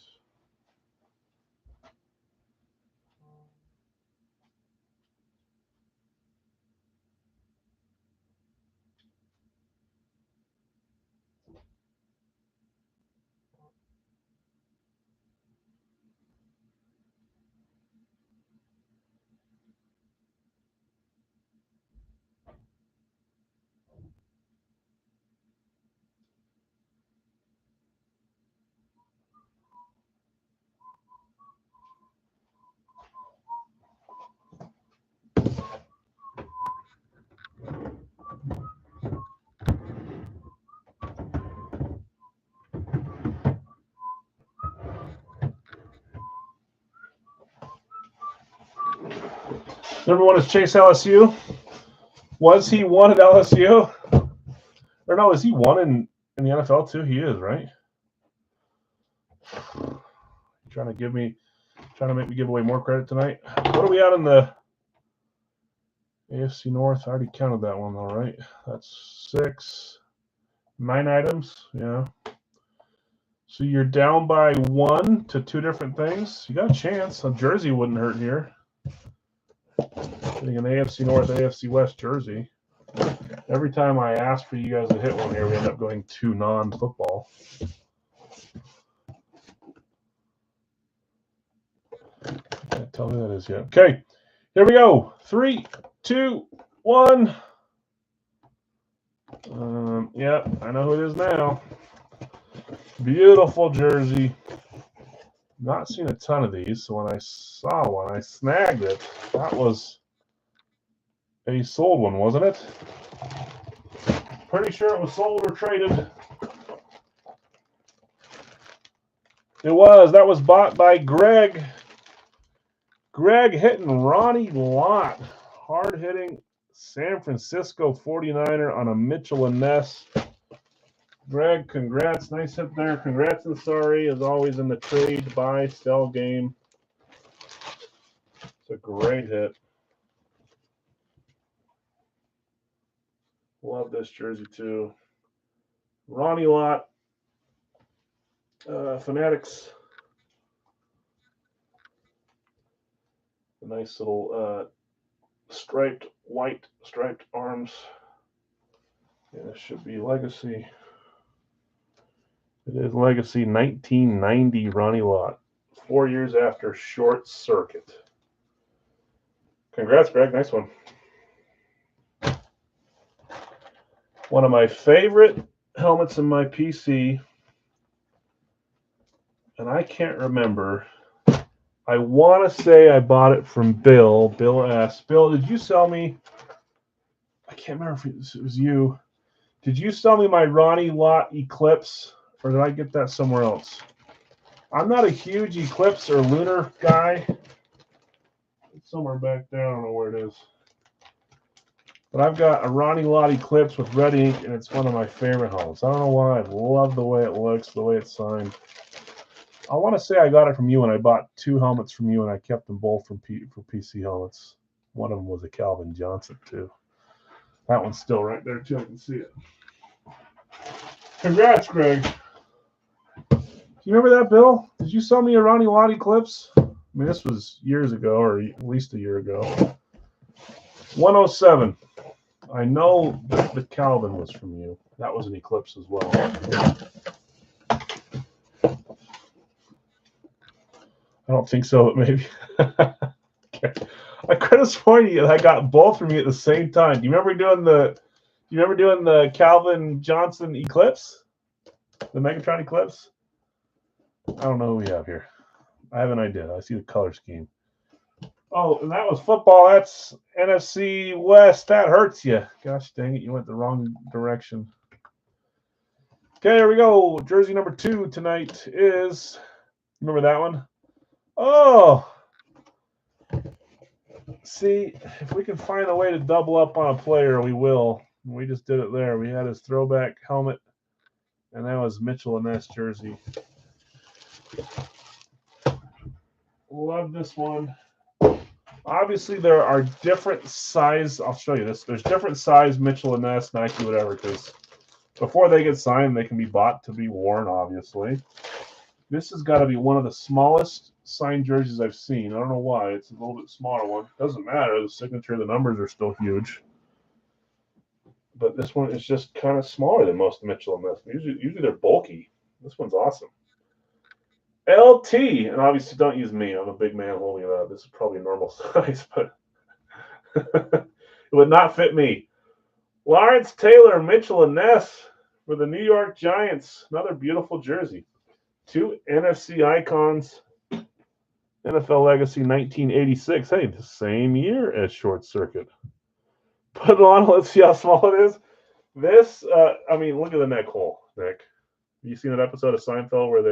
Number 1 is Chase LSU. Was he 1 at LSU? Or no, is he 1 in the NFL too? He is, right? Trying to make me give away more credit tonight. What are we at in the AFC North? I already counted that one, all right. That's 6. 9 items, yeah. So you're down by 1 to 2 different things. You got a chance. A jersey wouldn't hurt here. Getting an AFC North, AFC West jersey. Every time I ask for you guys to hit one here, we end up going to non-football. Can't tell who that is yet. Okay, here we go. 3, 2, 1. Yep, I know who it is now. Beautiful jersey. Not seen a ton of these, so when I saw one, I snagged it. That was a sold one, wasn't it? Pretty sure it was sold or traded. It was. That was bought by Greg. Greg hitting Ronnie Lott. Hard-hitting San Francisco 49er on a Mitchell and Ness. Greg, congrats. Nice hit there. Congrats and sorry, as always, in the trade, buy, sell game. It's a great hit. Love this jersey, too. Ronnie Lott. Fanatics. A nice little striped, white striped arms. Yeah, this should be Legacy. It is Legacy 1990 Ronnie Lott. 4 years after Short Circuit. Congrats, Greg. Nice one. One of my favorite helmets in my PC. And I can't remember. I want to say I bought it from Bill. Bill asked, Bill, did you sell me? I can't remember if it was you. Did you sell me my Ronnie Lott Eclipse? Or did I get that somewhere else? I'm not a huge Eclipse or Lunar guy. It's somewhere back there. I don't know where it is. But I've got a Ronnie Lott Eclipse with red ink, and it's one of my favorite helmets. I don't know why. I love the way it looks, the way it's signed. I want to say I got it from you, and I bought 2 helmets from you, and I kept them both for PC helmets. One of them was a Calvin Johnson, too. That one's still right there, too. I can see it. Congrats, Greg. Do you remember that, Bill? Did you sell me a Ronnie Lott Eclipse? I mean, this was years ago, or at least a year ago. 107. I know that the Calvin was from you. That was an Eclipse as well. I don't think so, but maybe. Okay. I could have sworn you I got both from you at the same time. Do you remember doing the Calvin Johnson Eclipse? The Megatron Eclipse? I don't know who we have here. I have an idea. I see the color scheme. Oh, and that was football. That's NFC West. That hurts you. Gosh dang it, you went the wrong direction. Okay, here we go. Jersey number 2 tonight is, remember that one? Oh, see, if we can find a way to double up on a player, we will. We just did it there. We had his throwback helmet, and that was Mitchell and Ness jersey. Love this one. Obviously, there are different size. I'll show you this. There's different size Mitchell and Ness, Nike, whatever, because before they get signed, they can be bought to be worn, obviously. This has got to be one of the smallest signed jerseys I've seen. I don't know why. It's a little bit smaller one. Doesn't matter. The signature, the numbers are still huge. But this one is just kind of smaller than most Mitchell and Ness. Usually they're bulky. This one's awesome. LT, and obviously don't use me. I'm a big man holding it up. This is probably normal size, but it would not fit me. Lawrence Taylor, Mitchell and Ness for the New York Giants. Another beautiful jersey. 2 NFC icons. NFL Legacy 1986. Hey, the same year as Short Circuit. Put it on. Let's see how small it is. This, I mean, look at the neck hole, Nick. Have you seen that episode of Seinfeld where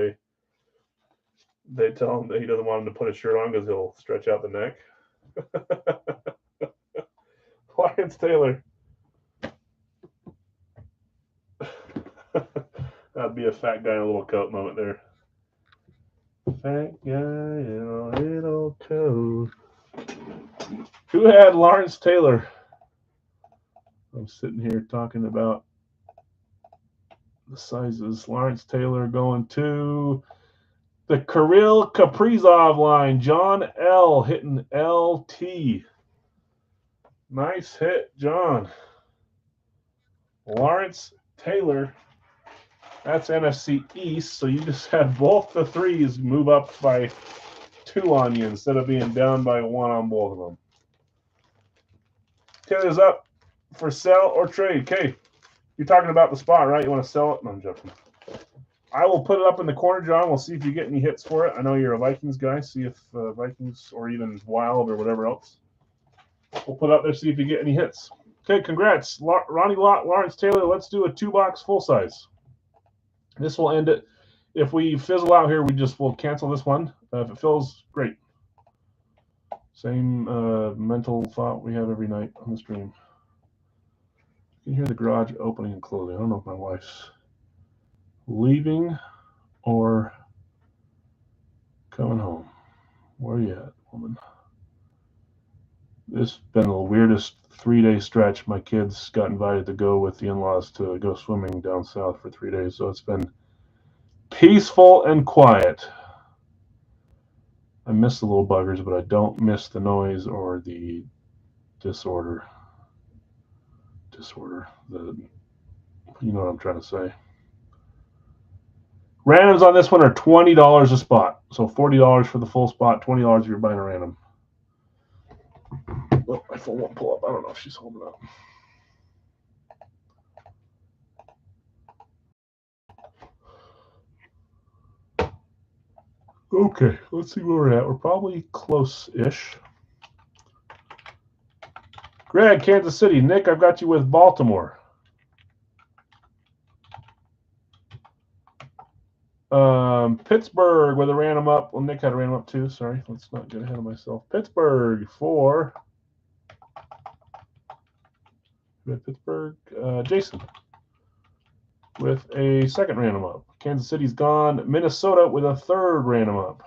they tell him that he doesn't want him to put his shirt on because he'll stretch out the neck? Lawrence Taylor. That'd be a fat guy in a little coat moment there. Fat guy in a little coat. Who had Lawrence Taylor? I'm sitting here talking about the sizes. Lawrence Taylor going to the Kirill Kaprizov line. John L. hitting LT. Nice hit, John. Lawrence Taylor. That's NFC East, so you just had both the threes move up by 2 on you instead of being down by 1 on both of them. Taylor's up for sell or trade. Okay, you're talking about the spot, right? You want to sell it? No, I'm joking. I will put it up in the corner, John. We'll see if you get any hits for it. I know you're a Vikings guy. See if Vikings or even Wild or whatever else. We'll put it up there, see if you get any hits. Okay, congrats. Ronnie Lott, Lawrence Taylor. Let's do a 2-box full size. This will end it. If we fizzle out here, we'll cancel this one. If it fills, great. Same mental thought we have every night on the stream. You can hear the garage opening and closing. I don't know if my wife's leaving or coming home. Where are you at, woman? This has been the weirdest 3-day stretch. My kids got invited to go with the in-laws to go swimming down south for 3 days, so it's been peaceful and quiet. I miss the little buggers, but I don't miss the noise or the disorder. You know what I'm trying to say. Randoms on this one are $20 a spot. So $40 for the full spot, $20 if you're buying a random. Oh, my phone won't pull up. I don't know if she's holding up. Okay, let's see where we're at. We're probably close-ish. Greg, Kansas City. Nick, I've got you with Baltimore. Pittsburgh with a random up. Well, Nick had a random up too. Sorry, let's not get ahead of myself. Pittsburgh for Jason with a second random up. Kansas City's gone. Minnesota with a third random up.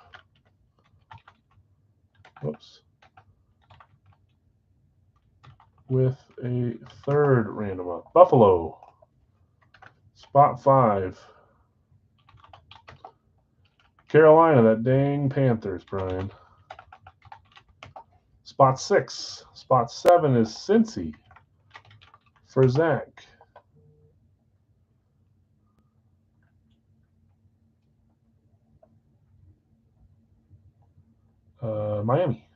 Whoops. With a third random up. Buffalo. Spot 5. Carolina, that dang Panthers, Brian. Spot 6. Spot 7 is Cincy for Zach. Miami.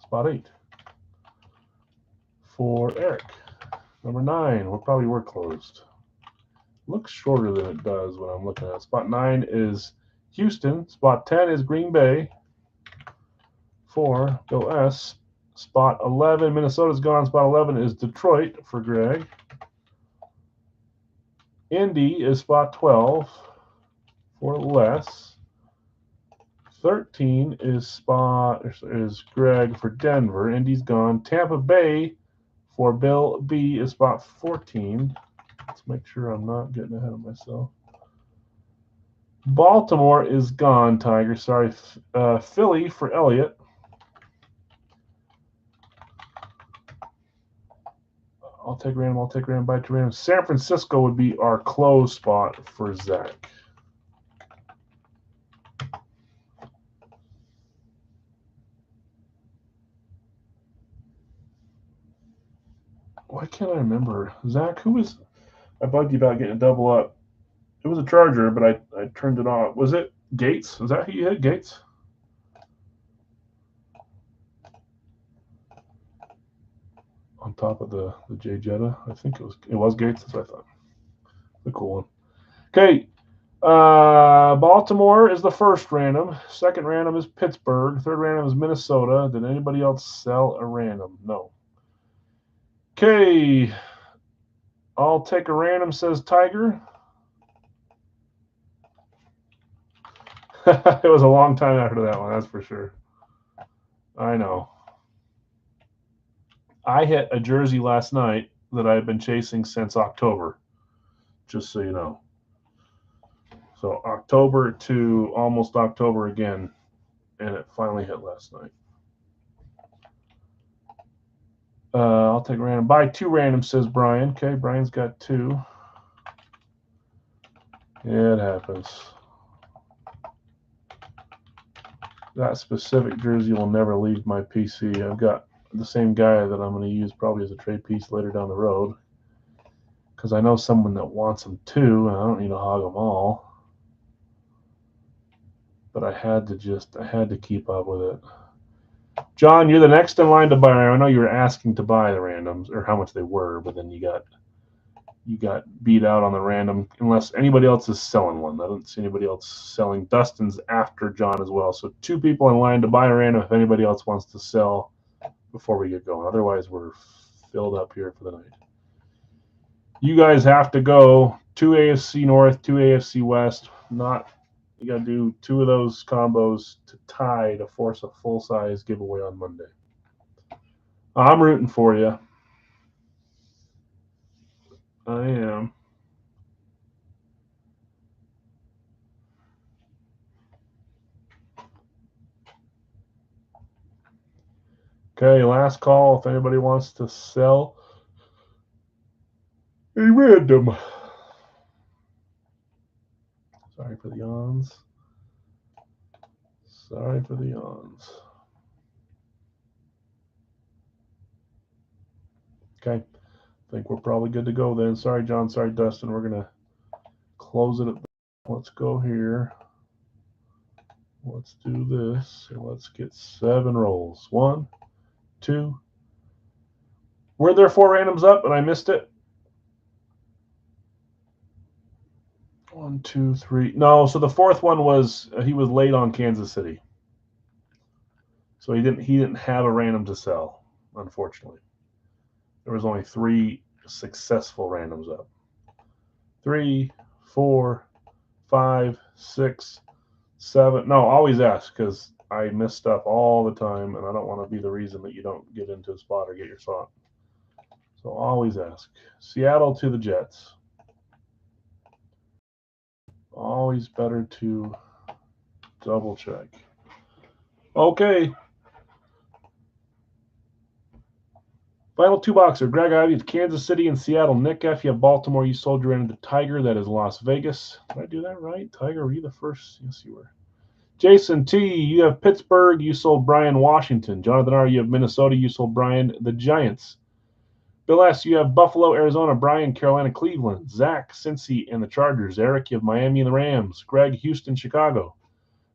Spot 8 for Eric. Number 9. We'll probably work closed. Looks shorter than it does when I'm looking at it. Spot 9 is Houston. Spot 10 is Green Bay for Bill S. Spot 11, Minnesota's gone. Spot 11 is Detroit for Greg. Indy is spot 12 for Les. 13 is Greg for Denver. Indy's gone. Tampa Bay for Bill B is spot 14. Let's make sure I'm not getting ahead of myself. Baltimore is gone, Tiger. Sorry. Philly for Elliott. I'll take random, bite to random. San Francisco would be our close spot for Zach. Why can't I remember? Zach, who was... I bugged you about getting a double up. It was a Charger, but I turned it off. Was it Gates? Is that who you hit, Gates? On top of the J Jetta, I think it was Gates. That's what I thought. The cool one. Okay, Baltimore is the first random. Second random is Pittsburgh. Third random is Minnesota. Did anybody else sell a random? No. Okay, I'll take a random, says Tiger. It was a long time after that one, that's for sure. I know. I hit a jersey last night that I've been chasing since October, just so you know. So October to almost October again, and it finally hit last night. I'll take random. Buy 2 random, says Brian. Okay, Brian's got 2. Yeah, it happens. That specific jersey will never leave my PC. I've got the same guy that I'm going to use probably as a trade piece later down the road, because I know someone that wants them too, and I don't need to hog them all. But I had to keep up with it. John, you're the next in line to buy. I know you were asking to buy the randoms or how much they were, but then you got beat out on the random unless anybody else is selling one. I don't see anybody else selling. Dustin's after John as well. So 2 people in line to buy a random if anybody else wants to sell before we get going. Otherwise, we're filled up here for the night. You guys have to go 2 AFC North, 2 AFC West. You got to do 2 of those combos to tie to force a full-size giveaway on Monday. I'm rooting for you. I am. Okay, last call if anybody wants to sell a random. Sorry for the yawns. Sorry for the yawns. Okay, I think we're probably good to go then. Sorry, John. Sorry, Dustin. We're going to close it up. Let's go here. Let's do this. And let's get 7 rolls. 1, 2. Were there 4 randoms up and I missed it? 1, 2, 3. No, so the 4th one was he was late on Kansas City. So he didn't have a random to sell, unfortunately. There was only 3 successful randoms up. 3, 4, 5, 6, 7. No, always ask because I miss stuff all the time, and I don't want to be the reason that you don't get into a spot or get your spot. So always ask. Seattle to the Jets. Always better to double check. Okay. Final 2 boxer. Greg Ivy to Kansas City and Seattle. Nick F. You have Baltimore. You sold your end to Tiger. That is Las Vegas. Did I do that right? Tiger, were you the first? Yes, you were. Jason T. You have Pittsburgh. You sold Brian Washington. Jonathan R. You have Minnesota. You sold Brian the Giants. Bill S. You have Buffalo, Arizona. Brian, Carolina, Cleveland. Zach, Cincy, and the Chargers. Eric, you have Miami and the Rams. Greg, Houston, Chicago.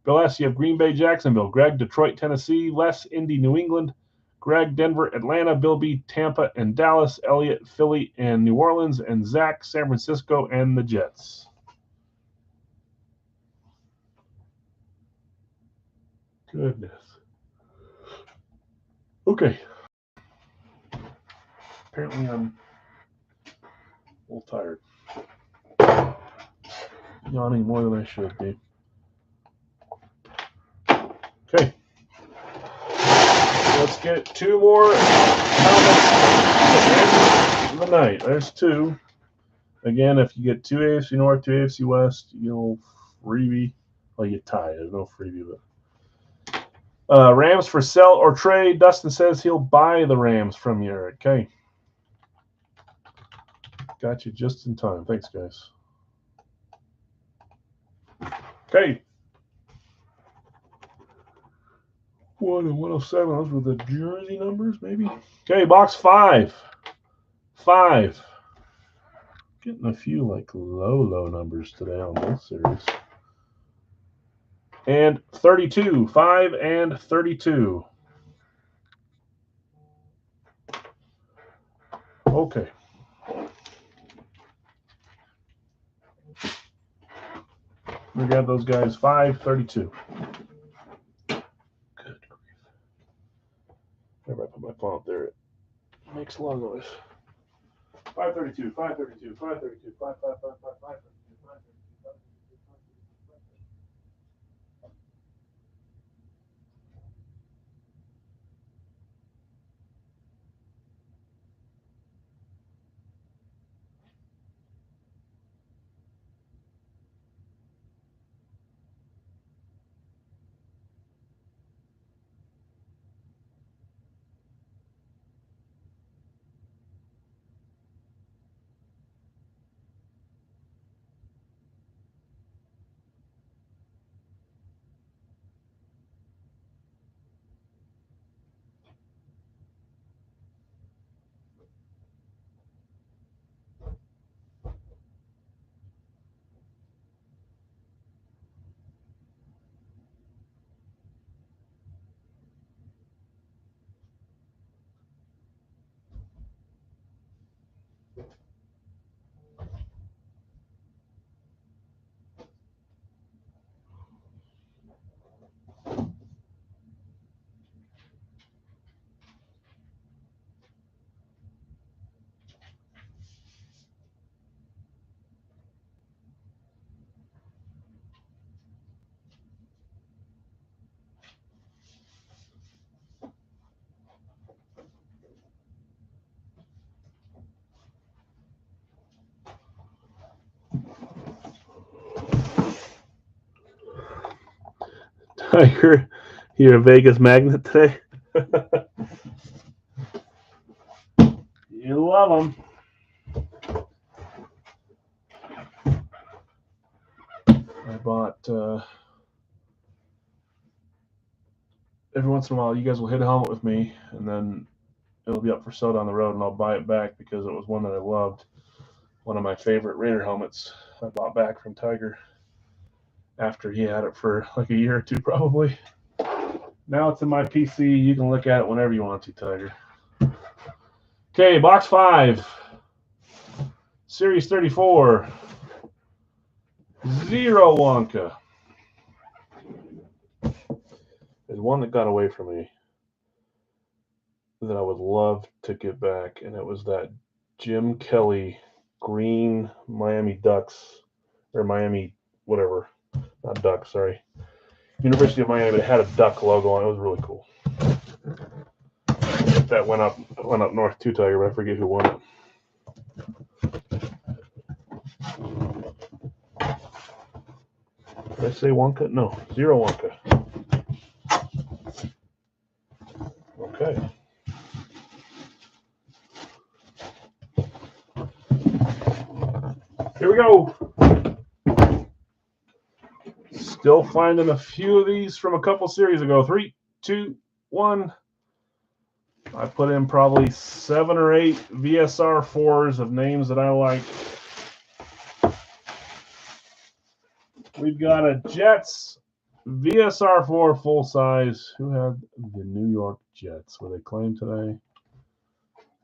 Bill S. You have Green Bay, Jacksonville. Greg, Detroit, Tennessee. Les, Indy, New England. Greg, Denver, Atlanta. Bill B, Tampa and Dallas. Elliot, Philly and New Orleans. And Zach, San Francisco and the Jets. Goodness. Okay. Apparently I'm a little tired. Yawning more than I should be. Okay. Let's get 2 more comments in the night. There's 2. Again, if you get 2 AFC North, 2 AFC West, you'll freebie. Well, you tie. There's no freebie, but Rams for sell or trade. Dustin says he'll buy the Rams from you, Eric. Okay. Got you just in time. Thanks, guys. Okay. 1 and 107. Those were the jersey numbers, maybe. Okay, box 5. 5. Getting a few like low numbers today on both series. And 32. 5 and 32. Okay. We got those guys. 532. Good grief. Whenever I put my phone up there, it makes a lot of noise. 532, 532, 532, 532, 532. You're a Vegas magnet today. You love them. I bought every once in a while. You guys will hit a helmet with me, and then it'll be up for sale down the road, and I'll buy it back because it was one that I loved. One of my favorite Raider helmets I bought back from Tiger after he had it for like a year or two, probably. Now it's in my PC. You can look at it whenever you want to, Tiger. Okay, box 5. Series 34. Zero Wonka. There's one that got away from me that I would love to get back, and it was that Jim Kelly green Miami Ducks, or Miami whatever, not Ducks, sorry. University of Miami, but it had a duck logo on it. It was really cool. That went up north too, Tiger, but I forget who won it. Did I say Wonka? No, Zero Wonka. Okay. Here we go. Still finding a few of these from a couple series ago. 3, 2, 1. I put in probably 7 or 8 VSR 4s of names that I like. We've got a Jets VSR 4 full size. Who had the New York Jets? Were they claimed today?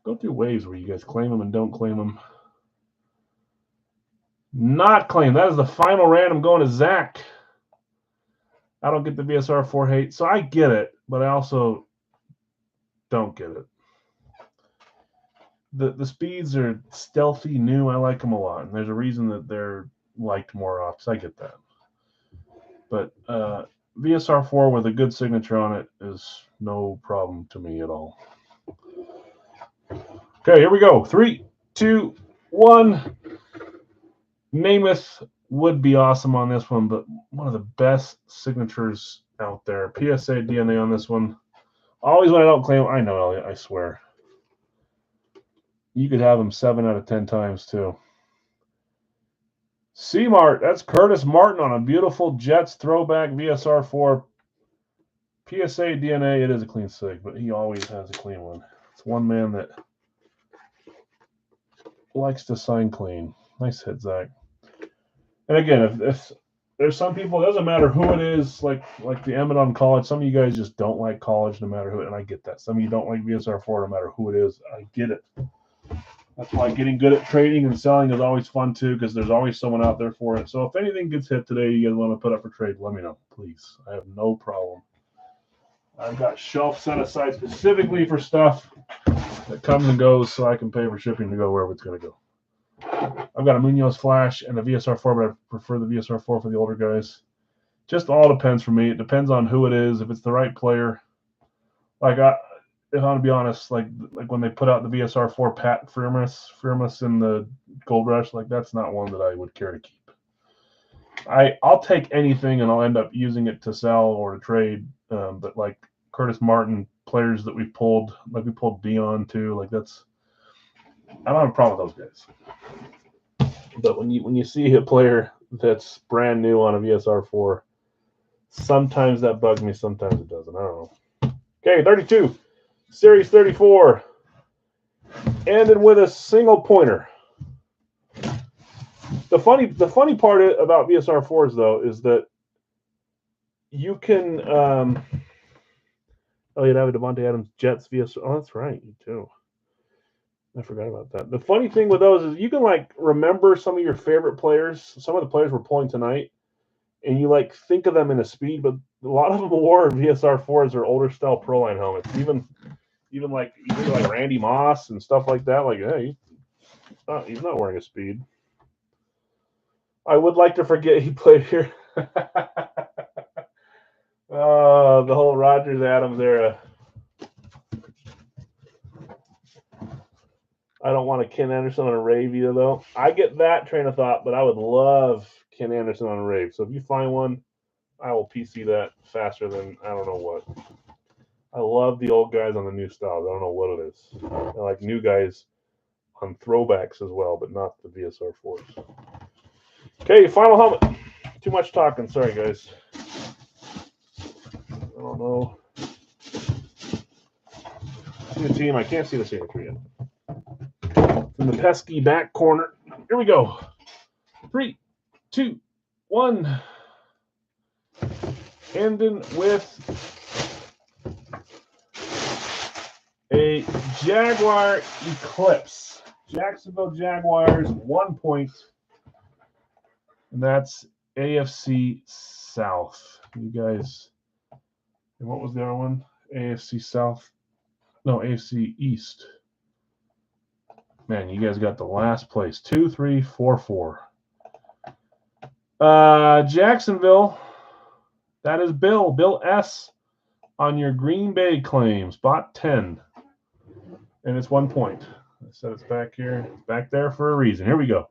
Go through waves where you guys claim them and don't claim them. Not claimed. That is the final random going to Zach. I don't get the VSR 4 hate, so I get it, but I also don't get it. The speeds are stealthy, new. I like them a lot, and there's a reason that they're liked more often. So I get that. But VSR 4 with a good signature on it is no problem to me at all. Okay, here we go. 3, 2, 1. Namath would be awesome on this one, but one of the best signatures out there. PSA DNA on this one. Always when I don't claim, I know, Elliot, I swear. You could have them 7 out of 10 times, too. C-Mart, that's Curtis Martin on a beautiful Jets throwback VSR 4. PSA DNA, it is a clean sig, but he always has a clean one. It's one man that likes to sign clean. Nice hit, Zach. And again, if there's some people, it doesn't matter who it is, like the Emmett on college. Some of you guys just don't like college no matter who, and I get that. Some of you don't like VSR 4 no matter who it is. I get it. That's why getting good at trading and selling is always fun too, because there's always someone out there for it. So if anything gets hit today, you guys want to put up for trade, let me know, please. I have no problem. I've got shelf set aside specifically for stuff that comes and goes, so I can pay for shipping to go wherever it's going to go. I've got a Munoz Flash and a VSR 4, but I prefer the VSR 4 for the older guys. Just all depends for me. It depends on who it is, if it's the right player. Like if I'm going to be honest, like when they put out the VSR 4 Pat Firmus in the Gold Rush, like that's not one that I would care to keep. I'll take anything and I'll end up using it to sell or to trade. But like Curtis Martin, players that we pulled, like we pulled Dion too, like that's, I don't have a problem with those guys. But when you see a player that's brand new on a VSR 4, sometimes that bugs me, sometimes it doesn't. I don't know. Okay, 32. Series 34. Ended with a single pointer. The funny part about VSR 4s, though, is that you can you'd have a Devontae Adams Jets VSR. Oh, that's right, you too. I forgot about that. The funny thing with those is you can like remember some of your favorite players, some of the players we're pulling tonight, and you like think of them in a speed, but a lot of them wore VSR 4s or older style Pro Line helmets. Even like Randy Moss and stuff like that. Like, hey, he's not wearing a speed. I would like to forget he played here. The whole Rodgers Adams era. I don't want a Ken Anderson on a rave either, though. I get that train of thought, but I would love Ken Anderson on a rave. So if you find one, I will PC that faster than I don't know what. I love the old guys on the new styles. I don't know what it is. I like new guys on throwbacks as well, but not the VSR 4s. Okay, final helmet. Too much talking. Sorry, guys. I don't know. See the team. I can't see the signature yet. In the pesky back corner. Here we go. 3, 2, 1. Ending with a Jaguar Eclipse. Jacksonville Jaguars, 1 point. And that's AFC South. You guys, and what was the other one? AFC South. No, AFC East. Man, you guys got the last place. 2, 3, 4, 4. Jacksonville. That is Bill. Bill S. on your Green Bay claim. Spot 10. And it's 1 point. I said it's back here. It's back there for a reason. Here we go.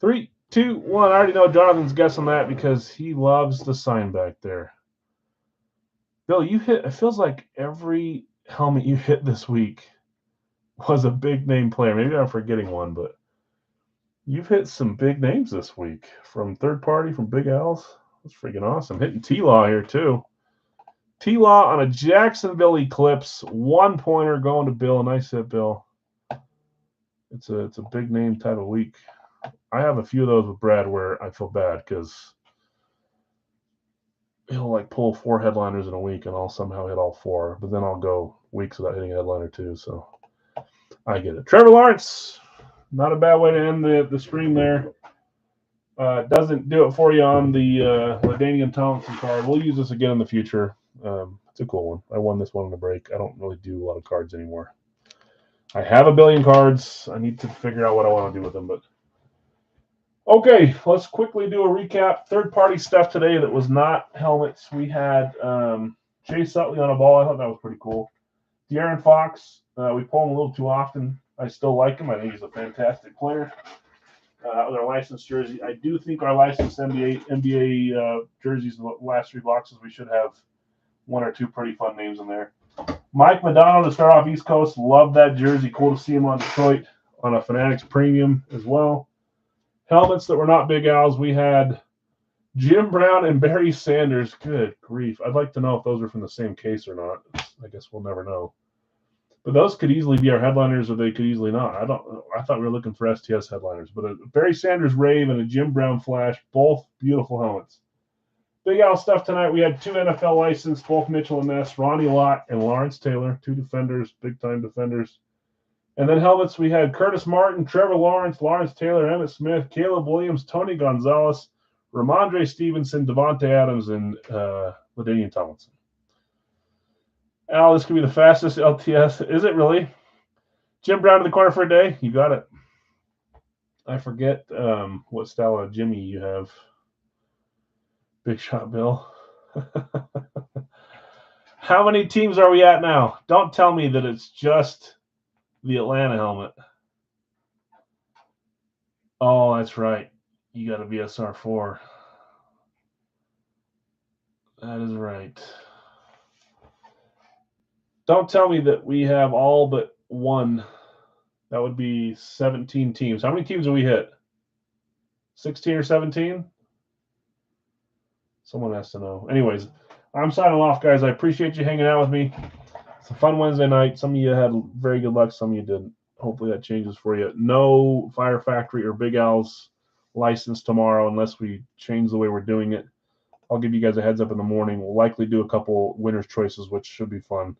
3, 2, 1. I already know Jonathan's guessing that because he loves the sign back there. Bill, you hit, it feels like every helmet you hit this week was a big name player. Maybe I'm forgetting one, but you've hit some big names this week from third party, from Big Al's. That's freaking awesome. Hitting T-Law here too. T-Law on a Jacksonville Eclipse. 1 pointer going to Bill. Nice hit, Bill. It's a big name type of week. I have a few of those with Brad where I feel bad because he'll like pull 4 headliners in a week and I'll somehow hit all 4. But then I'll go weeks without hitting a headliner too. So I get it. Trevor Lawrence. Not a bad way to end the stream there. Doesn't do it for you on the LaDainian Tomlinson card. We'll use this again in the future. It's a cool one. I won this one in the break. I don't really do a lot of cards anymore. I have a billion cards. I need to figure out what I want to do with them. But okay, let's quickly do a recap. Third-party stuff today that was not helmets. We had Chase Utley on a ball. I thought that was pretty cool. De'Aaron Fox. We pull him a little too often. I still like him. I think he's a fantastic player. With our licensed jersey, I do think our licensed NBA jerseys, the last 3 boxes, we should have 1 or 2 pretty fun names in there. Mike Madonna to start off East Coast. Love that jersey. Cool to see him on Detroit on a Fanatics Premium as well. Helmets that were not Big Al's. We had Jim Brown and Barry Sanders. Good grief. I'd like to know if those are from the same case or not. I guess we'll never know. But those could easily be our headliners, or they could easily not. I thought we were looking for STS headliners. But a Barry Sanders Rave and a Jim Brown Flash, both beautiful helmets. Big Al stuff tonight. We had 2 NFL licensed, both Mitchell and Ness, Ronnie Lott and Lawrence Taylor, 2 defenders, big-time defenders. And then helmets, we had Curtis Martin, Trevor Lawrence, Lawrence Taylor, Emmitt Smith, Caleb Williams, Tony Gonzalez, Ramondre Stevenson, Devontae Adams, and LaDainian Tomlinson. Al, this could be the fastest LTS. Is it really? Jim Brown to the corner for a day? You got it. I forget what style of Jimmy you have. Big shot, Bill. How many teams are we at now? Don't tell me that it's just the Atlanta helmet. Oh, that's right. You got a VSR 4. That is right. Don't tell me that we have all but 1. That would be 17 teams. How many teams have we hit? 16 or 17? Someone has to know. Anyways, I'm signing off, guys. I appreciate you hanging out with me. It's a fun Wednesday night. Some of you had very good luck. Some of you didn't. Hopefully that changes for you. No Fire Factory or Big Al's license tomorrow unless we change the way we're doing it. I'll give you guys a heads up in the morning. We'll likely do a couple winner's choices, which should be fun.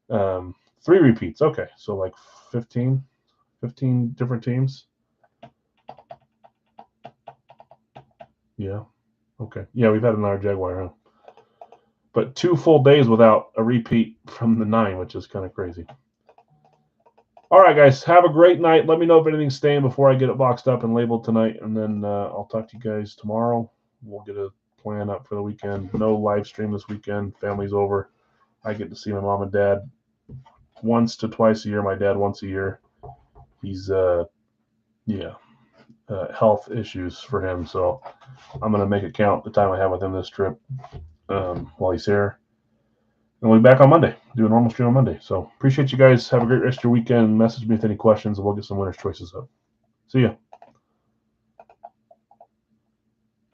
3 repeats. Okay, so like 15 different teams. Yeah. Okay. Yeah, we've had another Jaguar, huh? But 2 full days without a repeat from the 9, which is kind of crazy. All right, guys. Have a great night. Let me know if anything's staying before I get it boxed up and labeled tonight, and then I'll talk to you guys tomorrow. We'll get a plan up for the weekend. No live stream this weekend. Family's over. I get to see my mom and dad once to twice a year. My dad once a year. He's health issues for him, so I'm going to make it count the time I have with him this trip while he's here. And we'll be back on Monday. Do a normal stream on Monday. So appreciate you guys. Have a great rest of your weekend. Message me with any questions, and we'll get some winner's choices up. See ya.